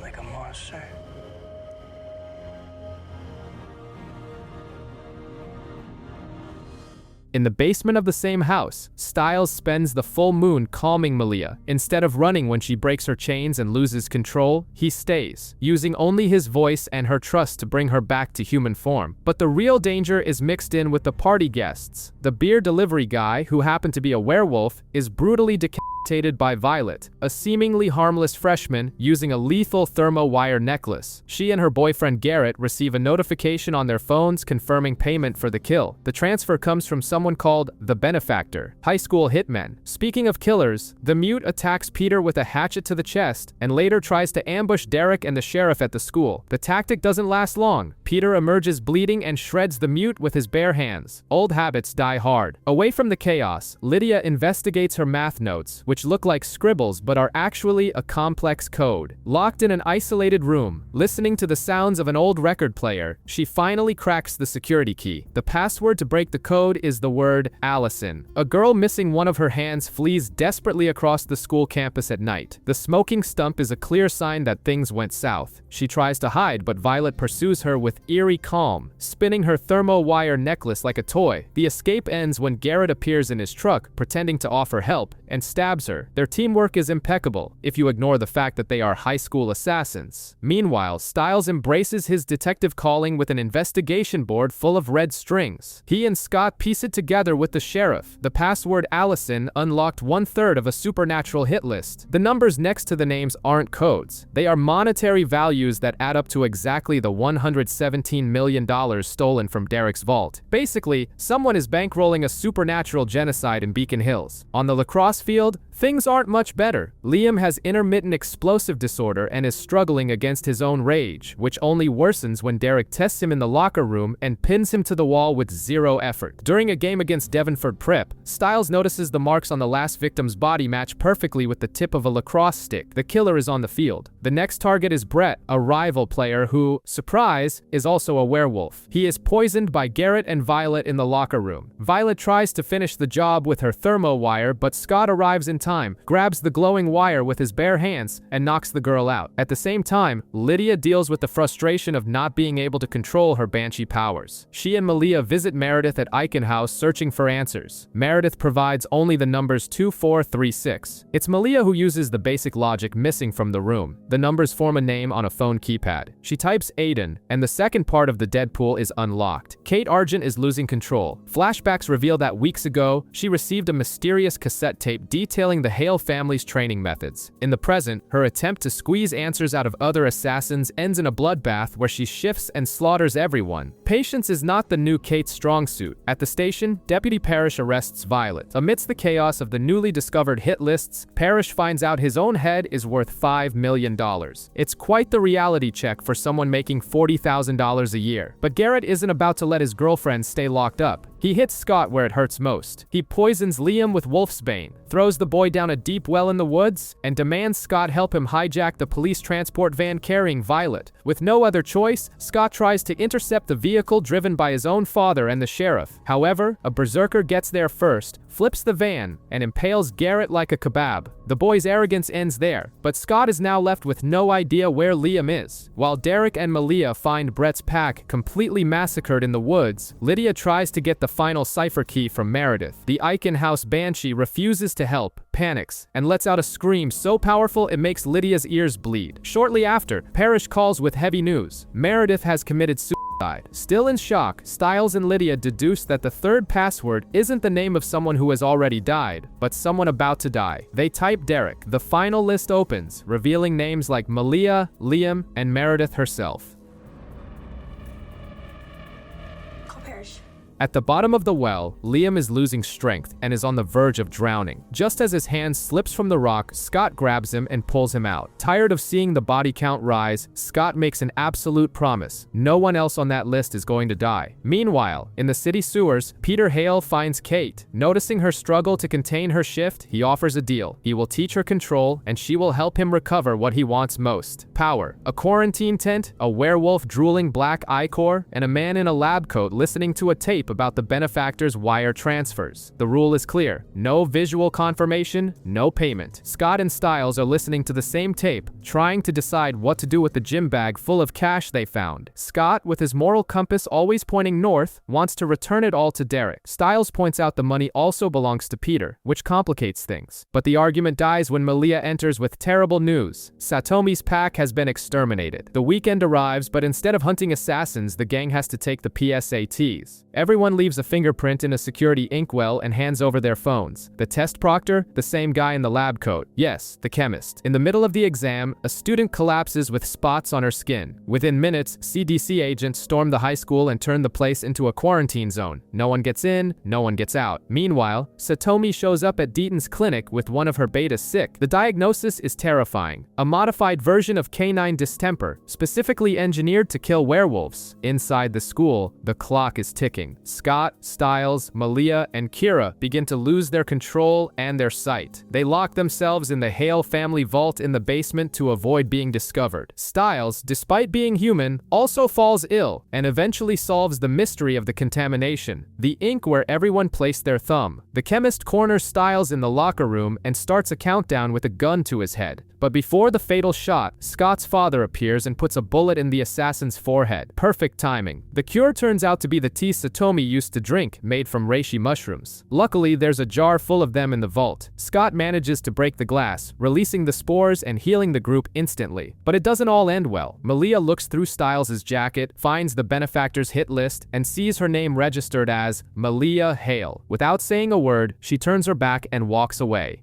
Like a monster. In the basement of the same house, Stiles spends the full moon calming Malia. Instead of running when she breaks her chains and loses control, he stays, using only his voice and her trust to bring her back to human form. But the real danger is mixed in with the party guests. The beer delivery guy, who happened to be a werewolf, is brutally decapitated by Violet, a seemingly harmless freshman using a lethal thermo-wire necklace. She and her boyfriend Garrett receive a notification on their phones confirming payment for the kill. The transfer comes from someone called the Benefactor, high school hitmen. Speaking of killers, the Mute attacks Peter with a hatchet to the chest and later tries to ambush Derek and the sheriff at the school. The tactic doesn't last long. Peter emerges bleeding and shreds the Mute with his bare hands. Old habits die hard. Away from the chaos, Lydia investigates her math notes, which look like scribbles but are actually a complex code. Locked in an isolated room, listening to the sounds of an old record player, she finally cracks the security key. The password to break the code is the word Allison. A girl missing one of her hands flees desperately across the school campus at night. The smoking stump is a clear sign that things went south. She tries to hide, but Violet pursues her with eerie calm, spinning her thermo-wire necklace like a toy. The escape ends when Garrett appears in his truck, pretending to offer help, and stabs her. Their teamwork is impeccable, if you ignore the fact that they are high school assassins. Meanwhile, Stiles embraces his detective calling with an investigation board full of red strings. He and Scott piece it together with the sheriff. The password Allison unlocked 1/3 of a supernatural hit list. The numbers next to the names aren't codes. They are monetary values that add up to exactly the $117 million stolen from Derek's vault. Basically, someone is bankrolling a supernatural genocide in Beacon Hills. On the lacrosse field, things aren't much better. Liam has intermittent explosive disorder and is struggling against his own rage, which only worsens when Derek tests him in the locker room and pins him to the wall with zero effort. During a game against Devonford Prep, Stiles notices the marks on the last victim's body match perfectly with the tip of a lacrosse stick. The killer is on the field. The next target is Brett, a rival player who, surprise, is also a werewolf. He is poisoned by Garrett and Violet in the locker room. Violet tries to finish the job with her thermo-wire, but Scott arrives in time, grabs the glowing wire with his bare hands, and knocks the girl out. At the same time, Lydia deals with the frustration of not being able to control her banshee powers. She and Malia visit Meredith at Eichen House searching for answers. Meredith provides only the numbers 2436. It's Malia who uses the basic logic missing from the room. The numbers form a name on a phone keypad. She types Aiden, and the second part of the Deadpool is unlocked. Kate Argent is losing control. Flashbacks reveal that weeks ago, she received a mysterious cassette tape detailing the Hale family's training methods. In the present, her attempt to squeeze answers out of other assassins ends in a bloodbath where she shifts and slaughters everyone. Patience is not the new Kate's strong suit. At the station, Deputy Parrish arrests Violet. Amidst the chaos of the newly discovered hit lists, Parrish finds out his own head is worth $5 million. It's quite the reality check for someone making $40,000 a year. But Garrett isn't about to let his girlfriend stay locked up. He hits Scott where it hurts most. He poisons Liam with Wolfsbane, throws the boy down a deep well in the woods, and demands Scott help him hijack the police transport van carrying Violet. With no other choice, Scott tries to intercept the vehicle driven by his own father and the sheriff. However, a berserker gets there first, flips the van, and impales Garrett like a kebab. The boy's arrogance ends there, but Scott is now left with no idea where Liam is. While Derek and Malia find Brett's pack completely massacred in the woods, Lydia tries to get the final cipher key from Meredith. The Eichen House Banshee refuses to help, panics, and lets out a scream so powerful it makes Lydia's ears bleed. Shortly after, Parrish calls with heavy news. Meredith has committed suicide. Still in shock, Stiles and Lydia deduce that the third password isn't the name of someone who has already died, but someone about to die. They type Derek. The final list opens, revealing names like Malia, Liam, and Meredith herself. At the bottom of the well, Liam is losing strength and is on the verge of drowning. Just as his hand slips from the rock, Scott grabs him and pulls him out. Tired of seeing the body count rise, Scott makes an absolute promise. No one else on that list is going to die. Meanwhile, in the city sewers, Peter Hale finds Kate. Noticing her struggle to contain her shift, he offers a deal. He will teach her control, and she will help him recover what he wants most: power. A quarantine tent, a werewolf drooling black ichor, and a man in a lab coat listening to a tape tape about the benefactor's wire transfers. The rule is clear: no visual confirmation, no payment. Scott and Stiles are listening to the same tape, trying to decide what to do with the gym bag full of cash they found. Scott, with his moral compass always pointing north, wants to return it all to Derek. Stiles points out the money also belongs to Peter, which complicates things. But the argument dies when Malia enters with terrible news. Satomi's pack has been exterminated. The weekend arrives, but instead of hunting assassins, the gang has to take the PSATs. Everyone leaves a fingerprint in a security inkwell and hands over their phones. The test proctor? The same guy in the lab coat. Yes, the chemist. In the middle of the exam, a student collapses with spots on her skin. Within minutes, CDC agents storm the high school and turn the place into a quarantine zone. No one gets in, no one gets out. Meanwhile, Satomi shows up at Deaton's clinic with one of her betas sick. The diagnosis is terrifying: a modified version of canine distemper, specifically engineered to kill werewolves. Inside the school, the clock is ticking. Scott, Stiles, Malia, and Kira begin to lose their control and their sight. They lock themselves in the Hale family vault in the basement to avoid being discovered. Stiles, despite being human, also falls ill and eventually solves the mystery of the contamination: the ink where everyone placed their thumb. The chemist corners Stiles in the locker room and starts a countdown with a gun to his head. But before the fatal shot, Scott's father appears and puts a bullet in the assassin's forehead. Perfect timing. The cure turns out to be the tea Satomi used to drink, made from reishi mushrooms. Luckily, there's a jar full of them in the vault. Scott manages to break the glass, releasing the spores and healing the group instantly. But it doesn't all end well. Malia looks through Stiles' jacket, finds the benefactor's hit list, and sees her name registered as Malia Hale. Without saying a word, she turns her back and walks away.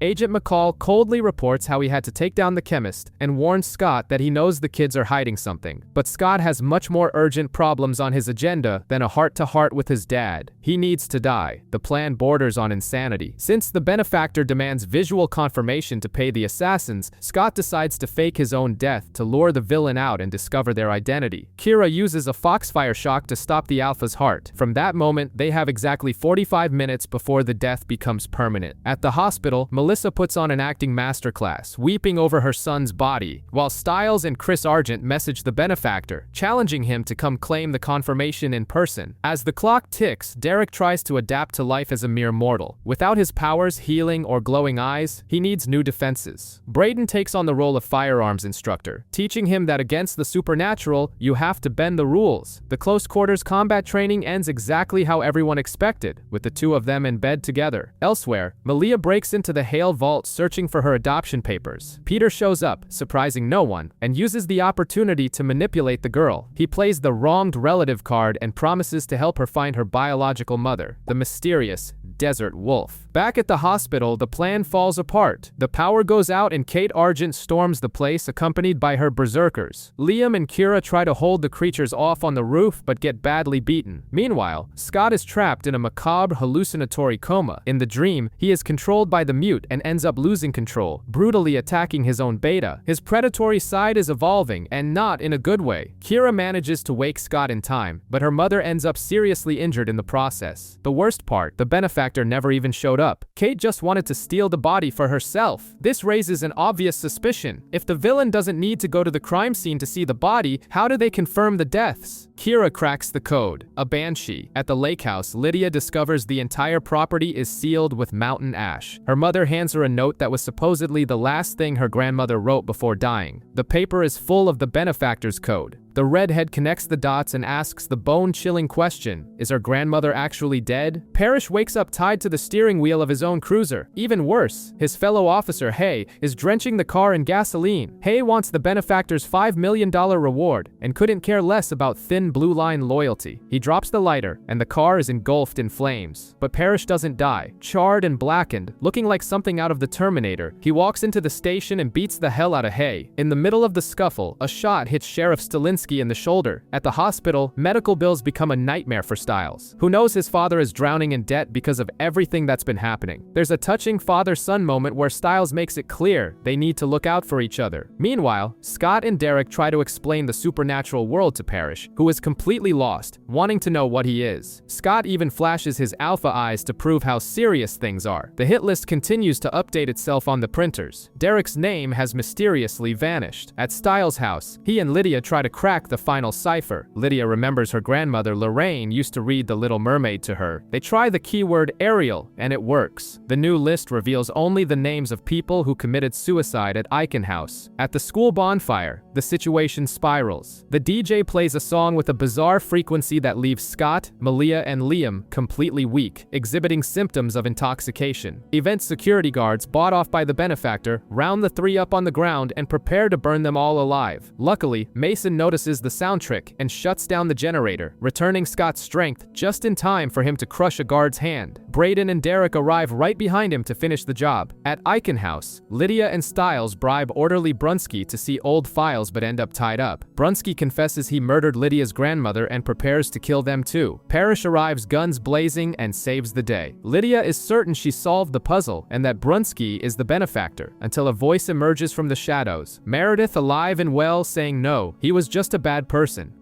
Agent McCall coldly reports how he had to take down the chemist and warns Scott that he knows the kids are hiding something. But Scott has much more urgent problems on his agenda than a heart-to-heart with his dad. He needs to die. The plan borders on insanity. Since the benefactor demands visual confirmation to pay the assassins, Scott decides to fake his own death to lure the villain out and discover their identity. Kira uses a Foxfire shock to stop the Alpha's heart. From that moment, they have exactly 45 minutes before the death becomes permanent. At the hospital, Melissa puts on an acting masterclass, weeping over her son's body, while Stiles and Chris Argent message the benefactor, challenging him to come claim the confirmation in person. As the clock ticks, Derek tries to adapt to life as a mere mortal. Without his powers, healing, or glowing eyes, he needs new defenses. Brayden takes on the role of firearms instructor, teaching him that against the supernatural, you have to bend the rules. The close quarters combat training ends exactly how everyone expected, with the two of them in bed together. Elsewhere, Malia breaks into the Hale vault searching for her adoption papers. Peter shows up, surprising no one, and uses the opportunity to manipulate the girl. He plays the wronged relative card and promises to help her find her biological mother, the mysterious Desert Wolf. Back at the hospital, the plan falls apart. The power goes out and Kate Argent storms the place accompanied by her berserkers. Liam and Kira try to hold the creatures off on the roof but get badly beaten. Meanwhile, Scott is trapped in a macabre hallucinatory coma. In the dream, he is controlled by the mute and ends up losing control, brutally attacking his own beta. His predatory side is evolving, and not in a good way. Kira manages to wake Scott in time, but her mother ends up seriously injured in the process. The worst part, the benefactor never even showed up. Kate just wanted to steal the body for herself. This raises an obvious suspicion. If the villain doesn't need to go to the crime scene to see the body, how do they confirm the deaths? Kira cracks the code. A banshee. At the lake house, Lydia discovers the entire property is sealed with mountain ash. Her mother hands her a note that was supposedly the last thing her grandmother wrote before dying. The paper is full of the benefactor's code. The redhead connects the dots and asks the bone-chilling question, is her grandmother actually dead? Parrish wakes up tied to the steering wheel of his own cruiser. Even worse, his fellow officer, Hay, is drenching the car in gasoline. Hay wants the benefactor's $5 million reward and couldn't care less about thin blue line loyalty. He drops the lighter, and the car is engulfed in flames. But Parrish doesn't die. Charred and blackened, looking like something out of the Terminator, he walks into the station and beats the hell out of Hay. In the middle of the scuffle, a shot hits Sheriff Stilinski in the shoulder. At the hospital, medical bills become a nightmare for Stiles, who knows his father is drowning in debt because of everything that's been happening. There's a touching father-son moment where Stiles makes it clear they need to look out for each other. Meanwhile, Scott and Derek try to explain the supernatural world to Parrish, who is completely lost, wanting to know what he is. Scott even flashes his alpha eyes to prove how serious things are. The hit list continues to update itself on the printers. Derek's name has mysteriously vanished. At Stiles' house, he and Lydia try to crack crack the final cipher. Lydia remembers her grandmother Lorraine used to read The Little Mermaid to her. They try the keyword Ariel, and it works. The new list reveals only the names of people who committed suicide at Eichen House. At the school bonfire, the situation spirals. The DJ plays a song with a bizarre frequency that leaves Scott, Malia, and Liam completely weak, exhibiting symptoms of intoxication. Event security guards, bought off by the benefactor, round the three up on the ground and prepare to burn them all alive. Luckily, Mason notices the sound trick and shuts down the generator, returning Scott's strength just in time for him to crush a guard's hand. Braden and Derek arrive right behind him to finish the job. At Eichen House, Lydia and Stiles bribe orderly Brunsky to see old files but end up tied up. Brunsky confesses he murdered Lydia's grandmother and prepares to kill them too. Parrish arrives guns blazing and saves the day. Lydia is certain she solved the puzzle and that Brunsky is the benefactor, until a voice emerges from the shadows. Meredith, alive and well, saying no, he was just a bad person.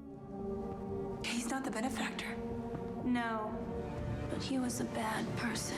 He's not the benefactor. No, but he was a bad person.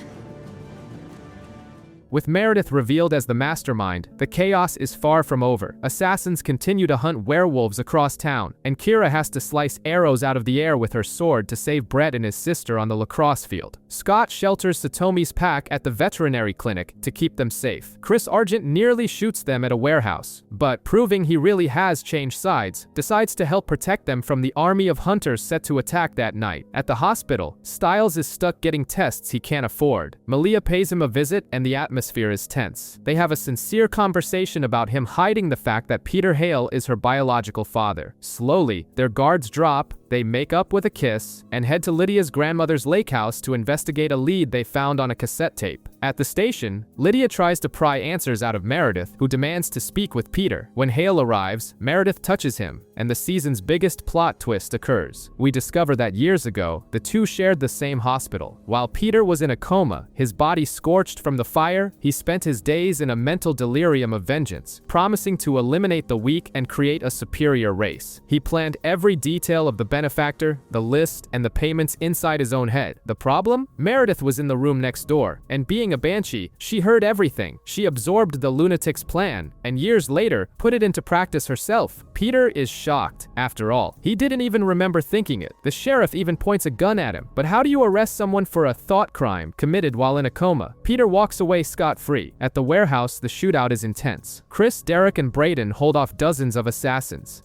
With Meredith revealed as the mastermind, the chaos is far from over. Assassins continue to hunt werewolves across town, and Kira has to slice arrows out of the air with her sword to save Brett and his sister on the lacrosse field. Scott shelters Satomi's pack at the veterinary clinic to keep them safe. Chris Argent nearly shoots them at a warehouse, but proving he really has changed sides, decides to help protect them from the army of hunters set to attack that night. At the hospital, Stiles is stuck getting tests he can't afford. Malia pays him a visit and the atmosphere is tense. They have a sincere conversation about him hiding the fact that Peter Hale is her biological father. Slowly, their guards drop, they make up with a kiss, and head to Lydia's grandmother's lake house to investigate a lead they found on a cassette tape. At the station, Lydia tries to pry answers out of Meredith, who demands to speak with Peter. When Hale arrives, Meredith touches him, and the season's biggest plot twist occurs. We discover that years ago, the two shared the same hospital. While Peter was in a coma, his body scorched from the fire, he spent his days in a mental delirium of vengeance, promising to eliminate the weak and create a superior race. He planned every detail of the benefactor, the list, and the payments inside his own head. The problem? Meredith was in the room next door, and being a banshee, she heard everything. She absorbed the lunatic's plan, and years later, put it into practice herself. Peter is shocked. After all, he didn't even remember thinking it. The sheriff even points a gun at him. But how do you arrest someone for a thought crime committed while in a coma? Peter walks away scot-free. At the warehouse, the shootout is intense. Chris, Derek, and Braden hold off dozens of assassins.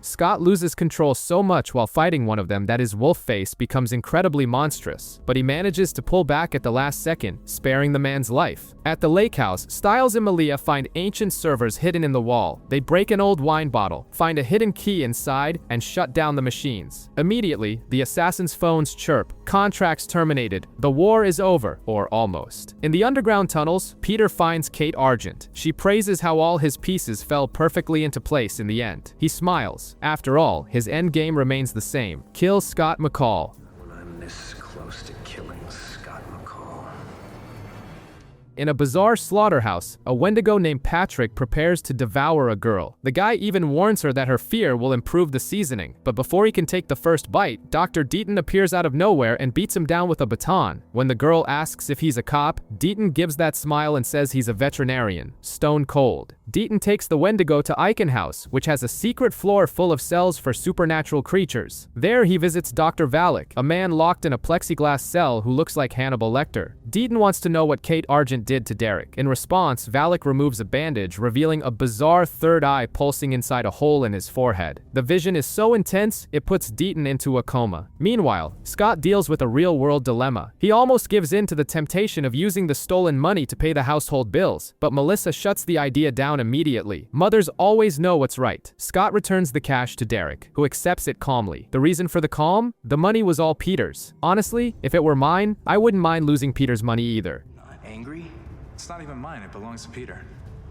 Scott loses control so much while fighting one of them that his wolf face becomes incredibly monstrous, but he manages to pull back at the last second, sparing the man's life. At the lake house, Stiles and Malia find ancient servers hidden in the wall. They break an old wine bottle, find a hidden key inside, and shut down the machines. Immediately, the assassins' phones chirp. Contracts terminated. The war is over, or almost. In the underground tunnels, Peter finds Kate Argent. She praises how all his pieces fell perfectly into place in the end. He smiles. After all, his endgame remains the same. Kill Scott McCall. When I'm this close to killing Scott McCall. In a bizarre slaughterhouse, a Wendigo named Patrick prepares to devour a girl. The guy even warns her that her fear will improve the seasoning. But before he can take the first bite, Dr. Deaton appears out of nowhere and beats him down with a baton. When the girl asks if he's a cop, Deaton gives that smile and says he's a veterinarian. Stone cold. Deaton takes the Wendigo to Eichen House, which has a secret floor full of cells for supernatural creatures. There he visits Dr. Valak, a man locked in a plexiglass cell who looks like Hannibal Lecter. Deaton wants to know what Kate Argent did to Derek. In response, Valak removes a bandage, revealing a bizarre third eye pulsing inside a hole in his forehead. The vision is so intense, it puts Deaton into a coma. Meanwhile, Scott deals with a real-world dilemma. He almost gives in to the temptation of using the stolen money to pay the household bills, but Melissa shuts the idea down immediately. Mothers always know what's right. Scott returns the cash to Derek, who accepts it calmly. The reason for the calm? The money was all Peter's. Honestly, if it were mine, I wouldn't mind losing Peter's money either. Angry? It's not even mine, it belongs to Peter.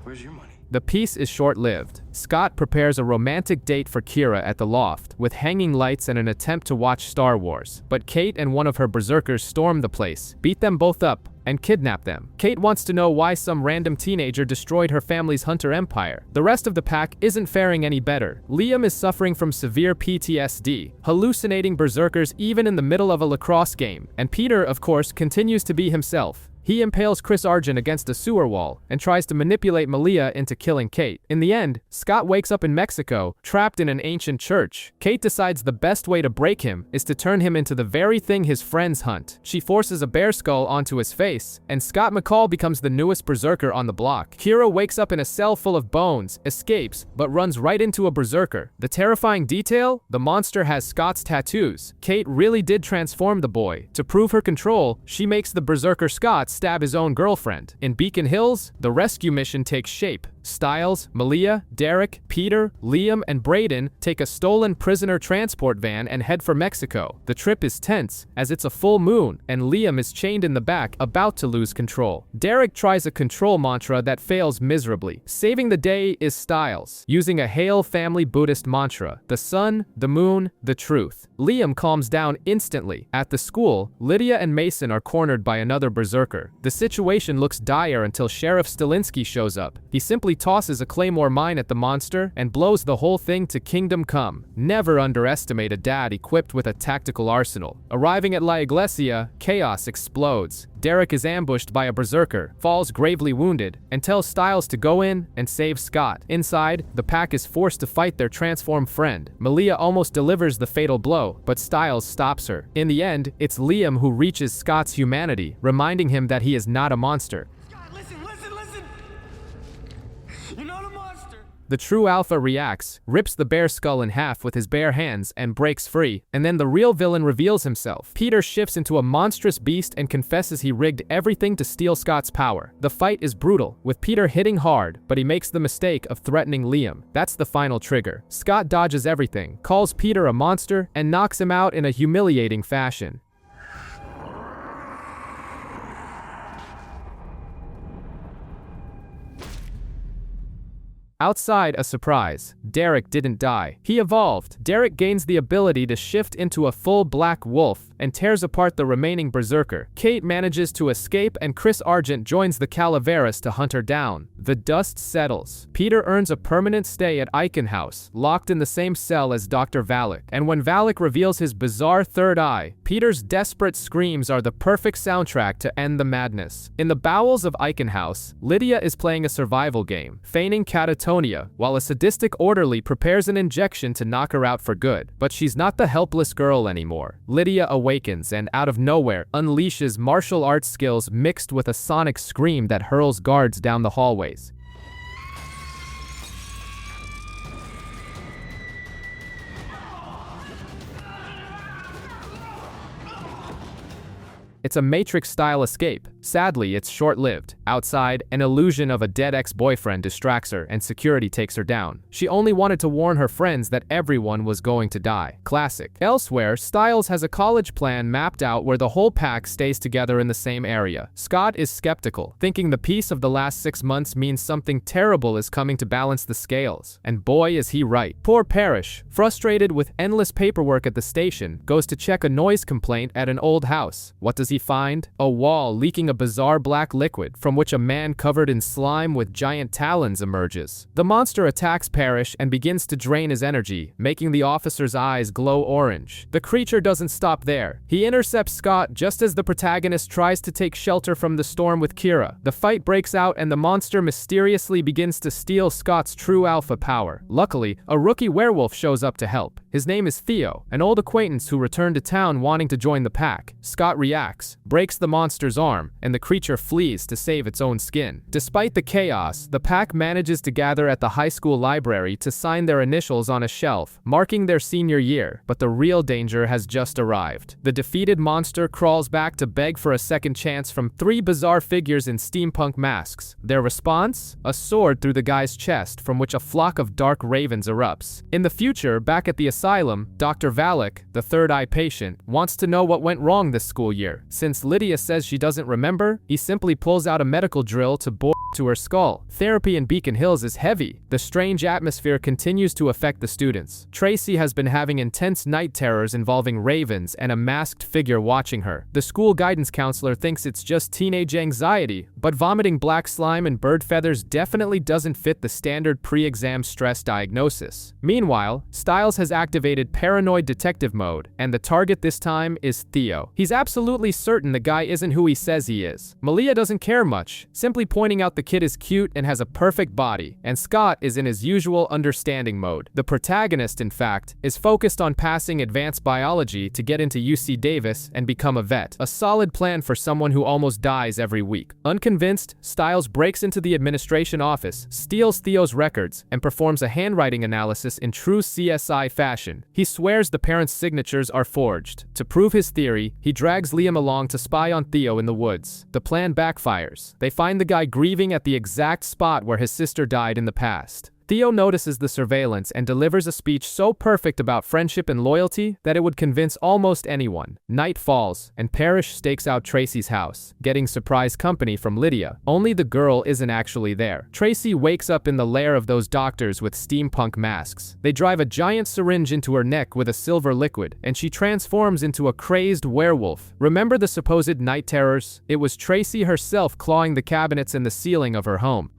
Where's your money? The peace is short-lived. Scott prepares a romantic date for Kira at the loft, with hanging lights and an attempt to watch Star Wars. But Kate and one of her berserkers storm the place, beat them both up, and kidnap them. Kate wants to know why some random teenager destroyed her family's hunter empire. The rest of the pack isn't faring any better. Liam is suffering from severe PTSD, hallucinating berserkers even in the middle of a lacrosse game. And Peter, of course, continues to be himself. He impales Chris Argent against a sewer wall and tries to manipulate Malia into killing Kate. In the end, Scott wakes up in Mexico, trapped in an ancient church. Kate decides the best way to break him is to turn him into the very thing his friends hunt. She forces a bear skull onto his face, and Scott McCall becomes the newest berserker on the block. Kira wakes up in a cell full of bones, escapes, but runs right into a berserker. The terrifying detail? The monster has Scott's tattoos. Kate really did transform the boy. To prove her control, she makes the berserker Scott stab his own girlfriend. In Beacon Hills, the rescue mission takes shape. Stiles, Malia, Derek, Peter, Liam, and Braden take a stolen prisoner transport van and head for Mexico. The trip is tense, as it's a full moon, and Liam is chained in the back, about to lose control. Derek tries a control mantra that fails miserably. Saving the day is Stiles, using a Hail Family Buddhist mantra: the sun, the moon, the truth. Liam calms down instantly. At the school, Lydia and Mason are cornered by another berserker. The situation looks dire until Sheriff Stilinski shows up. He simply tosses a claymore mine at the monster and blows the whole thing to kingdom come. Never underestimate a dad equipped with a tactical arsenal. Arriving at La Iglesia, chaos explodes. Derek is ambushed by a berserker, falls gravely wounded, and tells Stiles to go in and save Scott. Inside, the pack is forced to fight their transformed friend. Malia almost delivers the fatal blow, but Stiles stops her. In the end, it's Liam who reaches Scott's humanity, reminding him that he is not a monster. The true alpha reacts, rips the bear skull in half with his bare hands, and breaks free. And then the real villain reveals himself. Peter shifts into a monstrous beast and confesses he rigged everything to steal Scott's power. The fight is brutal, with Peter hitting hard, but he makes the mistake of threatening Liam. That's the final trigger. Scott dodges everything, calls Peter a monster, and knocks him out in a humiliating fashion. Outside, a surprise. Derek didn't die. He evolved. Derek gains the ability to shift into a full black wolf and tears apart the remaining berserker. Kate manages to escape, and Chris Argent joins the Calaveras to hunt her down. The dust settles. Peter earns a permanent stay at Eichen House, locked in the same cell as Dr. Valak. And when Valak reveals his bizarre third eye, Peter's desperate screams are the perfect soundtrack to end the madness. In the bowels of Eichen House, Lydia is playing a survival game, feigning catatonia, while a sadistic orderly prepares an injection to knock her out for good. But she's not the helpless girl anymore. Lydia awakens and, out of nowhere, unleashes martial arts skills mixed with a sonic scream that hurls guards down the hallways. It's a Matrix-style escape. Sadly, it's short-lived. Outside, an illusion of a dead ex-boyfriend distracts her and security takes her down. She only wanted to warn her friends that everyone was going to die. Classic. Elsewhere, Stiles has a college plan mapped out where the whole pack stays together in the same area. Scott is skeptical, thinking the peace of the last 6 months means something terrible is coming to balance the scales. And boy, is he right. Poor Parrish, frustrated with endless paperwork at the station, goes to check a noise complaint at an old house. What does he find? A wall leaking a bizarre black liquid from which a man covered in slime with giant talons emerges. The monster attacks Parrish and begins to drain his energy, making the officer's eyes glow orange. The creature doesn't stop there. He intercepts Scott just as the protagonist tries to take shelter from the storm with Kira. The fight breaks out and the monster mysteriously begins to steal Scott's true alpha power. Luckily, a rookie werewolf shows up to help. His name is Theo, an old acquaintance who returned to town wanting to join the pack. Scott reacts, breaks the monster's arm, and the creature flees to save its own skin. Despite the chaos, the pack manages to gather at the high school library to sign their initials on a shelf, marking their senior year, but the real danger has just arrived. The defeated monster crawls back to beg for a second chance from 3 bizarre figures in steampunk masks. Their response? A sword through the guy's chest from which a flock of dark ravens erupts. In the future, back at the asylum, Dr. Valak, the third eye patient, wants to know what went wrong this school year. Since Lydia says she doesn't remember, he simply pulls out a medical drill to bore to her skull. Therapy in Beacon Hills is heavy. The strange atmosphere continues to affect the students. Tracy has been having intense night terrors involving ravens and a masked figure watching her. The school guidance counselor thinks it's just teenage anxiety, but vomiting black slime and bird feathers definitely doesn't fit the standard pre-exam stress diagnosis. Meanwhile, Stiles has activated paranoid detective mode, and the target this time is Theo. He's absolutely certain the guy isn't who he says he is. Malia doesn't care much, simply pointing out the kid is cute and has a perfect body, and Scott is in his usual understanding mode. The protagonist, in fact, is focused on passing advanced biology to get into UC Davis and become a vet. A solid plan for someone who almost dies every week. Unconvinced, Stiles breaks into the administration office, steals Theo's records, and performs a handwriting analysis in true CSI fashion. He swears the parents' signatures are forged. To prove his theory, he drags Liam along to spy on Theo in the woods. The plan backfires. They find the guy grieving at the exact spot where his sister died in the past. Theo notices the surveillance and delivers a speech so perfect about friendship and loyalty that it would convince almost anyone. Night falls, and Parrish stakes out Tracy's house, getting surprise company from Lydia. Only the girl isn't actually there. Tracy wakes up in the lair of those doctors with steampunk masks. They drive a giant syringe into her neck with a silver liquid, and she transforms into a crazed werewolf. Remember the supposed night terrors? It was Tracy herself clawing the cabinets and the ceiling of her home.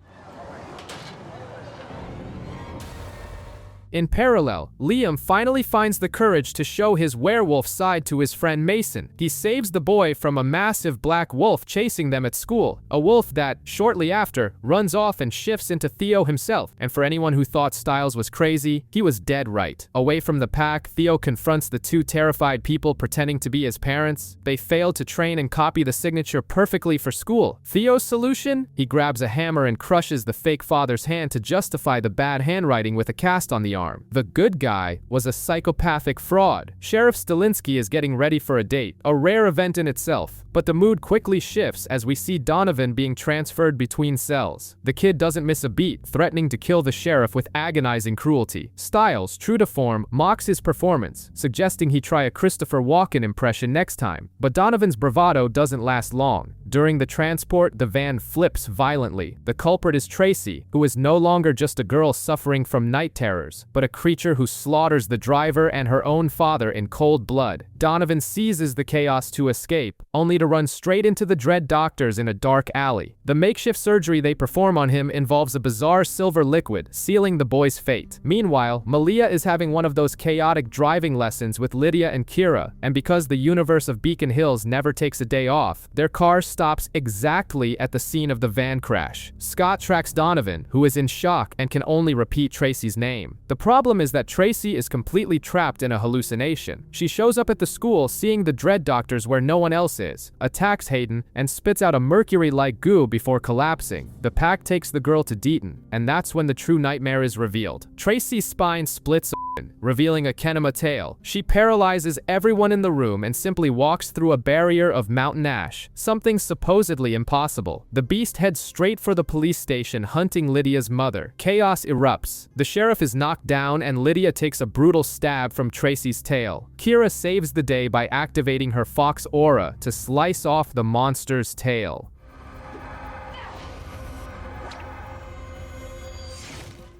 In parallel, Liam finally finds the courage to show his werewolf side to his friend Mason. He saves the boy from a massive black wolf chasing them at school, a wolf that, shortly after, runs off and shifts into Theo himself. And for anyone who thought Stiles was crazy, he was dead right. Away from the pack, Theo confronts the two terrified people pretending to be his parents. They failed to train and copy the signature perfectly for school. Theo's solution? He grabs a hammer and crushes the fake father's hand to justify the bad handwriting with a cast on the arm. The good guy was a psychopathic fraud. Sheriff Stilinski is getting ready for a date, a rare event in itself. But the mood quickly shifts as we see Donovan being transferred between cells. The kid doesn't miss a beat, threatening to kill the sheriff with agonizing cruelty. Stiles, true to form, mocks his performance, suggesting he try a Christopher Walken impression next time. But Donovan's bravado doesn't last long. During the transport, the van flips violently. The culprit is Tracy, who is no longer just a girl suffering from night terrors, but a creature who slaughters the driver and her own father in cold blood. Donovan seizes the chaos to escape, only to run straight into the dread doctors in a dark alley. The makeshift surgery they perform on him involves a bizarre silver liquid, sealing the boy's fate. Meanwhile, Malia is having one of those chaotic driving lessons with Lydia and Kira, and because the universe of Beacon Hills never takes a day off, their car stops exactly at the scene of the van crash. Scott tracks Donovan, who is in shock and can only repeat Tracy's name. The problem is that Tracy is completely trapped in a hallucination. She shows up at the school seeing the dread doctors where no one else is, attacks Hayden, and spits out a mercury-like goo before collapsing. The pack takes the girl to Deaton, and that's when the true nightmare is revealed. Tracy's spine splits open, revealing a Kenema tail. She paralyzes everyone in the room and simply walks through a barrier of mountain ash, something supposedly impossible. The beast heads straight for the police station, hunting Lydia's mother. Chaos erupts. The sheriff is knocked down and Lydia takes a brutal stab from Tracy's tail. Kira saves the day by activating her fox aura to slice off the monster's tail.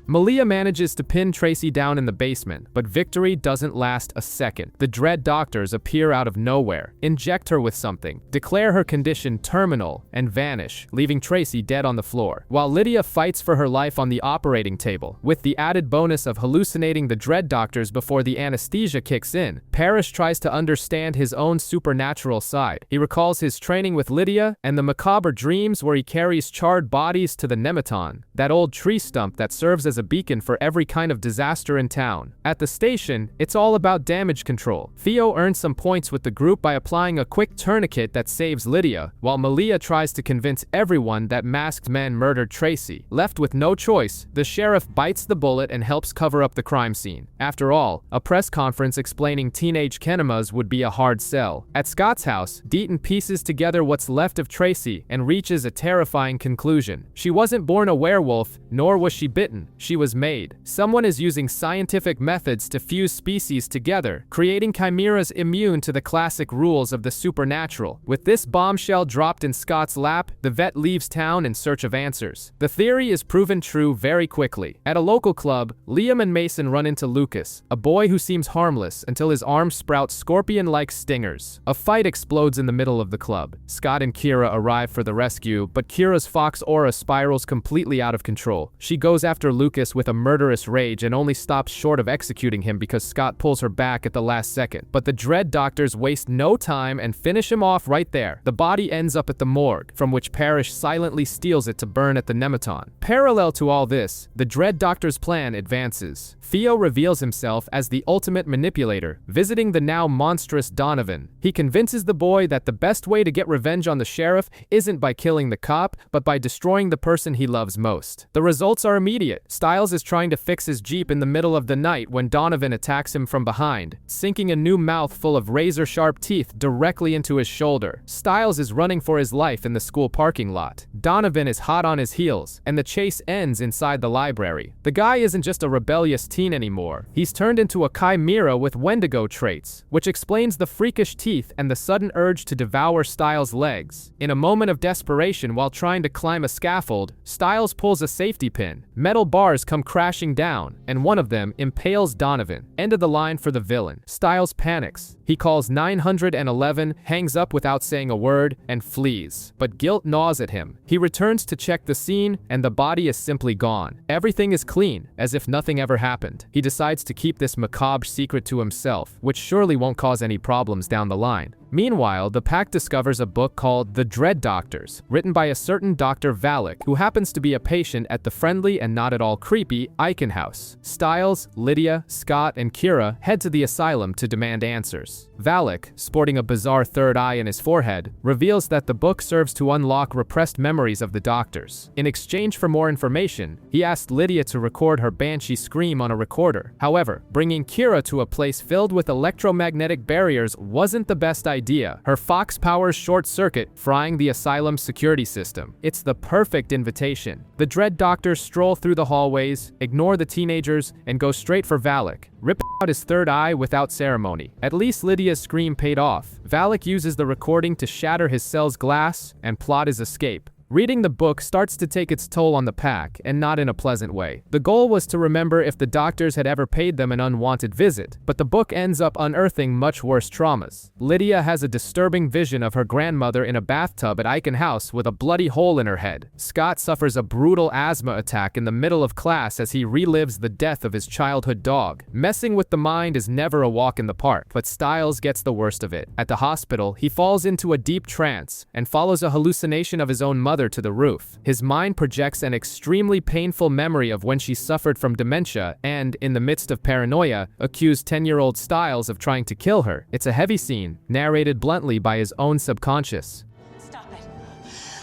Malia manages to pin Tracy down in the basement, but victory doesn't last a second. The dread doctors appear out of nowhere, inject her with something, declare her condition terminal, and vanish, leaving Tracy dead on the floor. While Lydia fights for her life on the operating table, with the added bonus of hallucinating the dread doctors before the anesthesia kicks in, Parrish tries to understand his own supernatural side. He recalls his training with Lydia and the macabre dreams where he carries charred bodies to the Nemeton, that old tree stump that serves as a beacon for every kind of disaster in town. At the station, it's all about damage control. Theo earns some points with the group by applying a quick tourniquet that saves Lydia, while Malia tries to convince everyone that masked men murdered Tracy. Left with no choice, the sheriff bites the bullet and helps cover up the crime scene. After all, a press conference explaining teenage Kenemas would be a hard sell. At Scott's house, Deaton pieces together what's left of Tracy and reaches a terrifying conclusion. She wasn't born a werewolf, nor was she bitten. she was made. Someone is using scientific methods to fuse species together, creating chimeras immune to the classic rules of the supernatural. With this bombshell dropped in Scott's lap, the vet leaves town in search of answers. The theory is proven true very quickly. At a local club, Liam and Mason run into Lucas, a boy who seems harmless until his arms sprout scorpion-like stingers. A fight explodes in the middle of the club. Scott and Kira arrive for the rescue, but Kira's fox aura spirals completely out of control. She goes after Lucas with a murderous rage and only stops short of executing him because Scott pulls her back at the last second. But the Dread Doctors waste no time and finish him off right there. The body ends up at the morgue, from which Parrish silently steals it to burn at the Nematon. Parallel to all this, the Dread Doctor's plan advances. Theo reveals himself as the ultimate manipulator, visiting the now monstrous Donovan. He convinces the boy that the best way to get revenge on the sheriff isn't by killing the cop, but by destroying the person he loves most. The results are immediate. Stiles is trying to fix his Jeep in the middle of the night when Donovan attacks him from behind, sinking a new mouth full of razor-sharp teeth directly into his shoulder. Stiles is running for his life in the school parking lot. Donovan is hot on his heels, and the chase ends inside the library. The guy isn't just a rebellious teen anymore. He's turned into a chimera with Wendigo traits, which explains the freakish teeth and the sudden urge to devour Stiles' legs. In a moment of desperation while trying to climb a scaffold, Stiles pulls a safety pin. Metal bars come crashing down, and one of them impales Donovan. End of the line for the villain. Stiles panics. He calls 911, hangs up without saying a word, and flees. But guilt gnaws at him. He returns to check the scene, and the body is simply gone. Everything is clean, as if nothing ever happened. He decides to keep this macabre secret to himself, which surely won't cause any problems down the line. Meanwhile, the pack discovers a book called The Dread Doctors, written by a certain Dr. Valak, who happens to be a patient at the friendly and not at all creepy Eichen House. Stiles, Lydia, Scott, and Kira head to the asylum to demand answers. Valak, sporting a bizarre third eye in his forehead, reveals that the book serves to unlock repressed memories of the doctors. In exchange for more information, he asked Lydia to record her banshee scream on a recorder. However, bringing Kira to a place filled with electromagnetic barriers wasn't the best idea. Her fox powers short-circuit, frying the asylum's security system. It's the perfect invitation. The Dread Doctors stroll through the hallways, ignore the teenagers, and go straight for Valak, ripping out his third eye without ceremony. At least Lydia's scream paid off. Valak uses the recording to shatter his cell's glass and plot his escape. Reading the book starts to take its toll on the pack, and not in a pleasant way. The goal was to remember if the doctors had ever paid them an unwanted visit, but the book ends up unearthing much worse traumas. Lydia has a disturbing vision of her grandmother in a bathtub at Eichen House with a bloody hole in her head. Scott suffers a brutal asthma attack in the middle of class as he relives the death of his childhood dog. Messing with the mind is never a walk in the park, but Stiles gets the worst of it. At the hospital, he falls into a deep trance and follows a hallucination of his own mother to the roof. His mind projects an extremely painful memory of when she suffered from dementia and, in the midst of paranoia, accused 10-year-old Stiles of trying to kill her. It's a heavy scene, narrated bluntly by his own subconscious. Stop it.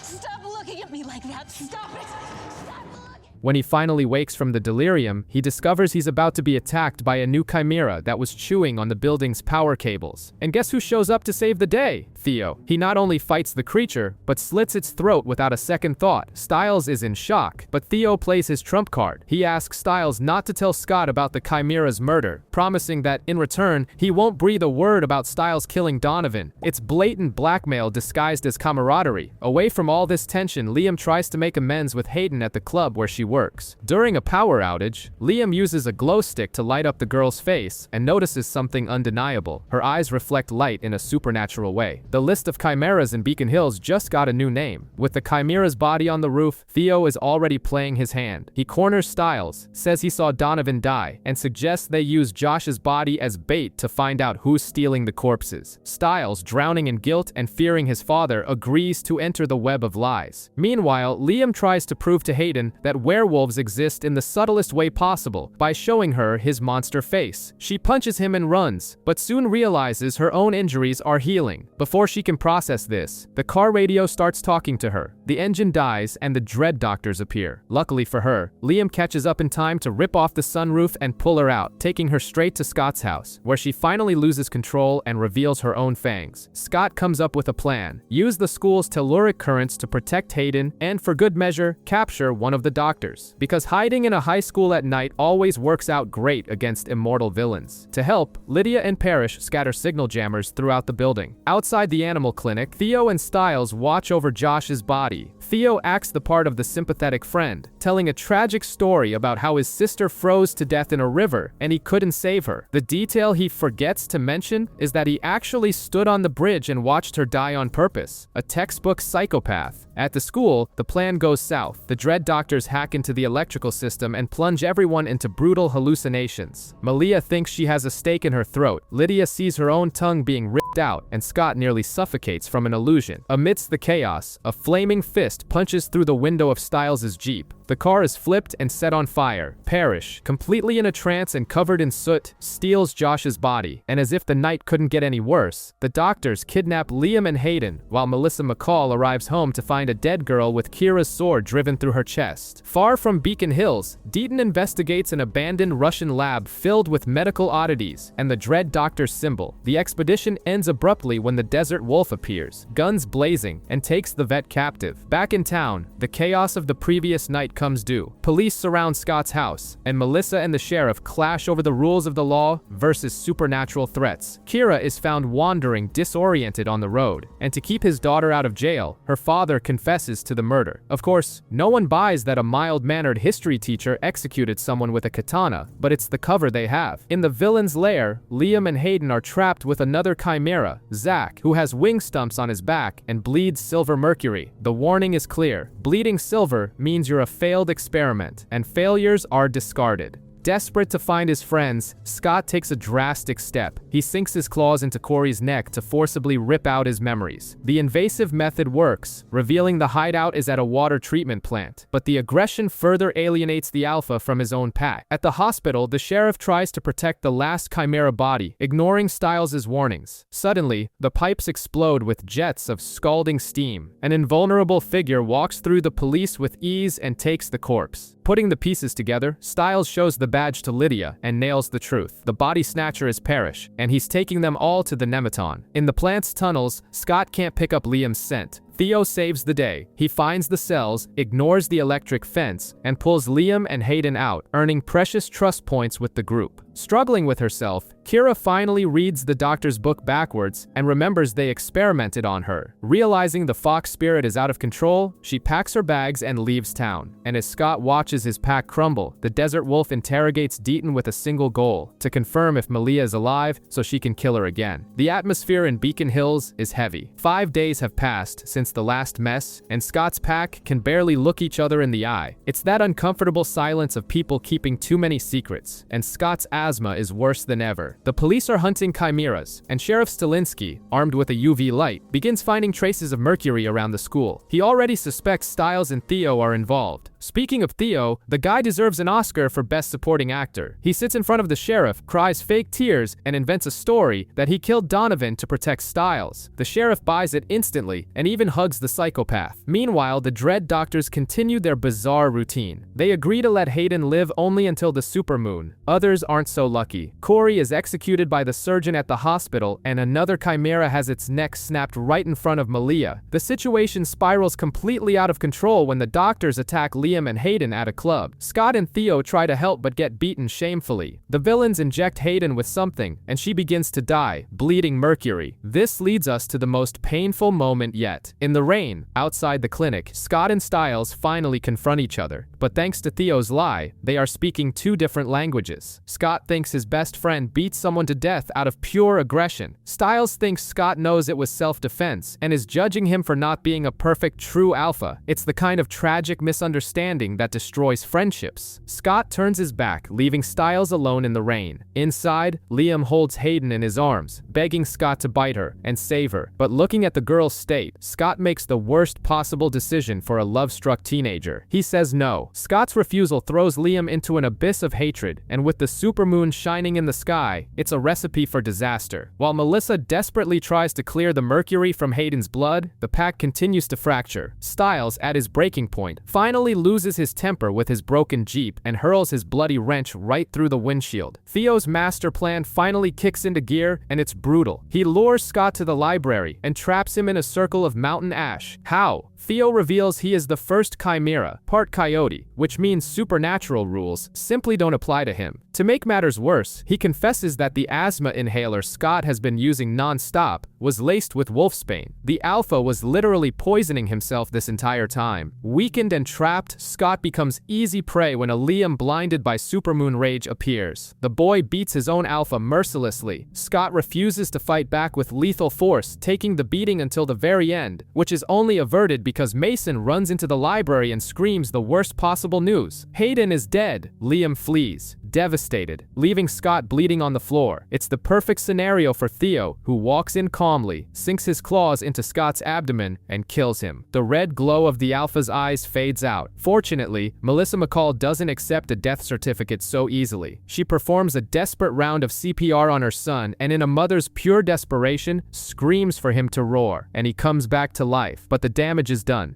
Stop looking at me like that. Stop it. Stop looking. When he finally wakes from the delirium, he discovers he's about to be attacked by a new chimera that was chewing on the building's power cables. And guess who shows up to save the day? Theo. He not only fights the creature, but slits its throat without a second thought. Stiles is in shock, but Theo plays his trump card. He asks Stiles not to tell Scott about the chimera's murder, promising that, in return, he won't breathe a word about Stiles killing Donovan. It's blatant blackmail disguised as camaraderie. Away from all this tension, Liam tries to make amends with Hayden at the club where she works. During a power outage, Liam uses a glow stick to light up the girl's face and notices something undeniable. Her eyes reflect light in a supernatural way. The list of chimeras in Beacon Hills just got a new name. With the chimera's body on the roof, Theo is already playing his hand. He corners Stiles, says he saw Donovan die, and suggests they use Josh's body as bait to find out who's stealing the corpses. Stiles, drowning in guilt and fearing his father, agrees to enter the web of lies. Meanwhile, Liam tries to prove to Hayden that werewolves exist in the subtlest way possible by showing her his monster face. She punches him and runs, but soon realizes her own injuries are healing. Before she can process this, the car radio starts talking to her. The engine dies and the Dread Doctors appear. Luckily for her, Liam catches up in time to rip off the sunroof and pull her out, taking her straight to Scott's house, where she finally loses control and reveals her own fangs. Scott comes up with a plan. Use the school's telluric currents to protect Hayden and, for good measure, capture one of the doctors. Because hiding in a high school at night always works out great against immortal villains. To help, Lydia and Parrish scatter signal jammers throughout the building. Outside the animal clinic, Theo and Stiles watch over Josh's body. Theo acts the part of the sympathetic friend, telling a tragic story about how his sister froze to death in a river and he couldn't save her. The detail he forgets to mention is that he actually stood on the bridge and watched her die on purpose. A textbook psychopath. At the school, the plan goes south. The Dread Doctors hack into the electrical system and plunge everyone into brutal hallucinations. Malia thinks she has a stake in her throat. Lydia sees her own tongue being ripped out, and Scott nearly suffocates from an illusion. Amidst the chaos, a flaming fist punches through the window of Stiles' Jeep. The car is flipped and set on fire. Parrish, completely in a trance and covered in soot, steals Josh's body. And as if the night couldn't get any worse, the doctors kidnap Liam and Hayden, while Melissa McCall arrives home to find a dead girl with Kira's sword driven through her chest. Far from Beacon Hills, Deaton investigates an abandoned Russian lab filled with medical oddities and the Dread Doctor's symbol. The expedition ends abruptly when the Desert Wolf appears, guns blazing, and takes the vet captive. Back in town, the chaos of the previous night comes due. Police surround Scott's house, and Melissa and the sheriff clash over the rules of the law versus supernatural threats. Kira is found wandering disoriented on the road, and to keep his daughter out of jail, her father confesses to the murder. Of course, no one buys that a mild-mannered history teacher executed someone with a katana, but it's the cover they have. In the villain's lair, Liam and Hayden are trapped with another chimera, Zack, who has wing stumps on his back and bleeds silver mercury. The warning is clear. Bleeding silver means you're a failed experiment, and failures are discarded. Desperate to find his friends, Scott takes a drastic step. He sinks his claws into Corey's neck to forcibly rip out his memories. The invasive method works, revealing the hideout is at a water treatment plant, but the aggression further alienates the Alpha from his own pack. At the hospital, the sheriff tries to protect the last Chimera body, ignoring Stiles' warnings. Suddenly, the pipes explode with jets of scalding steam. An invulnerable figure walks through the police with ease and takes the corpse. Putting the pieces together, Stiles shows the badge to Lydia and nails the truth. The body snatcher is Parrish, and he's taking them all to the Nematon. In the plant's tunnels, Scott can't pick up Liam's scent. Theo saves the day. He finds the cells, ignores the electric fence, and pulls Liam and Hayden out, earning precious trust points with the group. Struggling with herself, Kira finally reads the doctor's book backwards and remembers they experimented on her. Realizing the fox spirit is out of control, she packs her bags and leaves town. And as Scott watches his pack crumble, the Desert Wolf interrogates Deaton with a single goal: to confirm if Malia is alive so she can kill her again. The atmosphere in Beacon Hills is heavy. 5 days have passed since the last mess, and Scott's pack can barely look each other in the eye. It's that uncomfortable silence of people keeping too many secrets, and Scott's asthma is worse than ever. The police are hunting chimeras, and Sheriff Stilinski, armed with a UV light, begins finding traces of mercury around the school. He already suspects Stiles and Theo are involved. Speaking of Theo, the guy deserves an Oscar for Best Supporting Actor. He sits in front of the sheriff, cries fake tears, and invents a story that he killed Donovan to protect Stiles. The sheriff buys it instantly, and even hugs the psychopath. Meanwhile, the Dread Doctors continue their bizarre routine. They agree to let Hayden live only until the supermoon. Others aren't so lucky. Corey is executed by the surgeon at the hospital, and another chimera has its neck snapped right in front of Malia. The situation spirals completely out of control when the doctors attack Liam and Hayden at a club. Scott and Theo try to help but get beaten shamefully. The villains inject Hayden with something, and she begins to die, bleeding mercury. This leads us to the most painful moment yet. In the rain, outside the clinic, Scott and Stiles finally confront each other. But thanks to Theo's lie, they are speaking two different languages. Scott thinks his best friend beat someone to death out of pure aggression. Stiles thinks Scott knows it was self-defense and is judging him for not being a perfect true alpha. It's the kind of tragic misunderstanding that destroys friendships. Scott turns his back, leaving Stiles alone in the rain. Inside, Liam holds Hayden in his arms, begging Scott to bite her and save her. But looking at the girl's state, Scott makes the worst possible decision for a love-struck teenager. He says no. no. Scott's refusal throws Liam into an abyss of hatred, and with the supermoon shining in the sky, it's a recipe for disaster. While Melissa desperately tries to clear the mercury from Hayden's blood, the pack continues to fracture. Stiles, at his breaking point, finally loses his temper with his broken Jeep and hurls his bloody wrench right through the windshield. Theo's master plan finally kicks into gear, and it's brutal. He lures Scott to the library and traps him in a circle of mountain ash. How? Theo reveals he is the first chimera, part coyote, which means supernatural rules simply don't apply to him. To make matters worse, he confesses that the asthma inhaler Scott has been using non-stop was laced with wolfsbane. The Alpha was literally poisoning himself this entire time. Weakened and trapped, Scott becomes easy prey when a Liam blinded by supermoon rage appears. The boy beats his own Alpha mercilessly. Scott refuses to fight back with lethal force, taking the beating until the very end, which is only averted because Mason runs into the library and screams the worst possible news. Hayden is dead. Liam flees, devastated, leaving Scott bleeding on the floor. It's the perfect scenario for Theo, who walks in calmly, sinks his claws into Scott's abdomen, and kills him. The red glow of the Alpha's eyes fades out. Fortunately, Melissa McCall doesn't accept a death certificate so easily. She performs a desperate round of CPR on her son, and in a mother's pure desperation, screams for him to roar, and he comes back to life. But the damage is done.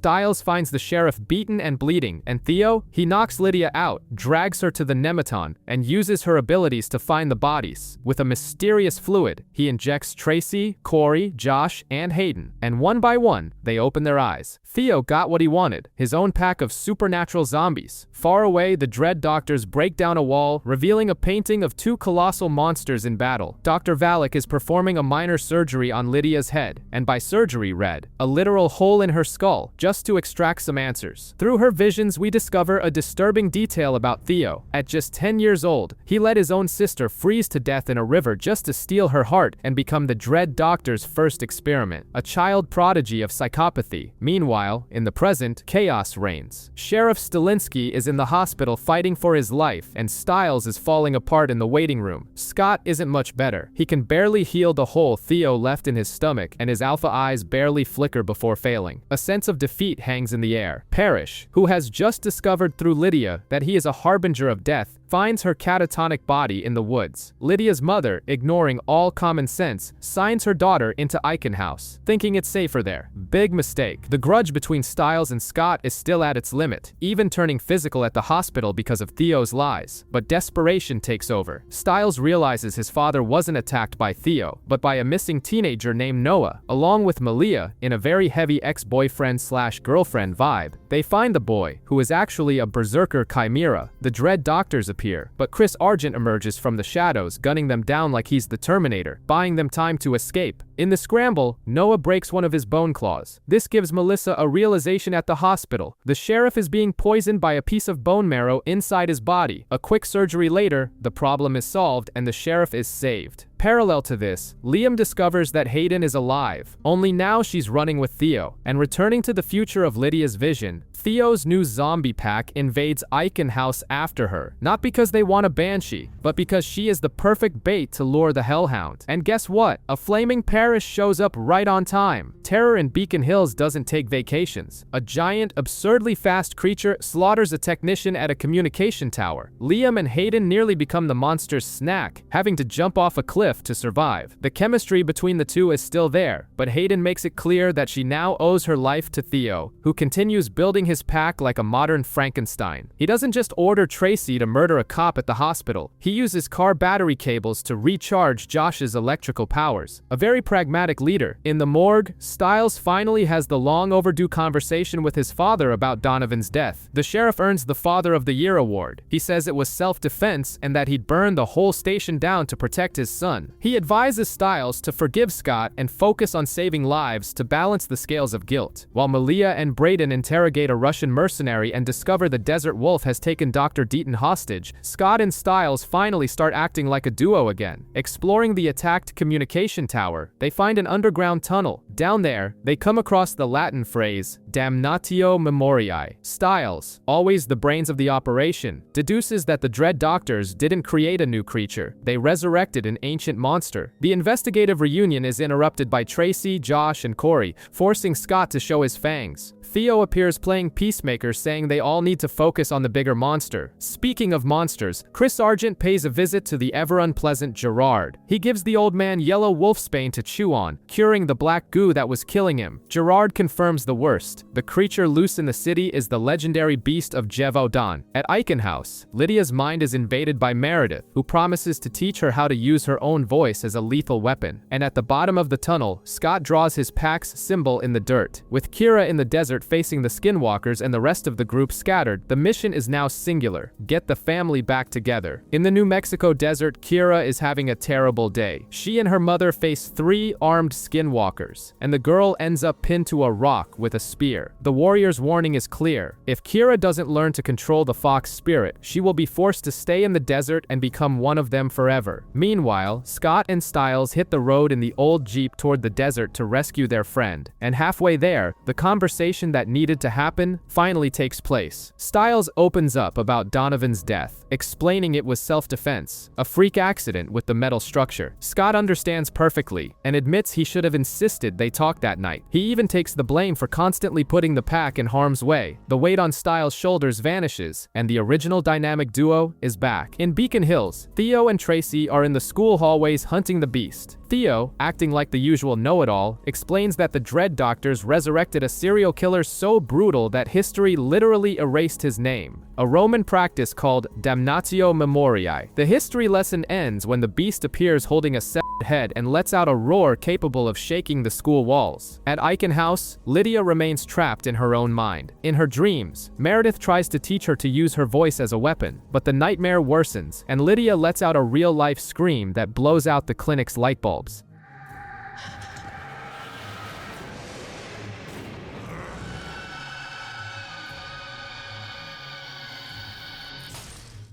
Stiles finds the sheriff beaten and bleeding, and Theo, he knocks Lydia out, drags her to the Nematon, and uses her abilities to find the bodies. With a mysterious fluid, he injects Tracy, Corey, Josh, and Hayden, and one by one, they open their eyes. Theo got what he wanted, his own pack of supernatural zombies. Far away, the Dread Doctors break down a wall, revealing a painting of two colossal monsters in battle. Dr. Valak is performing a minor surgery on Lydia's head, and by surgery read, a literal hole in her skull, just to extract some answers. Through her visions, we discover a disturbing detail about Theo. At just 10 years old, he let his own sister freeze to death in a river just to steal her heart and become the Dread Doctor's first experiment, a child prodigy of psychopathy. Meanwhile, in the present, chaos reigns. Sheriff Stilinski is in the hospital fighting for his life, and Stiles is falling apart in the waiting room. Scott isn't much better. He can barely heal the hole Theo left in his stomach, and his Alpha eyes barely flicker before failing. A sense of defeat hangs in the air. Parrish, who has just discovered through Lydia that he is a harbinger of death, finds her catatonic body in the woods. Lydia's mother, ignoring all common sense, signs her daughter into Icon House, thinking it's safer there. Big mistake. The grudge between Stiles and Scott is still at its limit, even turning physical at the hospital because of Theo's lies. But desperation takes over. Stiles realizes his father wasn't attacked by Theo, but by a missing teenager named Noah. Along with Malia, in a very heavy ex-boyfriend/girlfriend vibe, they find the boy, who is actually a berserker chimera. The Dread Doctors appear, but Chris Argent emerges from the shadows, gunning them down like he's the Terminator, buying them time to escape. In the scramble, Noah breaks one of his bone claws. This gives Melissa a realization at the hospital. The sheriff is being poisoned by a piece of bone marrow inside his body. A quick surgery later, the problem is solved and the sheriff is saved. Parallel to this, Liam discovers that Hayden is alive, only now she's running with Theo, and returning to the future of Lydia's vision, Theo's new zombie pack invades Icon House after her, not because they want a Banshee, but because she is the perfect bait to lure the Hellhound. And guess what? A flaming Parrish shows up right on time. Terror in Beacon Hills doesn't take vacations. A giant, absurdly fast creature slaughters a technician at a communication tower. Liam and Hayden nearly become the monster's snack, having to jump off a cliff to survive. The chemistry between the two is still there, but Hayden makes it clear that she now owes her life to Theo, who continues building his pack like a modern Frankenstein. He doesn't just order Tracy to murder a cop at the hospital. He uses car battery cables to recharge Josh's electrical powers. A very pragmatic leader. In the morgue, Stiles finally has the long overdue conversation with his father about Donovan's death. The sheriff earns the Father of the Year award. He says it was self-defense and that he'd burned the whole station down to protect his son. He advises Stiles to forgive Scott and focus on saving lives to balance the scales of guilt. While Malia and Brayden interrogate a Russian mercenary and discover the Desert Wolf has taken Dr. Deaton hostage, Scott and Stiles finally start acting like a duo again. Exploring the attacked communication tower, They find an underground tunnel. Down there, they come across the Latin phrase, damnatio memoriae. Styles, always the brains of the operation, deduces that the Dread Doctors didn't create a new creature. They resurrected an ancient monster. The investigative reunion is interrupted by Tracy, Josh, and Corey, forcing Scott to show his fangs. Theo appears playing peacemaker, saying they all need to focus on the bigger monster. Speaking of monsters, Chris Argent pays a visit to the ever-unpleasant Gerard. He gives the old man yellow wolfsbane to chew on, curing the black goo that was killing him. Gerard confirms the worst. The creature loose in the city is the legendary beast of Gévaudan. At Eichen House, Lydia's mind is invaded by Meredith, who promises to teach her how to use her own voice as a lethal weapon. And at the bottom of the tunnel, Scott draws his Pax symbol in the dirt. With Kira in the desert facing the Skinwalkers and the rest of the group scattered, the mission is now singular: get the family back together. In the New Mexico desert, Kira is having a terrible day. She and her mother face 3 armed Skinwalkers, and the girl ends up pinned to a rock with a spear. The warrior's warning is clear: if Kira doesn't learn to control the fox spirit, she will be forced to stay in the desert and become one of them forever. Meanwhile, Scott and Styles hit the road in the old Jeep toward the desert to rescue their friend, and halfway there, the conversation that needed to happen finally takes place. Styles opens up about Donovan's death, explaining it was self-defense, a freak accident with the metal structure. Scott understands perfectly and admits he should have insisted they talk that night. He even takes the blame for constantly putting the pack in harm's way. The weight on Styles' shoulders vanishes, and the original dynamic duo is back. In Beacon Hills, Theo and Tracy are in the school hallways hunting the beast. Theo, acting like the usual know-it-all, explains that the Dread Doctors resurrected a serial killer so brutal that history literally erased his name, a Roman practice called damnatio memoriae. The history lesson ends when the beast appears holding a severed head and lets out a roar capable of shaking the school walls. At Eichen House, Lydia remains trapped in her own mind. In her dreams, Meredith tries to teach her to use her voice as a weapon, but the nightmare worsens, and Lydia lets out a real-life scream that blows out the clinic's light bulbs.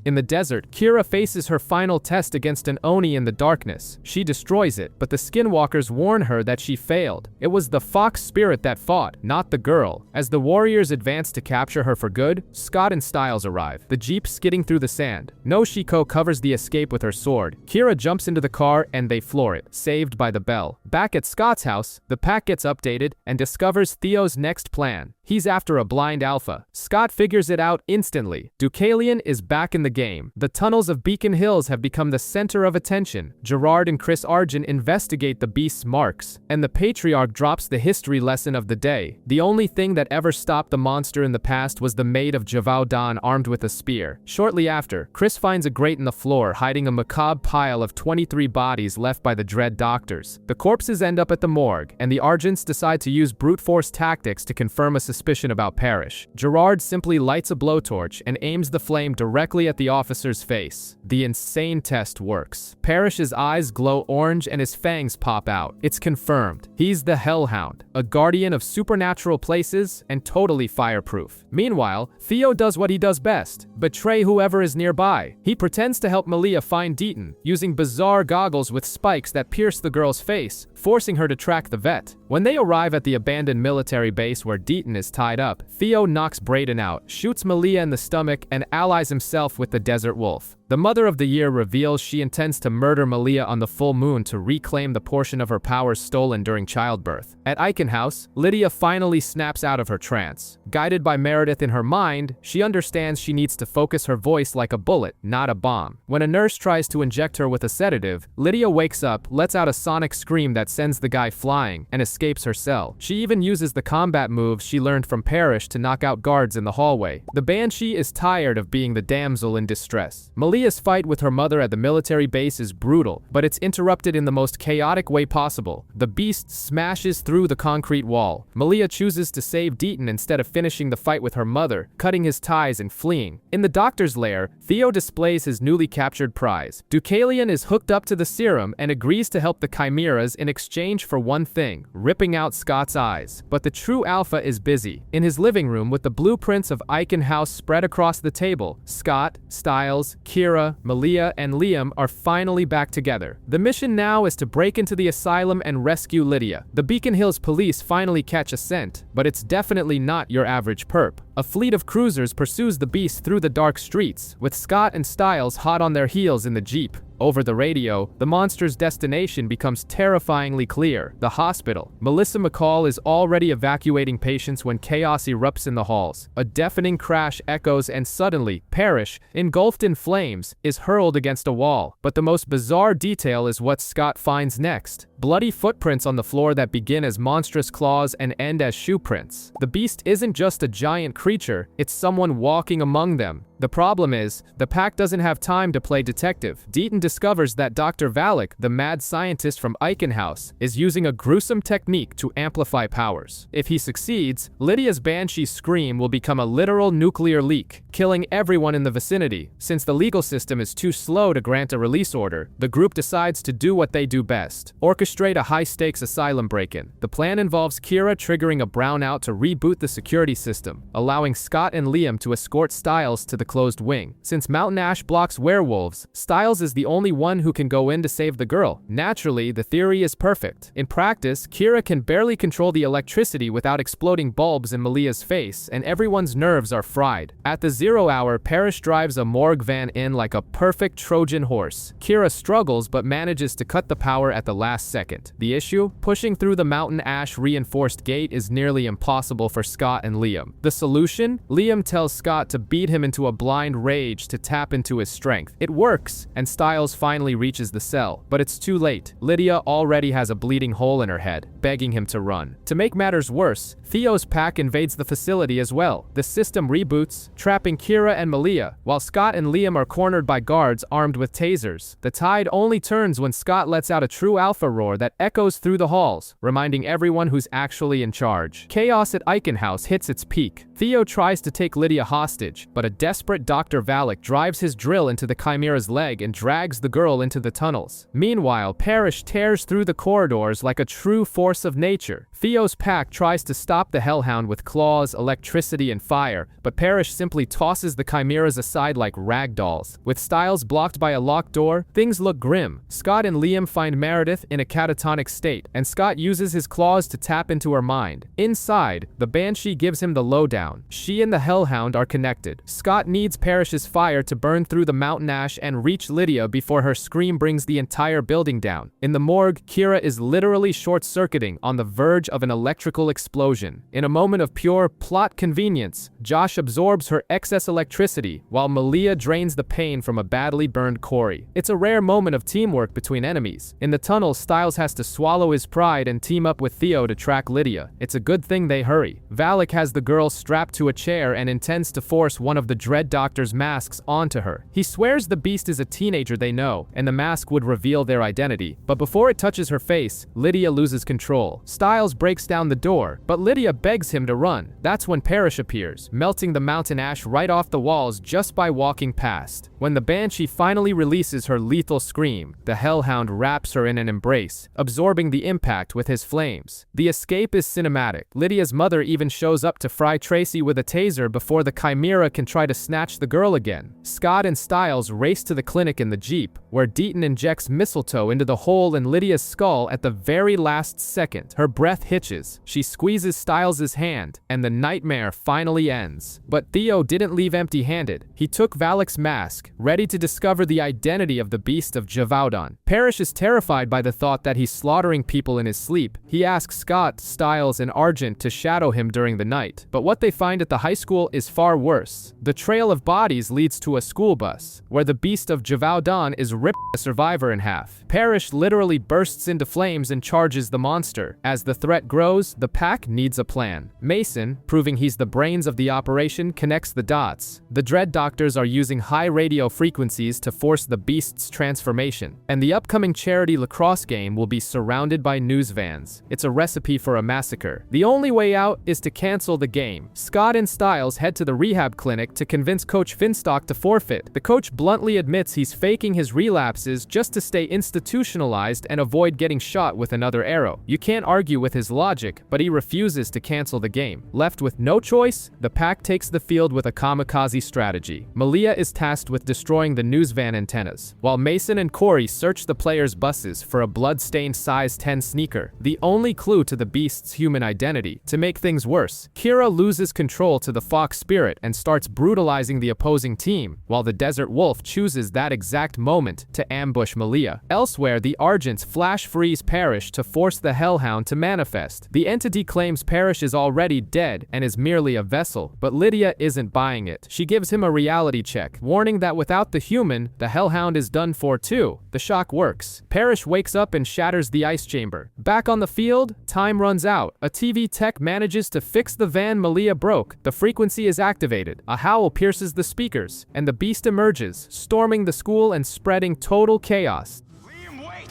In the desert, Kira faces her final test against an Oni in the darkness. She destroys it, but the Skinwalkers warn her that she failed. It was the fox spirit that fought, not the girl. As the warriors advance to capture her for good, Scott and Styles arrive, the Jeep skidding through the sand. Noshiko covers the escape with her sword. Kira jumps into the car and they floor it, saved by the bell. Back at Scott's house, the pack gets updated and discovers Theo's next plan. He's after a blind alpha. Scott figures it out instantly. Deucalion is back in the game. The tunnels of Beacon Hills have become the center of attention. Gerard and Chris Argent investigate the beast's marks, and the Patriarch drops the history lesson of the day. The only thing that ever stopped the monster in the past was the Maid of Gévaudan armed with a spear. Shortly after, Chris finds a grate in the floor hiding a macabre pile of 23 bodies left by the Dread Doctors. The corpses end up at the morgue, and the Argents decide to use brute force tactics to confirm a suspicion about Parrish. Gerard simply lights a blowtorch and aims the flame directly at the officer's face. The insane test works. Parrish's eyes glow orange and his fangs pop out. It's confirmed. He's the Hellhound, a guardian of supernatural places and totally fireproof. Meanwhile, Theo does what he does best: betray whoever is nearby. He pretends to help Malia find Deaton, using bizarre goggles with spikes that pierce the girl's face, forcing her to track the vet. When they arrive at the abandoned military base where Deaton is tied up, Theo knocks Braden out, shoots Malia in the stomach, and allies himself with the Desert Wolf. The Mother of the Year reveals she intends to murder Malia on the full moon to reclaim the portion of her powers stolen during childbirth. At Eichen House, Lydia finally snaps out of her trance. Guided by Meredith in her mind, she understands she needs to focus her voice like a bullet, not a bomb. When a nurse tries to inject her with a sedative, Lydia wakes up, lets out a sonic scream that sends the guy flying, and escapes her cell. She even uses the combat moves she learned from Parrish to knock out guards in the hallway. The Banshee is tired of being the damsel in distress. Malia's fight with her mother at the military base is brutal, but it's interrupted in the most chaotic way possible. The beast smashes through the concrete wall. Malia chooses to save Deaton instead of finishing the fight with her mother, cutting his ties and fleeing. In the doctor's lair, Theo displays his newly captured prize. Deucalion is hooked up to the serum and agrees to help the Chimeras in exchange for one thing: ripping out Scott's eyes. But the true alpha is busy. In his living room with the blueprints of Eichen House spread across the table, Scott, Styles, Kira, Kira, Malia, and Liam are finally back together. The mission now is to break into the asylum and rescue Lydia. The Beacon Hills police finally catch a scent, but it's definitely not your average perp. A fleet of cruisers pursues the beast through the dark streets, with Scott and Stiles hot on their heels in the Jeep. Over the radio, the monster's destination becomes terrifyingly clear: the hospital. Melissa McCall is already evacuating patients when chaos erupts in the halls. A deafening crash echoes, and suddenly, Parrish, engulfed in flames, is hurled against a wall. But the most bizarre detail is what Scott finds next: bloody footprints on the floor that begin as monstrous claws and end as shoe prints. The beast isn't just a giant creature, it's someone walking among them. The problem is, the pack doesn't have time to play detective. Deaton discovers that Dr. Valak, the mad scientist from Eichenhaus, is using a gruesome technique to amplify powers. If he succeeds, Lydia's banshee scream will become a literal nuclear leak, killing everyone in the vicinity. Since the legal system is too slow to grant a release order, the group decides to do what they do best: orchestrate a high-stakes asylum break-in. The plan involves Kira triggering a brownout to reboot the security system, allowing Scott and Liam to escort Stiles to the closed wing. Since Mountain Ash blocks werewolves, Stiles is the only one who can go in to save the girl. Naturally, the theory is perfect. In practice, Kira can barely control the electricity without exploding bulbs in Malia's face, and everyone's nerves are fried. At the 0 hour, Parrish drives a morgue van in like a perfect Trojan horse. Kira struggles but manages to cut the power at the last second. The issue? Pushing through the Mountain Ash reinforced gate is nearly impossible for Scott and Liam. The solution? Liam tells Scott to beat him into a blind rage to tap into his strength. It works, and Stiles finally reaches the cell, but it's too late. Lydia already has a bleeding hole in her head, begging him to run. To make matters worse, Theo's pack invades the facility as well. The system reboots, trapping Kira and Malia, while Scott and Liam are cornered by guards armed with tasers. The tide only turns when Scott lets out a true alpha roar that echoes through the halls, reminding everyone who's actually in charge. Chaos at Eichenhaus hits its peak. Theo tries to take Lydia hostage, but a desperate Dr. Valak drives his drill into the Chimera's leg and drags the girl into the tunnels. Meanwhile, Parrish tears through the corridors like a true force of nature. Theo's pack tries to stop the Hellhound with claws, electricity, and fire, but Parrish simply tosses the Chimeras aside like rag dolls. With Stiles blocked by a locked door, things look grim. Scott and Liam find Meredith in a catatonic state, and Scott uses his claws to tap into her mind. Inside, the Banshee gives him the lowdown. She and the Hellhound are connected. Scott needs Parrish's fire to burn through the Mountain Ash and reach Lydia before her scream brings the entire building down. In the morgue, Kira is literally short-circuiting on the verge of an electrical explosion. In a moment of pure plot convenience, Josh absorbs her excess electricity while Malia drains the pain from a badly burned Corey. It's a rare moment of teamwork between enemies. In the tunnel, Stiles has to swallow his pride and team up with Theo to track Lydia. It's a good thing they hurry. Valak has the girl strapped to a chair and intends to force one of the Dread Doctor's masks onto her. He swears the beast is a teenager they know, and the mask would reveal their identity. But before it touches her face, Lydia loses control. Stiles breaks down the door, but Lydia begs him to run. That's when Parrish appears, melting the Mountain Ash right off the walls just by walking past. When the Banshee finally releases her lethal scream, the Hellhound wraps her in an embrace, absorbing the impact with his flames. The escape is cinematic. Lydia's mother even shows up to fry Tracy with a taser before the Chimera can try to snatch the girl again. Scott and Stiles race to the clinic in the Jeep, where Deaton injects mistletoe into the hole in Lydia's skull at the very last second. Her breath hitches. She squeezes Stiles' hand, and the nightmare finally ends. But Theo didn't leave empty-handed. He took Valak's mask, ready to discover the identity of the beast of Javaudan. Parrish is terrified by the thought that he's slaughtering people in his sleep. He asks Scott, Stiles, and Argent to shadow him during the night. But what they find at the high school is far worse. The trail of bodies leads to a school bus, where the beast of Javaudan is ripping a survivor in half. Parrish literally bursts into flames and charges the monster. As the threat grows, the pack needs a plan. Mason, proving he's the brains of the operation, connects the dots. The Dread Doctors are using high radio frequencies to force the beast's transformation, and the upcoming charity lacrosse game will be surrounded by news vans. It's a recipe for a massacre. The only way out is to cancel the game. Scott Scott and Styles head to the rehab clinic to convince Coach Finstock to forfeit. The coach bluntly admits he's faking his relapses just to stay institutionalized and avoid getting shot with another arrow. You can't argue with his logic, but he refuses to cancel the game. Left with no choice, the pack takes the field with a kamikaze strategy. Malia is tasked with destroying the news van antennas, while Mason and Corey search the players' buses for a blood-stained size 10 sneaker, the only clue to the beast's human identity. To make things worse, Kira loses control to the Fox spirit and starts brutalizing the opposing team, while the Desert Wolf chooses that exact moment to ambush Malia. Elsewhere, the Argents flash freeze Parrish to force the Hellhound to manifest. The entity claims Parrish is already dead and is merely a vessel, but Lydia isn't buying it. She gives him a reality check, warning that without the human, the Hellhound is done for too. The shock works. Parrish wakes up and shatters the ice chamber. Back on the field, time runs out. A TV tech manages to fix the van Malia broke. The frequency is activated. A howl pierces the speakers, and the beast emerges, storming the school and spreading total chaos. Liam, wait!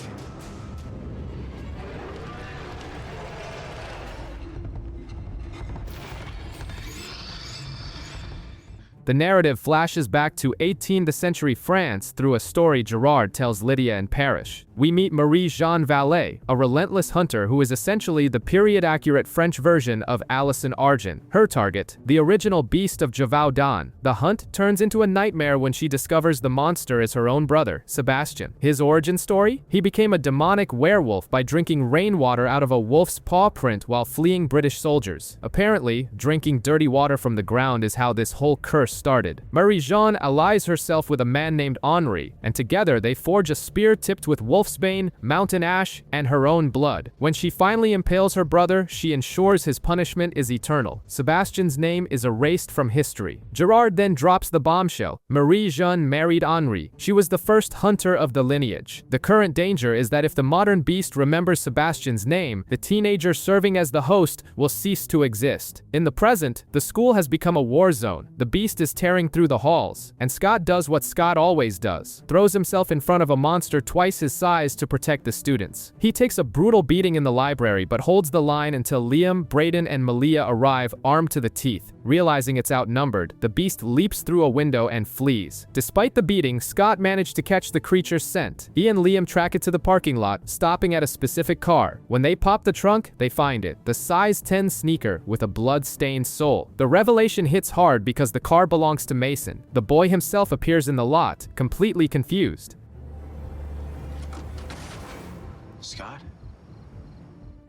The narrative flashes back to 18th century France through a story Gerard tells Lydia and Parrish. We meet Marie-Jeanne Vallée, a relentless hunter who is essentially the period-accurate French version of Alison Argent. Her target, the original beast of Gévaudan. The hunt turns into a nightmare when she discovers the monster is her own brother, Sebastian. His origin story? He became a demonic werewolf by drinking rainwater out of a wolf's paw print while fleeing British soldiers. Apparently, drinking dirty water from the ground is how this whole curse started. Marie-Jeanne allies herself with a man named Henri, and together they forge a spear tipped with wolfsbane, mountain ash, and her own blood. When she finally impales her brother, she ensures his punishment is eternal. Sebastian's name is erased from history. Gerard then drops the bombshell. Marie-Jeanne married Henri. She was the first hunter of the lineage. The current danger is that if the modern beast remembers Sebastian's name, the teenager serving as the host will cease to exist. In the present, the school has become a war zone. The beast is tearing through the halls, and Scott does what Scott always does, throws himself in front of a monster twice his size to protect the students. He takes a brutal beating in the library but holds the line until Liam, Brayden, and Malia arrive armed to the teeth. Realizing it's outnumbered, the beast leaps through a window and flees. Despite the beating, Scott managed to catch the creature's scent. He and Liam track it to the parking lot, stopping at a specific car. When they pop the trunk, they find it, the size 10 sneaker with a blood-stained sole. The revelation hits hard because the car belongs to Mason. The boy himself appears in the lot, completely confused. Scott?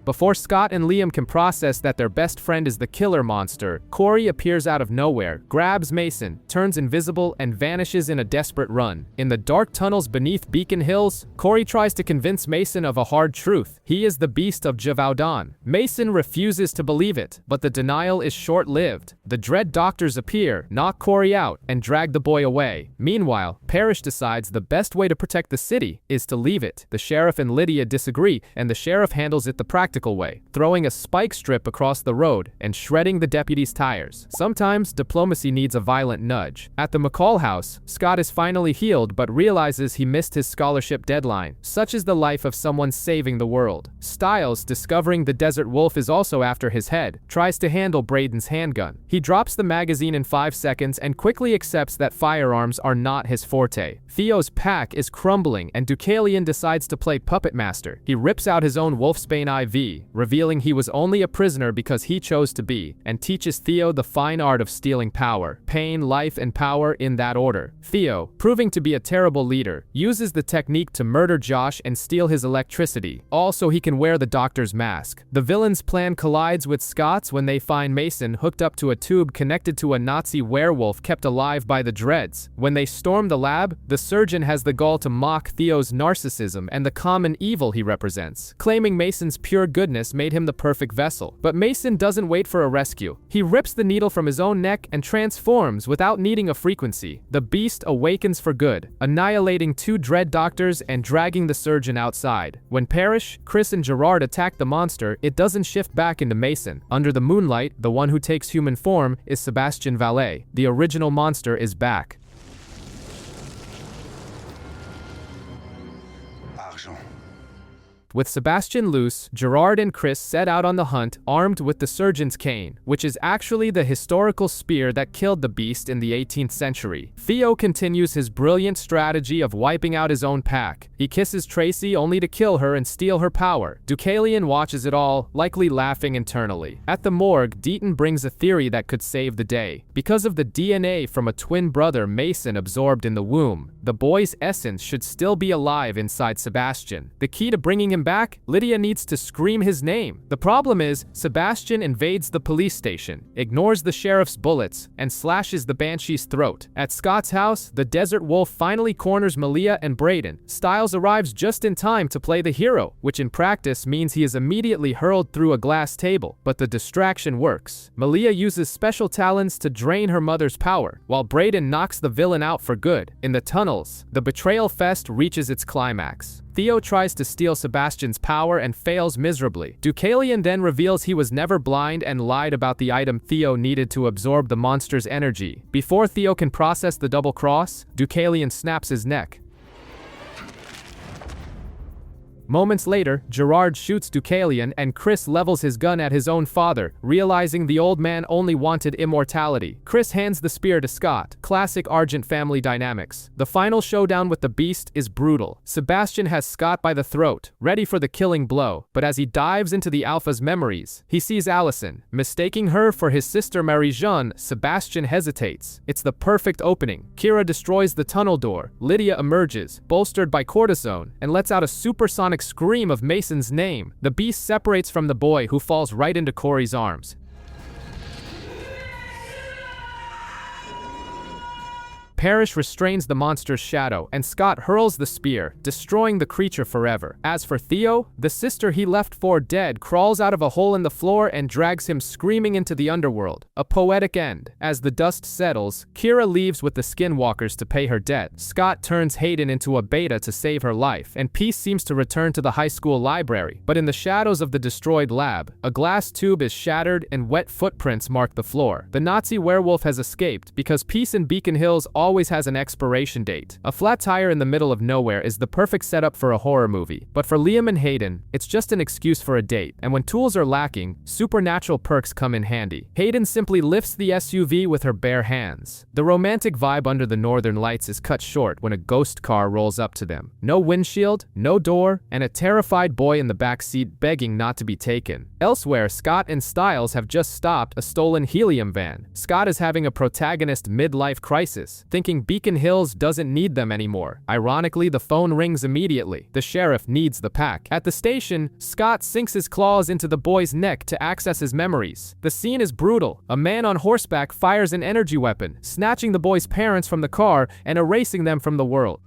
Before Scott and Liam can process that their best friend is the killer monster, Corey appears out of nowhere, grabs Mason, turns invisible, and vanishes in a desperate run. In the dark tunnels beneath Beacon Hills, Corey tries to convince Mason of a hard truth. He is the beast of Gévaudan. Mason refuses to believe it, but the denial is short-lived. The dread doctors appear, knock Corey out, and drag the boy away. Meanwhile, Parrish decides the best way to protect the city is to leave it. The sheriff and Lydia disagree, and the sheriff handles it the practical way, throwing a spike strip across the road and shredding the deputy's tires. Sometimes diplomacy needs a violent nudge. At the McCall house, Scott is finally healed but realizes he missed his scholarship deadline. Such is the life of someone saving the world. Styles, discovering the Desert Wolf is also after his head, tries to handle Brayden's handgun. He drops the magazine in 5 seconds and quickly accepts that firearms are not his forte. Theo's pack is crumbling and Deucalion decides to play puppet master. He rips out his own Wolfsbane IV, revealing he was only a prisoner because he chose to be, and teaches Theo the fine art of stealing power, pain, life, and power in that order. Theo, proving to be a terrible leader, uses the technique to murder Josh and steal his electricity, all so he can wear the doctor's mask. The villain's plan collides with Scott's when they find Mason hooked up to a tube connected to a Nazi werewolf kept alive by the Dreads. When they storm the lab, the surgeon has the gall to mock Theo's narcissism and the common evil he represents, claiming Mason's pure goodness made him the perfect vessel. But Mason doesn't wait for a rescue. He rips the needle from his own neck and transforms without needing a frequency. The beast awakens for good, annihilating 2 dread doctors and dragging the surgeon outside. When Parrish, Chris, and Gerard attack the monster, it doesn't shift back into Mason. Under the moonlight, the one who takes human form is Sebastian Vallée. The original monster is back. Argent. With Sebastian loose, Gerard and Chris set out on the hunt, armed with the surgeon's cane, which is actually the historical spear that killed the beast in the 18th century. Theo continues his brilliant strategy of wiping out his own pack. He kisses Tracy only to kill her and steal her power. Deucalion watches it all, likely laughing internally. At the morgue, Deaton brings a theory that could save the day. Because of the DNA from a twin brother Mason absorbed in the womb, the boy's essence should still be alive inside Sebastian. The key to bringing him back? Lydia needs to scream his name. The problem is, Sebastian invades the police station, ignores the sheriff's bullets, and slashes the Banshee's throat. At Scott's house, the Desert Wolf finally corners Malia and Brayden. Styles arrives just in time to play the hero, which in practice means he is immediately hurled through a glass table, but the distraction works. Malia uses special talents to drain her mother's power, while Brayden knocks the villain out for good. In the tunnels, the betrayal fest reaches its climax. Theo tries to steal Sebastian's power and fails miserably. Deucalion then reveals he was never blind and lied about the item Theo needed to absorb the monster's energy. Before Theo can process the double cross, Deucalion snaps his neck. Moments later, Gerard shoots Deucalion and Chris levels his gun at his own father, realizing the old man only wanted immortality. Chris hands the spear to Scott. Classic Argent family dynamics. The final showdown with the beast is brutal. Sebastian has Scott by the throat, ready for the killing blow, but as he dives into the Alpha's memories, he sees Allison. Mistaking her for his sister Marie-Jeanne, Sebastian hesitates. It's the perfect opening. Kira destroys the tunnel door. Lydia emerges, bolstered by cortisone, and lets out a supersonic scream of Mason's name. The beast separates from the boy, who falls right into Corey's arms. Parrish restrains the monster's shadow, and Scott hurls the spear, destroying the creature forever. As for Theo, the sister he left for dead crawls out of a hole in the floor and drags him screaming into the underworld. A poetic end. As the dust settles, Kira leaves with the Skinwalkers to pay her debt. Scott turns Hayden into a beta to save her life, and peace seems to return to the high school library. But in the shadows of the destroyed lab, a glass tube is shattered and wet footprints mark the floor. The Nazi werewolf has escaped, because peace in Beacon Hills always has an expiration date. A flat tire in the middle of nowhere is the perfect setup for a horror movie, but for Liam and Hayden, it's just an excuse for a date, and when tools are lacking, supernatural perks come in handy. Hayden simply lifts the SUV with her bare hands. The romantic vibe under the northern lights is cut short when a ghost car rolls up to them. No windshield, no door, and a terrified boy in the back seat begging not to be taken. Elsewhere, Scott and Styles have just stopped a stolen helium van. Scott is having a protagonist midlife crisis, thinking Beacon Hills doesn't need them anymore. Ironically, the phone rings immediately. The sheriff needs the pack. At the station, Scott sinks his claws into the boy's neck to access his memories. The scene is brutal. A man on horseback fires an energy weapon, snatching the boy's parents from the car and erasing them from the world.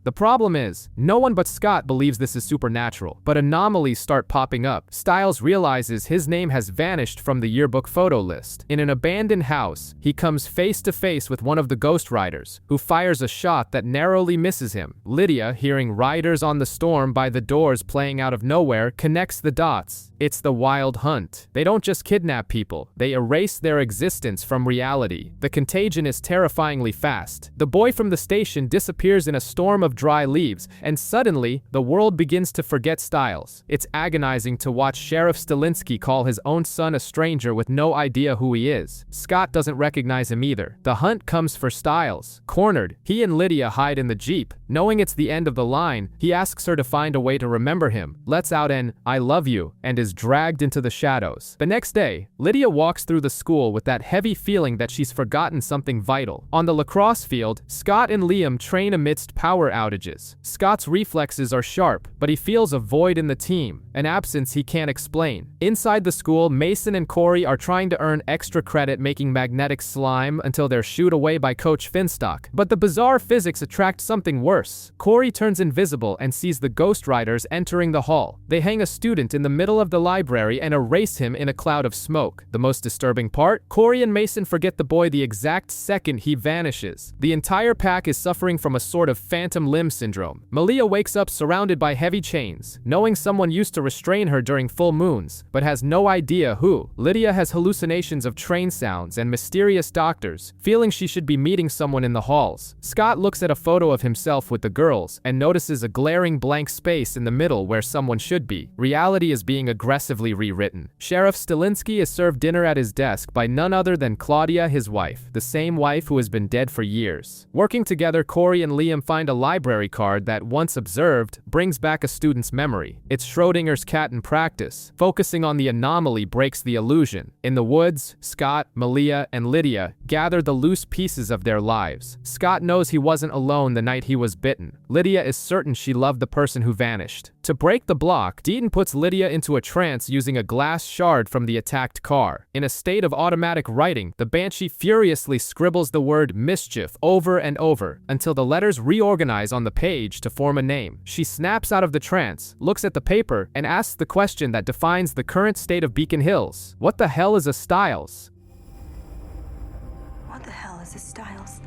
The problem is, no one but Scott believes this is supernatural, but anomalies start popping up. Styles realizes his name has vanished from the yearbook photo list. In an abandoned house, he comes face to face with one of the Ghost Riders, who fires a shot that narrowly misses him. Lydia, hearing Riders on the Storm by the Doors playing out of nowhere, connects the dots. It's the Wild Hunt. They don't just kidnap people, they erase their existence from reality. The contagion is terrifyingly fast. The boy from the station disappears in a storm of dry leaves, and suddenly, the world begins to forget Styles. It's agonizing to watch Sheriff Stilinski call his own son a stranger with no idea who he is. Scott doesn't recognize him either. The hunt comes for Styles. Cornered, he and Lydia hide in the Jeep. Knowing it's the end of the line, he asks her to find a way to remember him, lets out an "I love you," and is dragged into the shadows. The next day, Lydia walks through the school with that heavy feeling that she's forgotten something vital. On the lacrosse field, Scott and Liam train amidst power outages. Scott's reflexes are sharp, but he feels a void in the team, an absence he can't explain. Inside the school, Mason and Corey are trying to earn extra credit making magnetic slime until they're shooed away by Coach Finstock. But the bizarre physics attract something worse. Corey turns invisible and sees the Ghost Riders entering the hall. They hang a student in the middle of the library and erase him in a cloud of smoke. The most disturbing part? Corey and Mason forget the boy the exact second he vanishes. The entire pack is suffering from a sort of phantom limb syndrome. Malia wakes up surrounded by heavy chains, knowing someone used to restrain her during full moons, but has no idea who. Lydia has hallucinations of train sounds and mysterious doctors, feeling she should be meeting someone in the halls. Scott looks at a photo of himself with the girls and notices a glaring blank space in the middle where someone should be. Reality is being aggressively rewritten. Sheriff Stilinski is served dinner at his desk by none other than Claudia, his wife, the same wife who has been dead for years. Working together, Corey and Liam find a library card that, once observed, brings back a student's memory. It's Schrodinger's cat in practice. Focusing on the anomaly breaks the illusion. In the woods, Scott, Malia, and Lydia gather the loose pieces of their lives. Scott knows he wasn't alone the night he was bitten. Lydia is certain she loved the person who vanished. To break the block, Deaton puts Lydia into a trance using a glass shard from the attacked car. In a state of automatic writing, the Banshee furiously scribbles the word mischief over and over until the letters reorganize on the page to form a name. She snaps out of the trance, looks at the paper, and asks the question that defines the current state of Beacon Hills. What the hell is a Styles? What the hell is a Styles?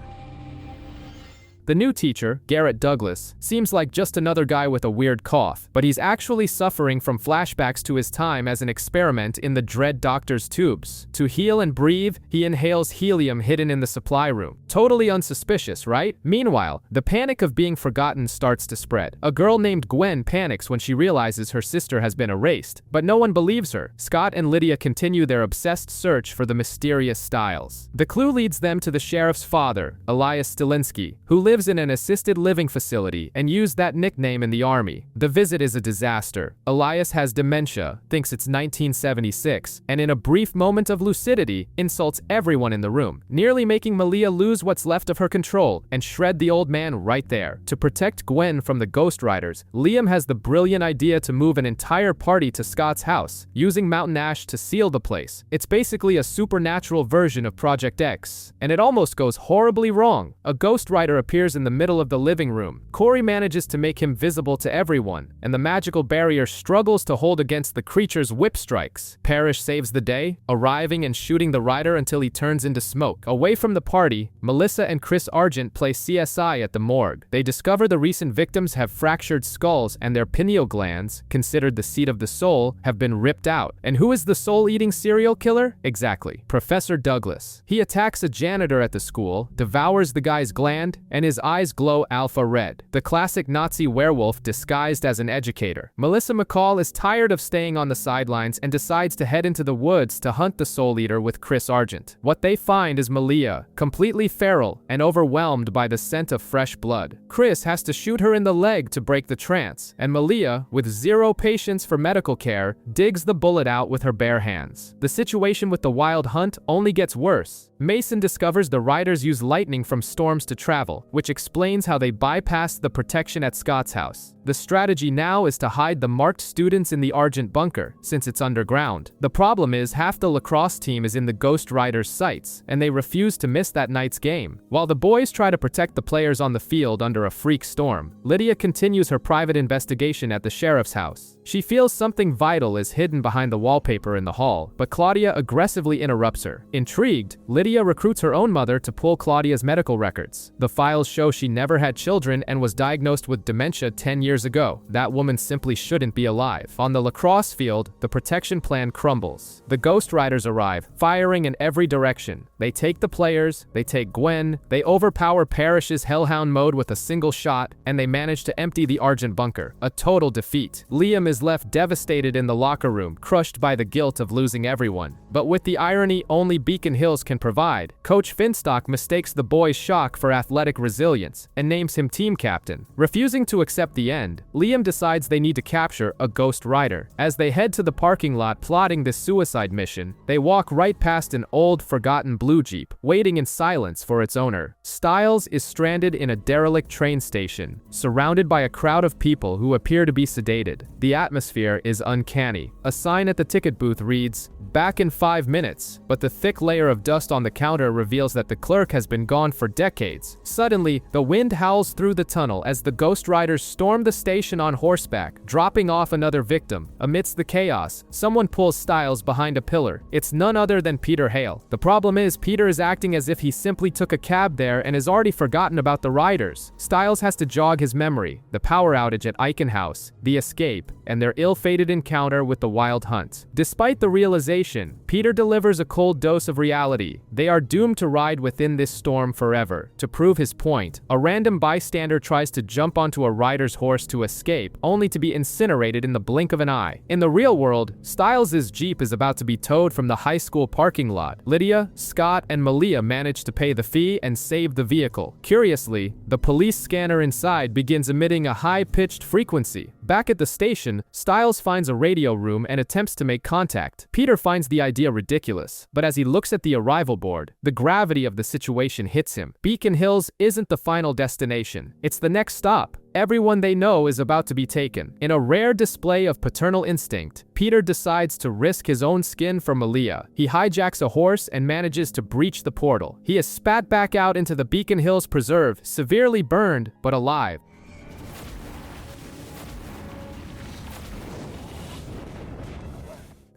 The new teacher, Garrett Douglas, seems like just another guy with a weird cough, but he's actually suffering from flashbacks to his time as an experiment in the Dread Doctor's tubes. To heal and breathe, he inhales helium hidden in the supply room. Totally unsuspicious, right? Meanwhile, the panic of being forgotten starts to spread. A girl named Gwen panics when she realizes her sister has been erased, but no one believes her. Scott and Lydia continue their obsessed search for the mysterious Styles. The clue leads them to the sheriff's father, Elias Stilinski, who lives in an assisted living facility and used that nickname in the army. The visit is a disaster. Elias has dementia, thinks it's 1976, and in a brief moment of lucidity, insults everyone in the room, nearly making Malia lose what's left of her control and shred the old man right there. To protect Gwen from the Ghost Riders, Liam has the brilliant idea to move an entire party to Scott's house, using Mountain Ash to seal the place. It's basically a supernatural version of Project X, and it almost goes horribly wrong. A Ghost Rider appears in the middle of the living room. Corey manages to make him visible to everyone, and the magical barrier struggles to hold against the creature's whip strikes. Parrish saves the day, arriving and shooting the rider until he turns into smoke. Away from the party, Melissa and Chris Argent play CSI at the morgue. They discover the recent victims have fractured skulls and their pineal glands, considered the seat of the soul, have been ripped out. And who is the soul-eating serial killer? Exactly, Professor Douglas. He attacks a janitor at the school, devours the guy's gland, and his eyes glow alpha red. The classic Nazi werewolf disguised as an educator. Melissa McCall is tired of staying on the sidelines and decides to head into the woods to hunt the Soul Eater with Chris Argent. What they find is Malia, completely feral and overwhelmed by the scent of fresh blood. Chris has to shoot her in the leg to break the trance, and Malia, with zero patience for medical care, digs the bullet out with her bare hands. The situation with the wild hunt only gets worse. Mason discovers the riders use lightning from storms to travel, which explains how they bypassed the protection at Scott's house. The strategy now is to hide the marked students in the Argent bunker, since it's underground. The problem is half the lacrosse team is in the Ghost Riders' sights, and they refuse to miss that night's game. While the boys try to protect the players on the field under a freak storm, Lydia continues her private investigation at the sheriff's house. She feels something vital is hidden behind the wallpaper in the hall, but Claudia aggressively interrupts her. Intrigued, Lydia recruits her own mother to pull Claudia's medical records. The files show she never had children and was diagnosed with dementia 10 years ago. That woman simply shouldn't be alive. On the lacrosse field, the protection plan crumbles. The Ghost Riders arrive, firing in every direction. They take the players, they take Gwen, they overpower Parrish's Hellhound mode with a single shot, and they manage to empty the Argent bunker. A total defeat. Liam is left devastated in the locker room, crushed by the guilt of losing everyone. But with the irony only Beacon Hills can provide, Coach Finstock mistakes the boy's shock for athletic resilience and names him team captain. Refusing to accept the end, Liam decides they need to capture a Ghost Rider. As they head to the parking lot plotting this suicide mission, they walk right past an old, forgotten blue Jeep, waiting in silence for its owner. Styles is stranded in a derelict train station, surrounded by a crowd of people who appear to be sedated. The atmosphere is uncanny. A sign at the ticket booth reads, "Back in 5 minutes," but the thick layer of dust on the counter reveals that the clerk has been gone for decades. Suddenly, Suddenly, the wind howls through the tunnel as the Ghost Riders storm the station on horseback, dropping off another victim. Amidst the chaos, someone pulls Styles behind a pillar. It's none other than Peter Hale. The problem is, Peter is acting as if he simply took a cab there and has already forgotten about the Riders. Styles has to jog his memory, the power outage at Icon House, the escape, and their ill-fated encounter with the Wild Hunt. Despite the realization, Peter delivers a cold dose of reality. They are doomed to ride within this storm forever. To prove his point, a random bystander tries to jump onto a rider's horse to escape, only to be incinerated in the blink of an eye. In the real world, Styles' Jeep is about to be towed from the high school parking lot. Lydia, Scott, and Malia manage to pay the fee and save the vehicle. Curiously, the police scanner inside begins emitting a high-pitched frequency. Back at the station, Styles finds a radio room and attempts to make contact. Peter finds the idea ridiculous, but as he looks at the arrival board, the gravity of the situation hits him. Beacon Hills isn't the final destination. It's the next stop. Everyone they know is about to be taken. In a rare display of paternal instinct, Peter decides to risk his own skin for Malia. He hijacks a horse and manages to breach the portal. He is spat back out into the Beacon Hills Preserve, severely burned, but alive.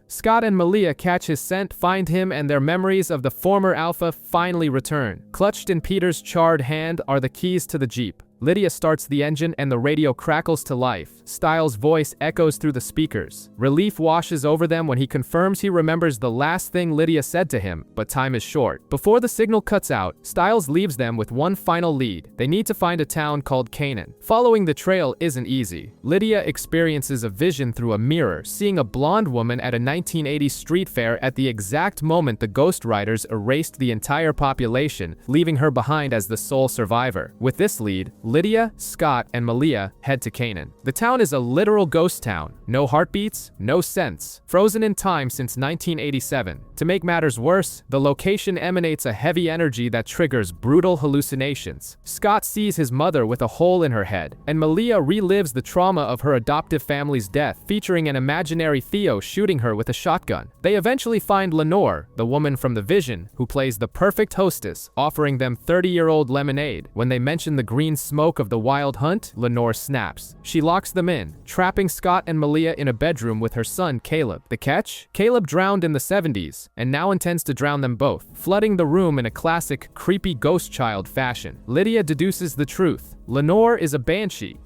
Scott and Malia catch his scent, find him, and their memories of the former Alpha finally return. Clutched in Peter's charred hand are the keys to the Jeep. Lydia starts the engine and the radio crackles to life. Styles' voice echoes through the speakers. Relief washes over them when he confirms he remembers the last thing Lydia said to him, but time is short. Before the signal cuts out, Styles leaves them with one final lead. They need to find a town called Canaan. Following the trail isn't easy. Lydia experiences a vision through a mirror, seeing a blonde woman at a 1980s street fair at the exact moment the Ghost Riders erased the entire population, leaving her behind as the sole survivor. With this lead, Lydia, Scott, and Malia head to Canaan. The town is a literal ghost town. No heartbeats, no scents. Frozen in time since 1987. To make matters worse, the location emanates a heavy energy that triggers brutal hallucinations. Scott sees his mother with a hole in her head, and Malia relives the trauma of her adoptive family's death, featuring an imaginary Theo shooting her with a shotgun. They eventually find Lenore, the woman from the Vision, who plays the perfect hostess, offering them 30-year-old lemonade. When they mention the green smoke of the Wild Hunt, Lenore snaps. She locks them in, trapping Scott and Malia in a bedroom with her son Caleb. The catch? Caleb drowned in the 70s, and now intends to drown them both, flooding the room in a classic, creepy ghost child fashion. Lydia deduces the truth. Lenore is a banshee.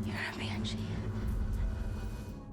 You're a banshee.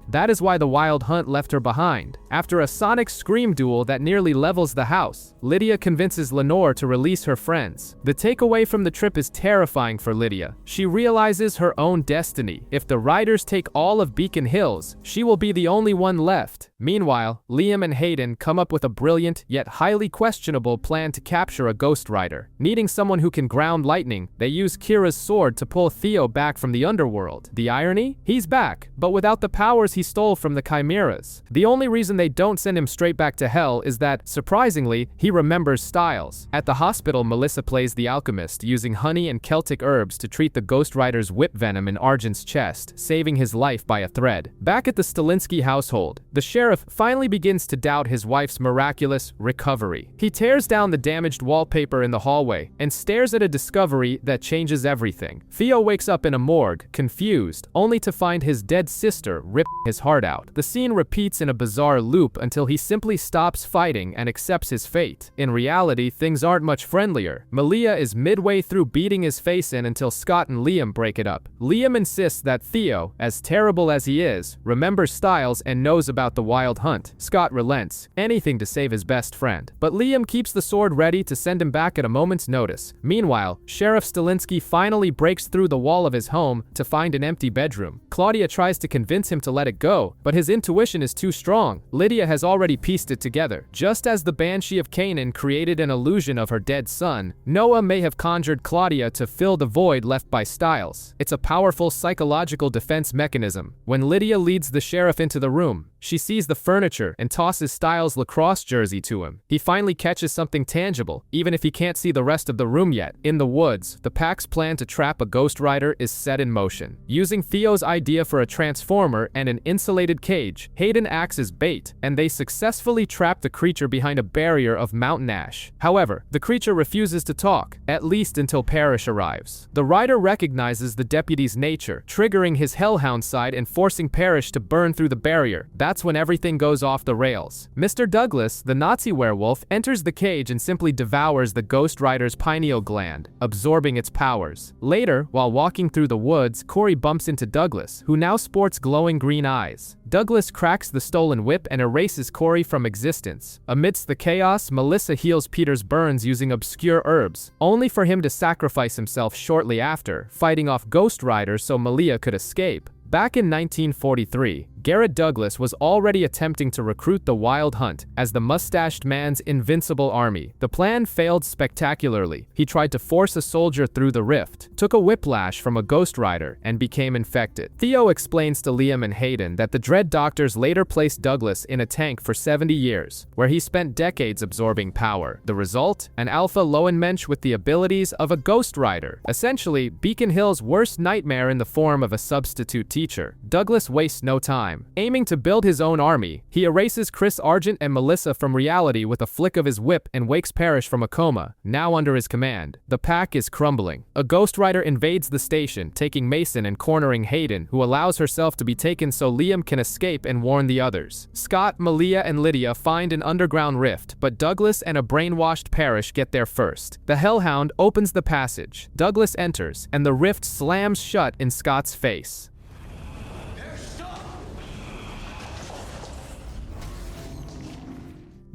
That is why the Wild Hunt left her behind. After a sonic scream duel that nearly levels the house, Lydia convinces Lenore to release her friends. The takeaway from the trip is terrifying for Lydia. She realizes her own destiny. If the Riders take all of Beacon Hills, she will be the only one left. Meanwhile, Liam and Hayden come up with a brilliant, yet highly questionable plan to capture a Ghost Rider. Needing someone who can ground lightning, they use Kira's sword to pull Theo back from the underworld. The irony? He's back, but without the powers he stole from the Chimeras. The only reason they don't send him straight back to hell is that, surprisingly, he remembers Styles. At the hospital, Melissa plays the alchemist, using honey and Celtic herbs to treat the Ghost Rider's whip venom in Argent's chest, saving his life by a thread. Back at the Stilinski household, the sheriff finally begins to doubt his wife's miraculous recovery. He tears down the damaged wallpaper in the hallway and stares at a discovery that changes everything. Theo wakes up in a morgue, confused, only to find his dead sister rip his heart out. The scene repeats in a bizarre loop until he simply stops fighting and accepts his fate. In reality, things aren't much friendlier. Malia is midway through beating his face in until Scott and Liam break it up. Liam insists that Theo, as terrible as he is, remembers Styles and knows about the Wild Hunt. Scott relents, anything to save his best friend. But Liam keeps the sword ready to send him back at a moment's notice. Meanwhile, Sheriff Stilinski finally breaks through the wall of his home to find an empty bedroom. Claudia tries to convince him to let it go, but his intuition is too strong. Lydia has already pieced it together. Just as the Banshee of Canaan created an illusion of her dead son, Noah may have conjured Claudia to fill the void left by Styles. It's a powerful psychological defense mechanism. When Lydia leads the sheriff into the room, she sees sees the furniture and tosses Styles' lacrosse jersey to him. He finally catches something tangible, even if he can't see the rest of the room yet. In the woods, the pack's plan to trap a Ghost Rider is set in motion. Using Theo's idea for a transformer and an insulated cage, Hayden acts as bait, and they successfully trap the creature behind a barrier of mountain ash. However, the creature refuses to talk, at least until Parrish arrives. The Rider recognizes the deputy's nature, triggering his Hellhound side and forcing Parrish to burn through the barrier. That's when everything goes off the rails. Mr. Douglas, the Nazi werewolf, enters the cage and simply devours the Ghost Rider's pineal gland, absorbing its powers. Later, while walking through the woods, Corey bumps into Douglas, who now sports glowing green eyes. Douglas cracks the stolen whip and erases Corey from existence. Amidst the chaos, Melissa heals Peter's burns using obscure herbs, only for him to sacrifice himself shortly after, fighting off Ghost Rider so Malia could escape. Back in 1943, Garrett Douglas was already attempting to recruit the Wild Hunt as the mustached man's invincible army. The plan failed spectacularly. He tried to force a soldier through the rift, took a whiplash from a Ghost Rider, and became infected. Theo explains to Liam and Hayden that the Dread Doctors later placed Douglas in a tank for 70 years, where he spent decades absorbing power. The result? An alpha Lowenmensch with the abilities of a Ghost Rider. Essentially, Beacon Hill's worst nightmare in the form of a substitute teacher. Douglas wastes no time. Aiming to build his own army, he erases Chris Argent and Melissa from reality with a flick of his whip and wakes Parrish from a coma, now under his command. The pack is crumbling. A Ghost Rider invades the station, taking Mason and cornering Hayden, who allows herself to be taken so Liam can escape and warn the others. Scott, Malia, and Lydia find an underground rift, but Douglas and a brainwashed Parrish get there first. The Hellhound opens the passage. Douglas enters, and the rift slams shut in Scott's face.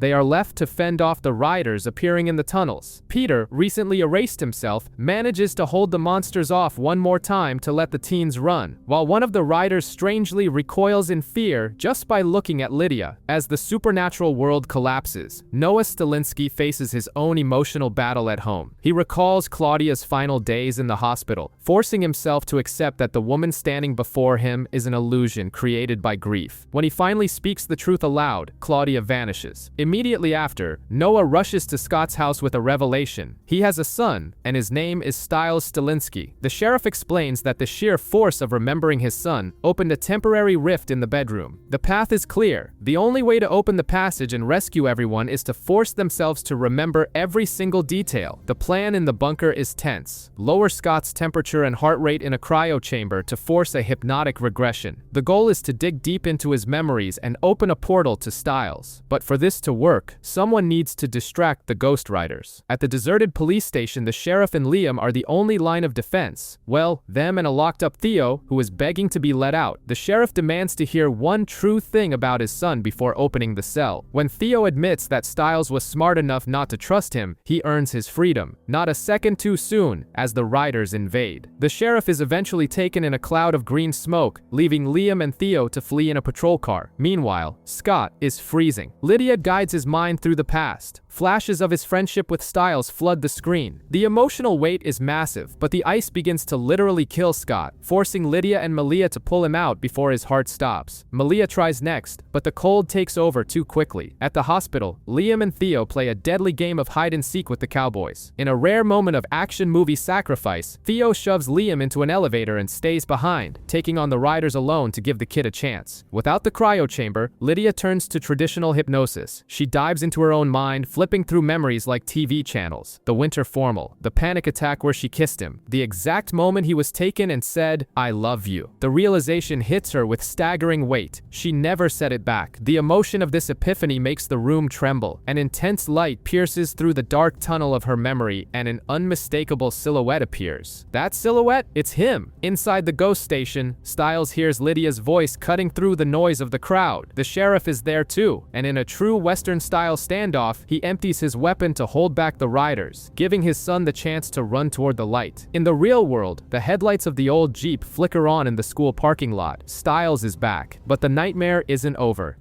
They are left to fend off the riders appearing in the tunnels. Peter, recently erased himself, manages to hold the monsters off one more time to let the teens run, while one of the riders strangely recoils in fear just by looking at Lydia. As the supernatural world collapses, Noah Stilinski faces his own emotional battle at home. He recalls Claudia's final days in the hospital, forcing himself to accept that the woman standing before him is an illusion created by grief. When he finally speaks the truth aloud, Claudia vanishes. Immediately after, Noah rushes to Scott's house with a revelation. He has a son, and his name is Styles Stilinski. The sheriff explains that the sheer force of remembering his son opened a temporary rift in the bedroom. The path is clear. The only way to open the passage and rescue everyone is to force themselves to remember every single detail. The plan in the bunker is tense. Lower Scott's temperature and heart rate in a cryo chamber to force a hypnotic regression. The goal is to dig deep into his memories and open a portal to Styles. But for this to work, someone needs to distract the Ghost Riders. At the deserted police station, the sheriff and Liam are the only line of defense. Well, them and a locked-up Theo, who is begging to be let out. The sheriff demands to hear one true thing about his son before opening the cell. When Theo admits that Styles was smart enough not to trust him, he earns his freedom. Not a second too soon, as the Riders invade. The sheriff is eventually taken in a cloud of green smoke, leaving Liam and Theo to flee in a patrol car. Meanwhile, Scott is freezing. Lydia guides his mind through the past. Flashes of his friendship with Styles flood the screen. The emotional weight is massive, but the ice begins to literally kill Scott, forcing Lydia and Malia to pull him out before his heart stops. Malia tries next, but the cold takes over too quickly. At the hospital, Liam and Theo play a deadly game of hide-and-seek with the cowboys. In a rare moment of action movie sacrifice, Theo shoves Liam into an elevator and stays behind, taking on the Riders alone to give the kid a chance. Without the cryo chamber, Lydia turns to traditional hypnosis. She dives into her own mind, flipping through memories like TV channels. The winter formal, the panic attack where she kissed him, the exact moment he was taken and said, "I love you." The realization hits her with staggering weight. She never said it back. The emotion of this epiphany makes the room tremble. An intense light pierces through the dark tunnel of her memory, and an unmistakable silhouette appears. That silhouette? It's him. Inside the ghost station, Styles hears Lydia's voice cutting through the noise of the crowd. The sheriff is there too, and in a true Western-style standoff, he empties his weapon to hold back the Riders, giving his son the chance to run toward the light. In the real world, the headlights of the old Jeep flicker on in the school parking lot. Styles is back, but the nightmare isn't over.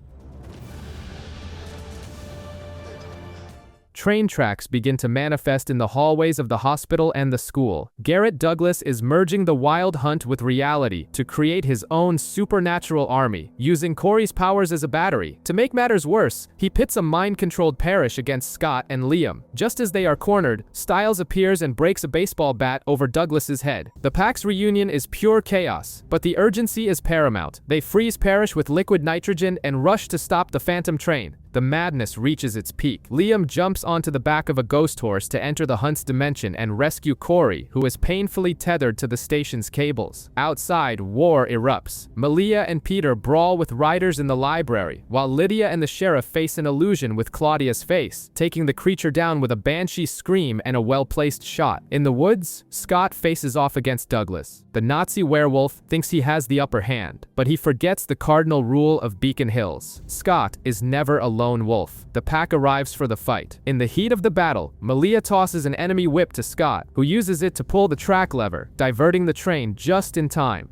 train tracks begin to manifest in the hallways of the hospital and the school. Garrett Douglas is merging the wild hunt with reality to create his own supernatural army, using Corey's powers as a battery. To make matters worse, he pits a mind-controlled Parrish against Scott and Liam. Just as they are cornered, Styles appears and breaks a baseball bat over Douglas's head. The pack's reunion is pure chaos, but the urgency is paramount. They freeze Parrish with liquid nitrogen and rush to stop the Phantom train. The madness reaches its peak. Liam jumps onto the back of a ghost horse to enter the hunt's dimension and rescue Corey, who is painfully tethered to the station's cables. Outside, war erupts. Malia and Peter brawl with riders in the library, while Lydia and the sheriff face an illusion with Claudia's face, taking the creature down with a banshee scream and a well-placed shot. In the woods, Scott faces off against Douglas. The Nazi werewolf thinks he has the upper hand, but he forgets the cardinal rule of Beacon Hills. Scott is never a lone wolf. The pack arrives for the fight. In the heat of the battle, Malia tosses an enemy whip to Scott, who uses it to pull the track lever, diverting the train just in time.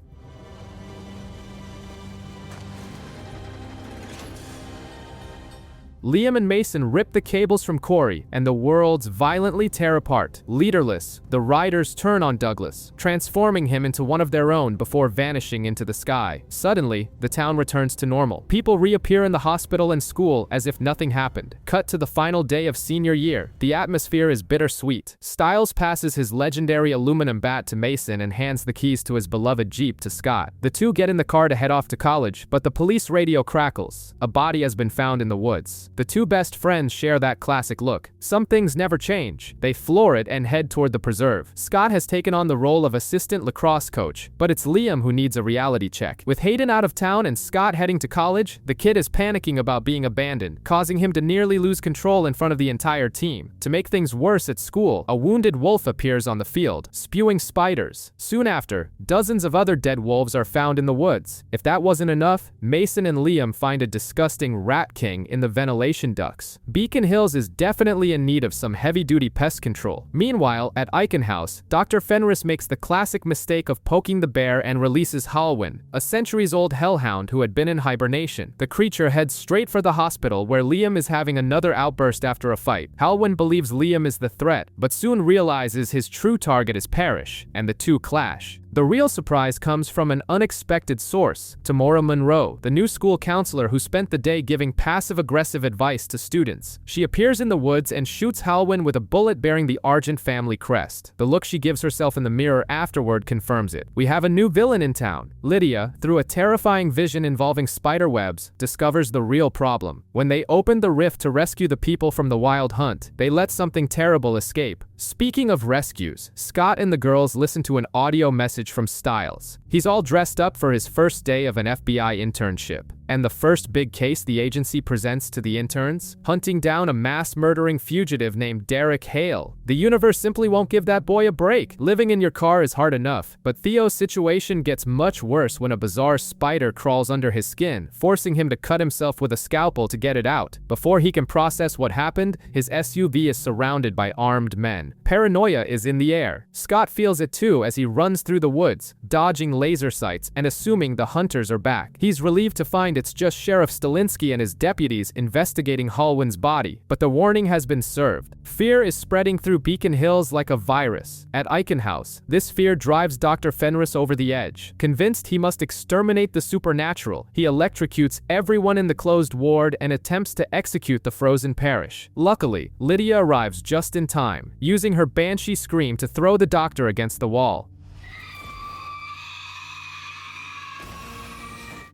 Liam and Mason rip the cables from Corey, and the worlds violently tear apart. Leaderless, the riders turn on Douglas, transforming him into one of their own before vanishing into the sky. Suddenly, the town returns to normal. People reappear in the hospital and school as if nothing happened. Cut to the final day of senior year. The atmosphere is bittersweet. Styles passes his legendary aluminum bat to Mason and hands the keys to his beloved Jeep to Scott. The two get in the car to head off to college, but the police radio crackles. A body has been found in the woods. The two best friends share that classic look. Some things never change. They floor it and head toward the preserve. Scott has taken on the role of assistant lacrosse coach, but it's Liam who needs a reality check. With Hayden out of town and Scott heading to college, the kid is panicking about being abandoned, causing him to nearly lose control in front of the entire team. To make things worse at school, a wounded wolf appears on the field, spewing spiders. Soon after, dozens of other dead wolves are found in the woods. If that wasn't enough, Mason and Liam find a disgusting rat king in the ventilation ducts. Beacon Hills is definitely in need of some heavy-duty pest control. Meanwhile, at Eichenhaus, Dr. Fenris makes the classic mistake of poking the bear and releases Halwyn, a centuries-old hellhound who had been in hibernation. The creature heads straight for the hospital, where Liam is having another outburst after a fight. Halwyn believes Liam is the threat, but soon realizes his true target is Parrish, and the two clash. The real surprise comes from an unexpected source, Tamora Monroe, the new school counselor who spent the day giving passive-aggressive advice to students. She appears in the woods and shoots Halwyn with a bullet bearing the Argent family crest. The look she gives herself in the mirror afterward confirms it. We have a new villain in town. Lydia, through a terrifying vision involving spider webs, discovers the real problem. When they opened the rift to rescue the people from the wild hunt, they let something terrible escape. Speaking of rescues, Scott and the girls listen to an audio message from Styles. He's all dressed up for his first day of an FBI internship. And the first big case the agency presents to the interns? Hunting down a mass-murdering fugitive named Derek Hale. The universe simply won't give that boy a break. Living in your car is hard enough, but Theo's situation gets much worse when a bizarre spider crawls under his skin, forcing him to cut himself with a scalpel to get it out. Before he can process what happened, his SUV is surrounded by armed men. Paranoia is in the air. Scott feels it too as he runs through the woods, dodging laser sights and assuming the hunters are back. He's relieved to find it's just Sheriff Stalinsky and his deputies investigating Halwyn's body, but the warning has been served. Fear is spreading through Beacon Hills like a virus. At Eichenhaus, this fear drives Dr. Fenris over the edge. Convinced he must exterminate the supernatural, he electrocutes everyone in the closed ward and attempts to execute the frozen Parrish. Luckily, Lydia arrives just in time, using her banshee scream to throw the doctor against the wall.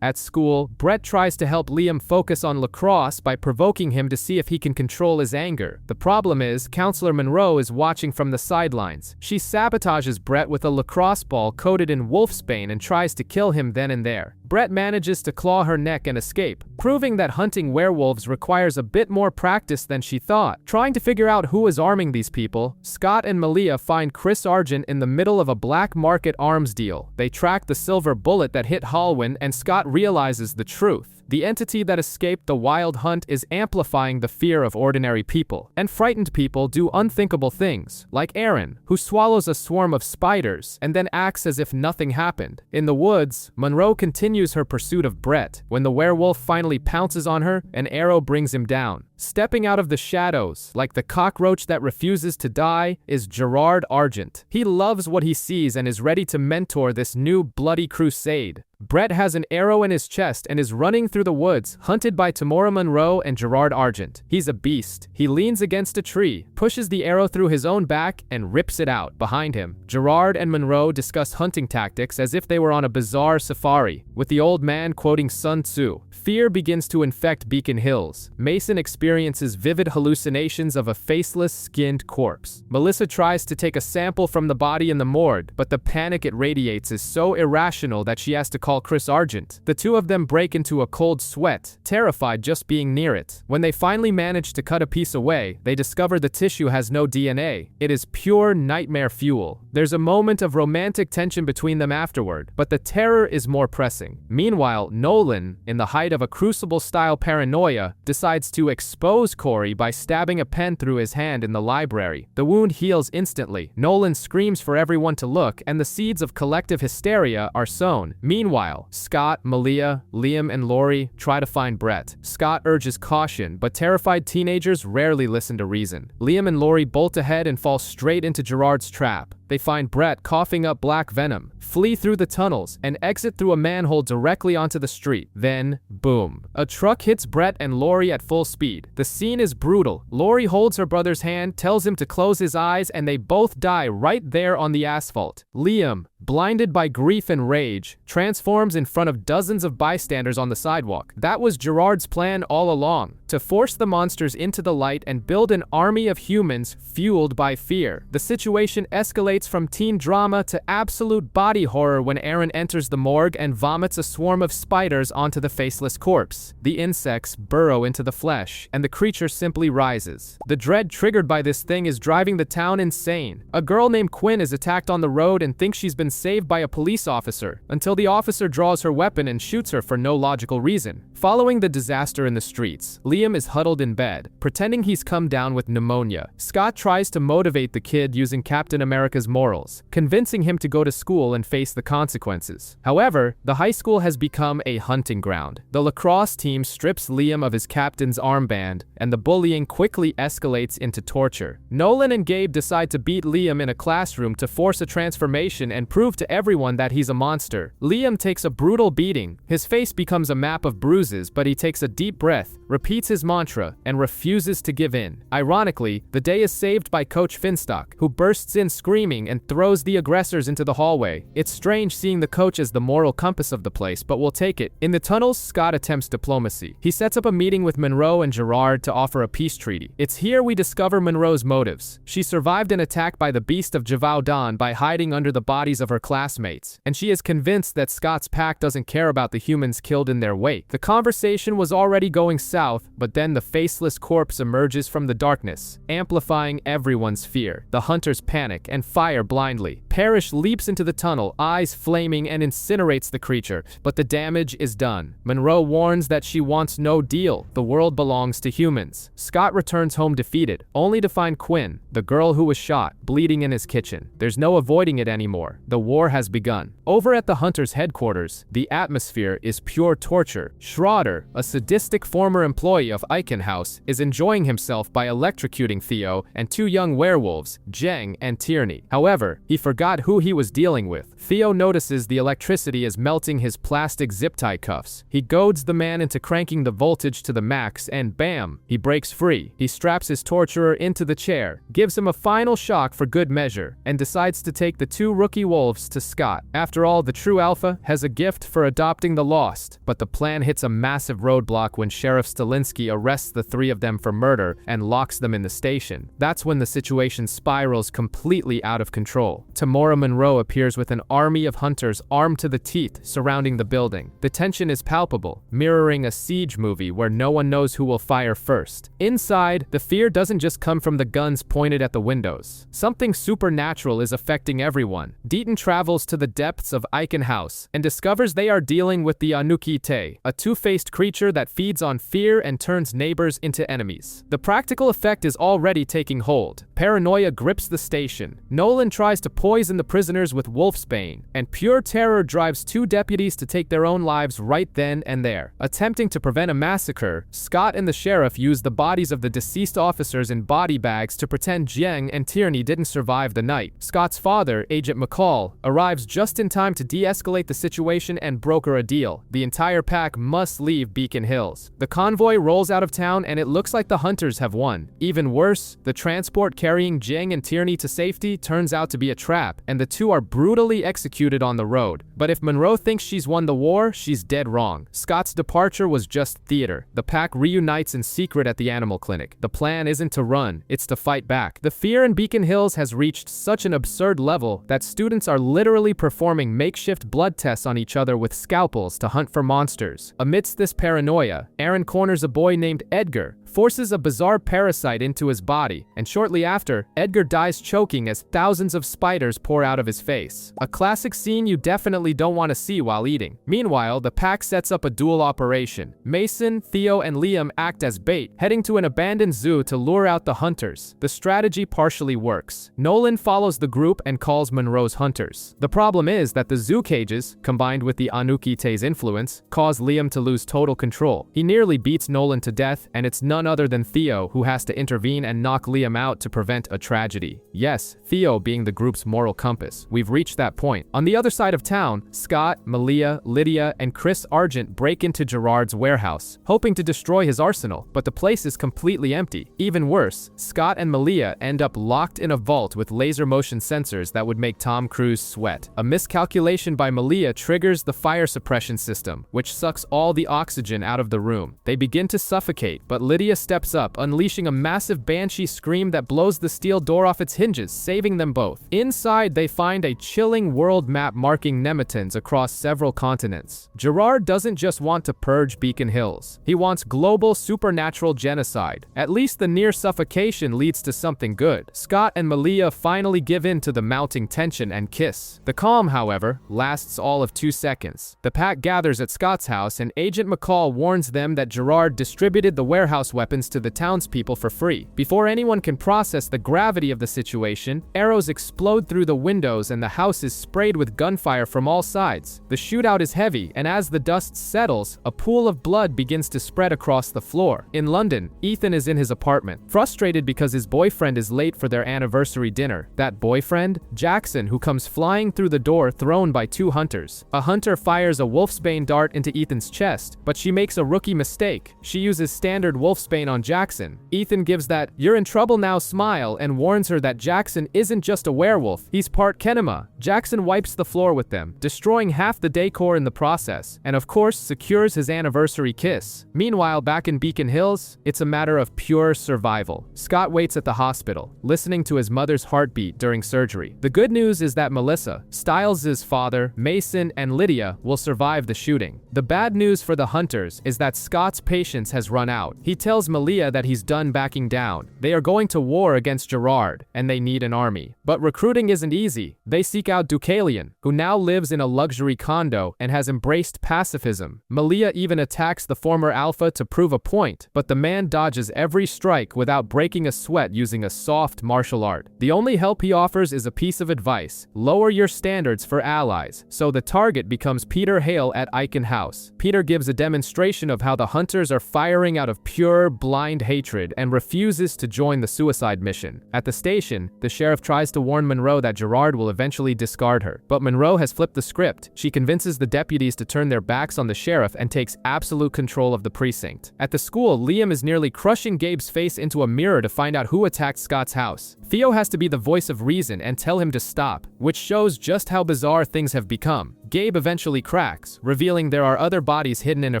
At school, Brett tries to help Liam focus on lacrosse by provoking him to see if he can control his anger. The problem is, Counselor Monroe is watching from the sidelines. She sabotages Brett with a lacrosse ball coated in wolfsbane and tries to kill him then and there. Brett manages to claw her neck and escape, proving that hunting werewolves requires a bit more practice than she thought. Trying to figure out who is arming these people, Scott and Malia find Chris Argent in the middle of a black market arms deal. They track the silver bullet that hit Halwyn, and Scott Scott realizes the truth. The entity that escaped the wild hunt is amplifying the fear of ordinary people, and frightened people do unthinkable things, like Aaron, who swallows a swarm of spiders and then acts as if nothing happened. In the woods, Monroe continues her pursuit of Brett. When the werewolf finally pounces on her, an arrow brings him down. Stepping out of the shadows, like the cockroach that refuses to die, is Gerard Argent. He loves what he sees and is ready to mentor this new bloody crusade. Brett has an arrow in his chest and is running through the woods, hunted by Tamora Monroe and Gerard Argent. He's a beast. He leans against a tree, pushes the arrow through his own back, and rips it out behind him. Gerard and Monroe discuss hunting tactics as if they were on a bizarre safari, with the old man quoting Sun Tzu. Fear begins to infect Beacon Hills. Mason experiences vivid hallucinations of a faceless, skinned corpse. Melissa tries to take a sample from the body in the morgue, but the panic it radiates is so irrational that she has to call Chris Argent. The two of them break into a cold sweat, terrified just being near it. When they finally manage to cut a piece away, they discover the tissue has no DNA. It is pure nightmare fuel. There's a moment of romantic tension between them afterward, but the terror is more pressing. Meanwhile, Nolan, in the height of a Crucible-style paranoia, decides to expose Corey by stabbing a pen through his hand in the library. The wound heals instantly. Nolan screams for everyone to look, and the seeds of collective hysteria are sown. Meanwhile, Scott, Malia, Liam, and Laurie try to find Brett. Scott urges caution, but terrified teenagers rarely listen to reason. Liam and Laurie bolt ahead and fall straight into Gerard's trap. They find Brett coughing up black venom, flee through the tunnels, and exit through a manhole directly onto the street. Then, boom. A truck hits Brett and Laurie at full speed. The scene is brutal. Laurie holds her brother's hand, tells him to close his eyes, and they both die right there on the asphalt. Liam, blinded by grief and rage, transforms in front of dozens of bystanders on the sidewalk. That was Gerard's plan all along, to force the monsters into the light and build an army of humans fueled by fear. The situation escalates from teen drama to absolute body horror when Aaron enters the morgue and vomits a swarm of spiders onto the faceless corpse. The insects burrow into the flesh, and the creature simply rises. The dread triggered by this thing is driving the town insane. A girl named Quinn is attacked on the road and thinks she's been saved by a police officer, until the officer draws her weapon and shoots her for no logical reason. Following the disaster in the streets, Liam is huddled in bed, pretending he's come down with pneumonia. Scott tries to motivate the kid using Captain America's morals, convincing him to go to school and face the consequences. However, the high school has become a hunting ground. The lacrosse team strips Liam of his captain's armband, and the bullying quickly escalates into torture. Nolan and Gabe decide to beat Liam in a classroom to force a transformation and prove to everyone that he's a monster. Liam takes a brutal beating. His face becomes a map of bruises, but he takes a deep breath, repeats his mantra, and refuses to give in. Ironically, the day is saved by Coach Finstock, who bursts in screaming and throws the aggressors into the hallway. It's strange seeing the coach as the moral compass of the place, but we'll take it. In the tunnels, Scott attempts diplomacy. He sets up a meeting with Monroe and Gerard to offer a peace treaty. It's here we discover Monroe's motives. She survived an attack by the Beast of Javaudan by hiding under the bodies of her classmates, and she is convinced that Scott's pack doesn't care about the humans killed in their wake. The conversation was already going south, but then the faceless corpse emerges from the darkness, amplifying everyone's fear. The hunters panic and fire blindly. Parrish leaps into the tunnel, eyes flaming, and incinerates the creature, but the damage is done. Monroe warns that she wants no deal. The world belongs to humans. Scott returns home defeated, only to find Quinn, the girl who was shot, bleeding in his kitchen. There's no avoiding it anymore. The war has begun. Over at the hunters' headquarters, the atmosphere is pure torture. Schroeder, a sadistic former employee of Eichenhaus, is enjoying himself by electrocuting Theo and two young werewolves, Jeng and Tierney. However, he forgot who he was dealing with. Theo notices the electricity is melting his plastic zip-tie cuffs. He goads the man into cranking the voltage to the max, and bam, he breaks free. He straps his torturer into the chair, gives him a final shock for good measure, and decides to take the two rookie wolves to Scott. After all, the true alpha has a gift for adopting the lost, but the plan hits a massive roadblock when Sheriff Stilinski arrests the three of them for murder and locks them in the station. That's when the situation spirals completely out of control. Tamora Monroe appears with an army of hunters armed to the teeth surrounding the building. The tension is palpable, mirroring a siege movie where no one knows who will fire first. first. Inside, the fear doesn't just come from the guns pointed at the windows. Something supernatural is affecting everyone. Deaton travels to the depths of Aiken House and discovers they are dealing with the Anuki-Te, a two-faced creature that feeds on fear and turns neighbors into enemies. The practical effect is already taking hold. Paranoia grips the station. Nolan tries to poison the prisoners with wolfsbane, and pure terror drives two deputies to take their own lives right then and there. Attempting to prevent a massacre, Scott and the sheriff use the bodies of the deceased officers in body bags to pretend Jiang and Tierney didn't survive the night. Scott's father, Agent McCall, arrives just in time to de-escalate the situation and broker a deal. The entire pack must leave Beacon Hills. The convoy rolls out of town and it looks like the hunters have won. Even worse, the transport carrying Jiang and Tierney to safety turns out to be a trap, and the two are brutally executed on the road. But if Monroe thinks she's won the war, she's dead wrong. Scott's departure was just theater. The pack reunites in secret at the animal clinic. The plan isn't to run, it's to fight back. The fear in Beacon Hills has reached such an absurd level that students are literally performing makeshift blood tests on each other with scalpels to hunt for monsters. Amidst this paranoia, Aaron corners a boy named Edgar, forces a bizarre parasite into his body, and shortly after, Edgar dies choking as thousands of spiders pour out of his face. A classic scene you definitely don't want to see while eating. Meanwhile, the pack sets up a dual operation. Mason, Theo, and Liam act as bait, heading to an abandoned zoo to lure out the hunters. The strategy partially works. Nolan follows the group and calls Monroe's hunters. The problem is that the zoo cages, combined with the Anuki-Te's influence, cause Liam to lose total control. He nearly beats Nolan to death, and it's none other than Theo who has to intervene and knock Liam out to prevent a tragedy. Yes, Theo being the group's moral compass. We've reached that point. On the other side of town, Scott, Malia, Lydia, and Chris Argent break into Gerard's warehouse, hoping to destroy his arsenal, but the place is completely empty. Even worse, Scott and Malia end up locked in a vault with laser motion sensors that would make Tom Cruise sweat. A miscalculation by Malia triggers the fire suppression system, which sucks all the oxygen out of the room. They begin to suffocate, but Lydia steps up, unleashing a massive banshee scream that blows the steel door off its hinges, saving them both. Inside, they find a chilling world map marking nemetons across several continents. Gerard doesn't just want to purge Beacon Hills. He wants global supernatural genocide. At least the near suffocation leads to something good. Scott and Malia finally give in to the mounting tension and kiss. The calm, however, lasts all of 2 seconds. The pack gathers at Scott's house, and Agent McCall warns them that Gerard distributed the warehouse weapons to the townspeople for free. Before anyone can process the gravity of the situation, arrows explode through the windows and the house is sprayed with gunfire from all sides. The shootout is heavy, and as the dust settles, a pool of blood begins to spread across the floor. In London, Ethan is in his apartment, frustrated because his boyfriend is late for their anniversary dinner. That boyfriend? Jackson, who comes flying through the door thrown by two hunters. A hunter fires a wolfsbane dart into Ethan's chest, but she makes a rookie mistake. She uses standard wolfsbane on Jackson. Ethan gives that "you're in trouble now" smile and warns her that Jackson isn't just a werewolf, he's part Kenema. Jackson wipes the floor with them, destroying half the decor in the process, and of course secures his anniversary kiss. Meanwhile, back in Beacon Hills, it's a matter of pure survival. Scott waits at the hospital, listening to his mother's heartbeat during surgery. The good news is that Melissa, Stiles' father, Mason, and Lydia will survive the shooting. The bad news for the hunters is that Scott's patience has run out. He tells Malia that he's done backing down. They are going to war against Gerard, and they need an army. But recruiting isn't easy. They seek out Deucalion, who now lives in a luxury condo and has embraced pacifism. Malia even attacks the former alpha to prove a point, but the man dodges every strike without breaking a sweat using a soft martial art. The only help he offers is a piece of advice: lower your standards for allies. So the target becomes Peter Hale at Aiken House. Peter gives a demonstration of how the hunters are firing out of pure, blind hatred and refuses to join the suicide mission. At the station, the sheriff tries to warn Monroe that Gerard will eventually discard her, but Monroe has flipped the script. She convinces the deputies to turn their backs on the sheriff and takes absolute control of the precinct. At the school, Liam is nearly crushing Gabe's face into a mirror to find out who attacked Scott's house. Theo has to be the voice of reason and tell him to stop, which shows just how bizarre things have become. Gabe eventually cracks, revealing there are other bodies hidden in a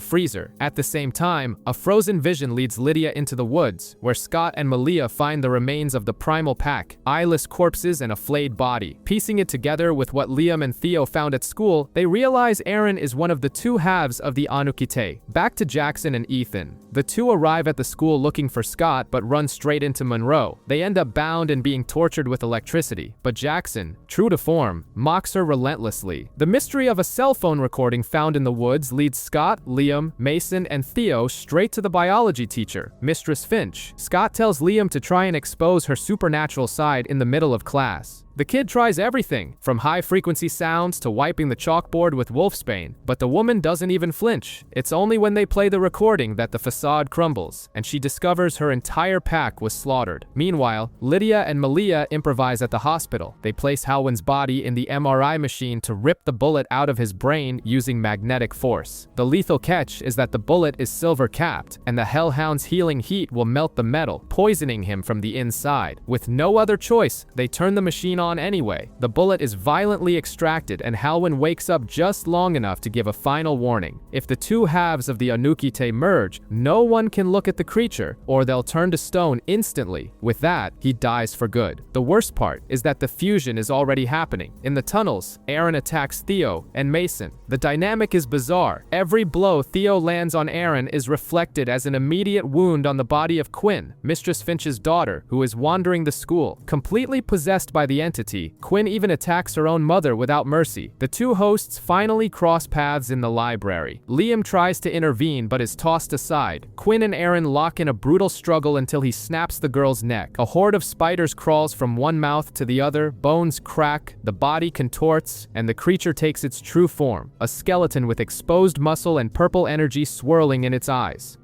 freezer. At the same time, a frozen vision leads Lydia into the woods, where Scott and Malia find the remains of the primal pack, eyeless corpses and a flayed body. Piecing it together with what Liam and Theo found at school, they realize Aaron is one of the two halves of the Anuki-Te. Back to Jackson and Ethan. The two arrive at the school looking for Scott but run straight into Monroe. They end up bound and being tortured with electricity, but Jackson, true to form, mocks her relentlessly. The mystery of a cell phone recording found in the woods leads Scott, Liam, Mason, and Theo straight to the biology teacher, Mistress Finch. Scott tells Liam to try and expose her supernatural side in the middle of class. The kid tries everything, from high-frequency sounds to wiping the chalkboard with wolfsbane, but the woman doesn't even flinch. It's only when they play the recording that the facade crumbles, and she discovers her entire pack was slaughtered. Meanwhile, Lydia and Malia improvise at the hospital. They place Halwyn's body in the MRI machine to rip the bullet out of his brain using magnetic force. The lethal catch is that the bullet is silver-capped, and the Hellhound's healing heat will melt the metal, poisoning him from the inside. With no other choice, they turn the machine on anyway. The bullet is violently extracted and Halwyn wakes up just long enough to give a final warning. If the two halves of the Anunnaki merge, no one can look at the creature or they'll turn to stone instantly. With that, he dies for good. The worst part is that the fusion is already happening. In the tunnels, Aaron attacks Theo and Mason. The dynamic is bizarre. Every blow Theo lands on Aaron is reflected as an immediate wound on the body of Quinn, Mistress Finch's daughter, who is wandering the school. Completely possessed by the entity, Quinn even attacks her own mother without mercy. The two hosts finally cross paths in the library. Liam tries to intervene but is tossed aside. Quinn and Aaron lock in a brutal struggle until he snaps the girl's neck. A horde of spiders crawls from one mouth to the other, bones crack, the body contorts, and the creature takes its true form, a skeleton with exposed muscle and purple energy swirling in its eyes.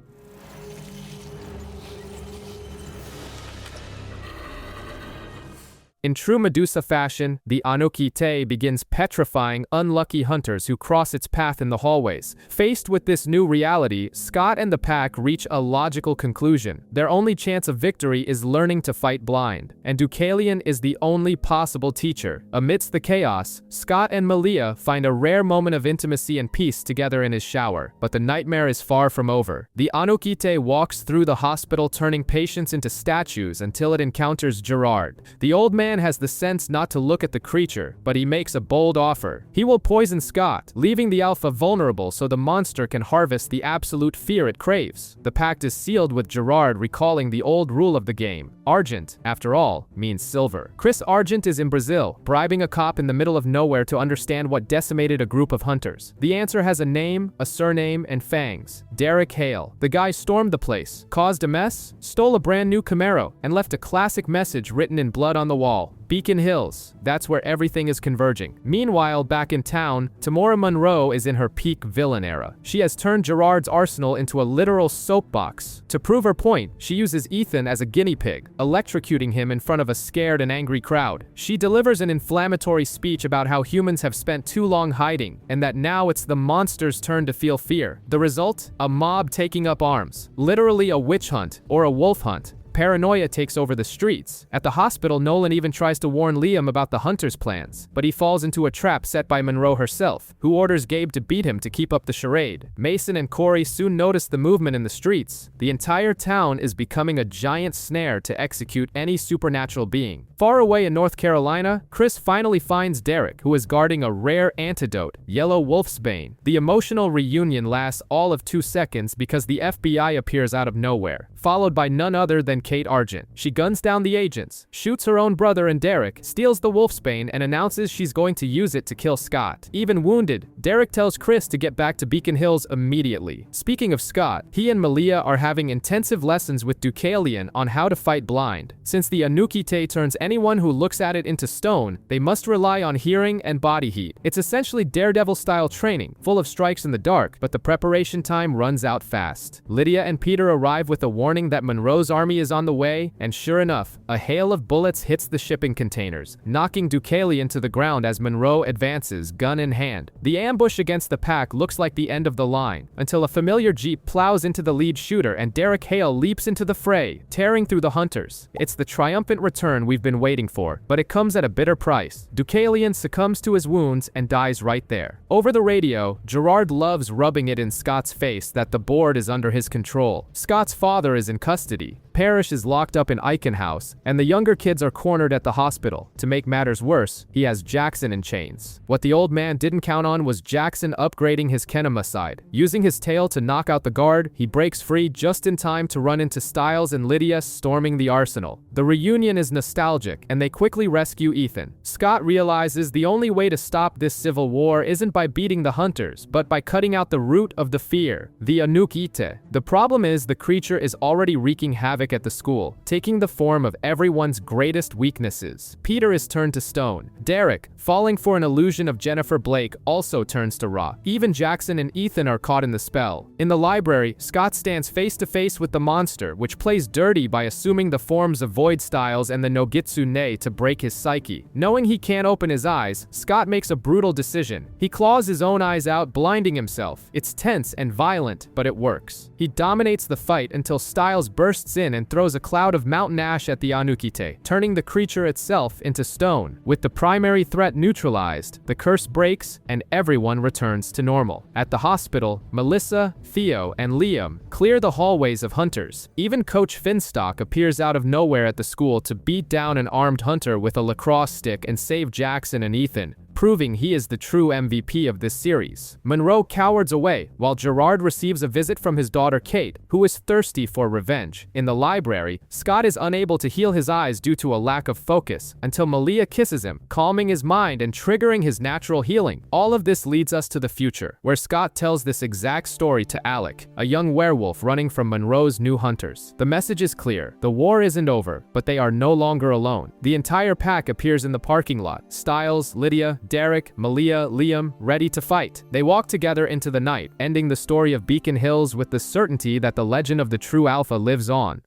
In true Medusa fashion, the Anunnaki begins petrifying unlucky hunters who cross its path in the hallways. Faced with this new reality, Scott and the pack reach a logical conclusion. Their only chance of victory is learning to fight blind, and Deucalion is the only possible teacher. Amidst the chaos, Scott and Malia find a rare moment of intimacy and peace together in his shower, but the nightmare is far from over. The Anunnaki walks through the hospital turning patients into statues until it encounters Gerard. The old man has the sense not to look at the creature, but he makes a bold offer. He will poison Scott, leaving the Alpha vulnerable so the monster can harvest the absolute fear it craves. The pact is sealed with Gerard recalling the old rule of the game. Argent, after all, means silver. Chris Argent is in Brazil, bribing a cop in the middle of nowhere to understand what decimated a group of hunters. The answer has a name, a surname, and fangs. Derek Hale. The guy stormed the place, caused a mess, stole a brand new Camaro, and left a classic message written in blood on the wall. Beacon Hills, that's where everything is converging. Meanwhile, back in town, Tamora Monroe is in her peak villain era. She has turned Gerard's arsenal into a literal soapbox. To prove her point, she uses Ethan as a guinea pig, electrocuting him in front of a scared and angry crowd. She delivers an inflammatory speech about how humans have spent too long hiding, and that now it's the monster's turn to feel fear. The result? A mob taking up arms. Literally a witch hunt, or a wolf hunt. Paranoia takes over the streets. At the hospital, Nolan even tries to warn Liam about the hunter's plans, but he falls into a trap set by Monroe herself, who orders Gabe to beat him to keep up the charade. Mason and Corey soon notice the movement in the streets. The entire town is becoming a giant snare to execute any supernatural being. Far away in North Carolina, Chris finally finds Derek, who is guarding a rare antidote, Yellow Wolfsbane. The emotional reunion lasts all of 2 seconds because the FBI appears out of nowhere, followed by none other than Kate Argent. She guns down the agents, shoots her own brother and Derek, steals the Wolfsbane, and announces she's going to use it to kill Scott. Even wounded, Derek tells Chris to get back to Beacon Hills immediately. Speaking of Scott, he and Malia are having intensive lessons with Deucalion on how to fight blind. Since the Anunnaki turns anyone who looks at it into stone, they must rely on hearing and body heat. It's essentially Daredevil-style training, full of strikes in the dark, but the preparation time runs out fast. Lydia and Peter arrive with a warning that Monroe's army is on the way, and sure enough, a hail of bullets hits the shipping containers, knocking Deucalion to the ground as Monroe advances, gun in hand. The ambush against the pack looks like the end of the line, until a familiar jeep plows into the lead shooter and Derek Hale leaps into the fray, tearing through the hunters. It's the triumphant return we've been waiting for, but it comes at a bitter price. Deucalion succumbs to his wounds and dies right there. Over the radio, Gerard loves rubbing it in Scott's face that the board is under his control. Scott's father is in custody. Parrish Parrish is locked up in Icon House, and the younger kids are cornered at the hospital. To make matters worse, he has Jackson in chains. What the old man didn't count on was Jackson upgrading his Kenema side. Using his tail to knock out the guard, he breaks free just in time to run into Styles and Lydia storming the arsenal. The reunion is nostalgic, and they quickly rescue Ethan. Scott realizes the only way to stop this civil war isn't by beating the hunters, but by cutting out the root of the fear, the Anuk-Ite. The problem is the creature is already wreaking havoc at the school, taking the form of everyone's greatest weaknesses. Peter is turned to stone. Derek, falling for an illusion of Jennifer Blake, also turns to rock. Even Jackson and Ethan are caught in the spell. In the library, Scott stands face to face with the monster, which plays dirty by assuming the forms of Void Styles and the Nogitsu Ne to break his psyche. Knowing he can't open his eyes, Scott makes a brutal decision. He claws his own eyes out, blinding himself. It's tense and violent, but it works. He dominates the fight until Styles bursts in and throws a cloud of mountain ash at the Anuk-Ite, turning the creature itself into stone. With the primary threat neutralized, the curse breaks and everyone returns to normal. At the hospital, Melissa, Theo, and Liam clear the hallways of hunters. Even Coach Finstock appears out of nowhere at the school to beat down an armed hunter with a lacrosse stick and save Jackson and Ethan, proving he is the true MVP of this series. Monroe cowards away, while Gerard receives a visit from his daughter Kate, who is thirsty for revenge. In the library, Scott is unable to heal his eyes due to a lack of focus, until Malia kisses him, calming his mind and triggering his natural healing. All of this leads us to the future, where Scott tells this exact story to Alec, a young werewolf running from Monroe's new hunters. The message is clear. The war isn't over, but they are no longer alone. The entire pack appears in the parking lot. Styles, Lydia, Derek, Malia, Liam, ready to fight. They walk together into the night, ending the story of Beacon Hills with the certainty that the legend of the true Alpha lives on.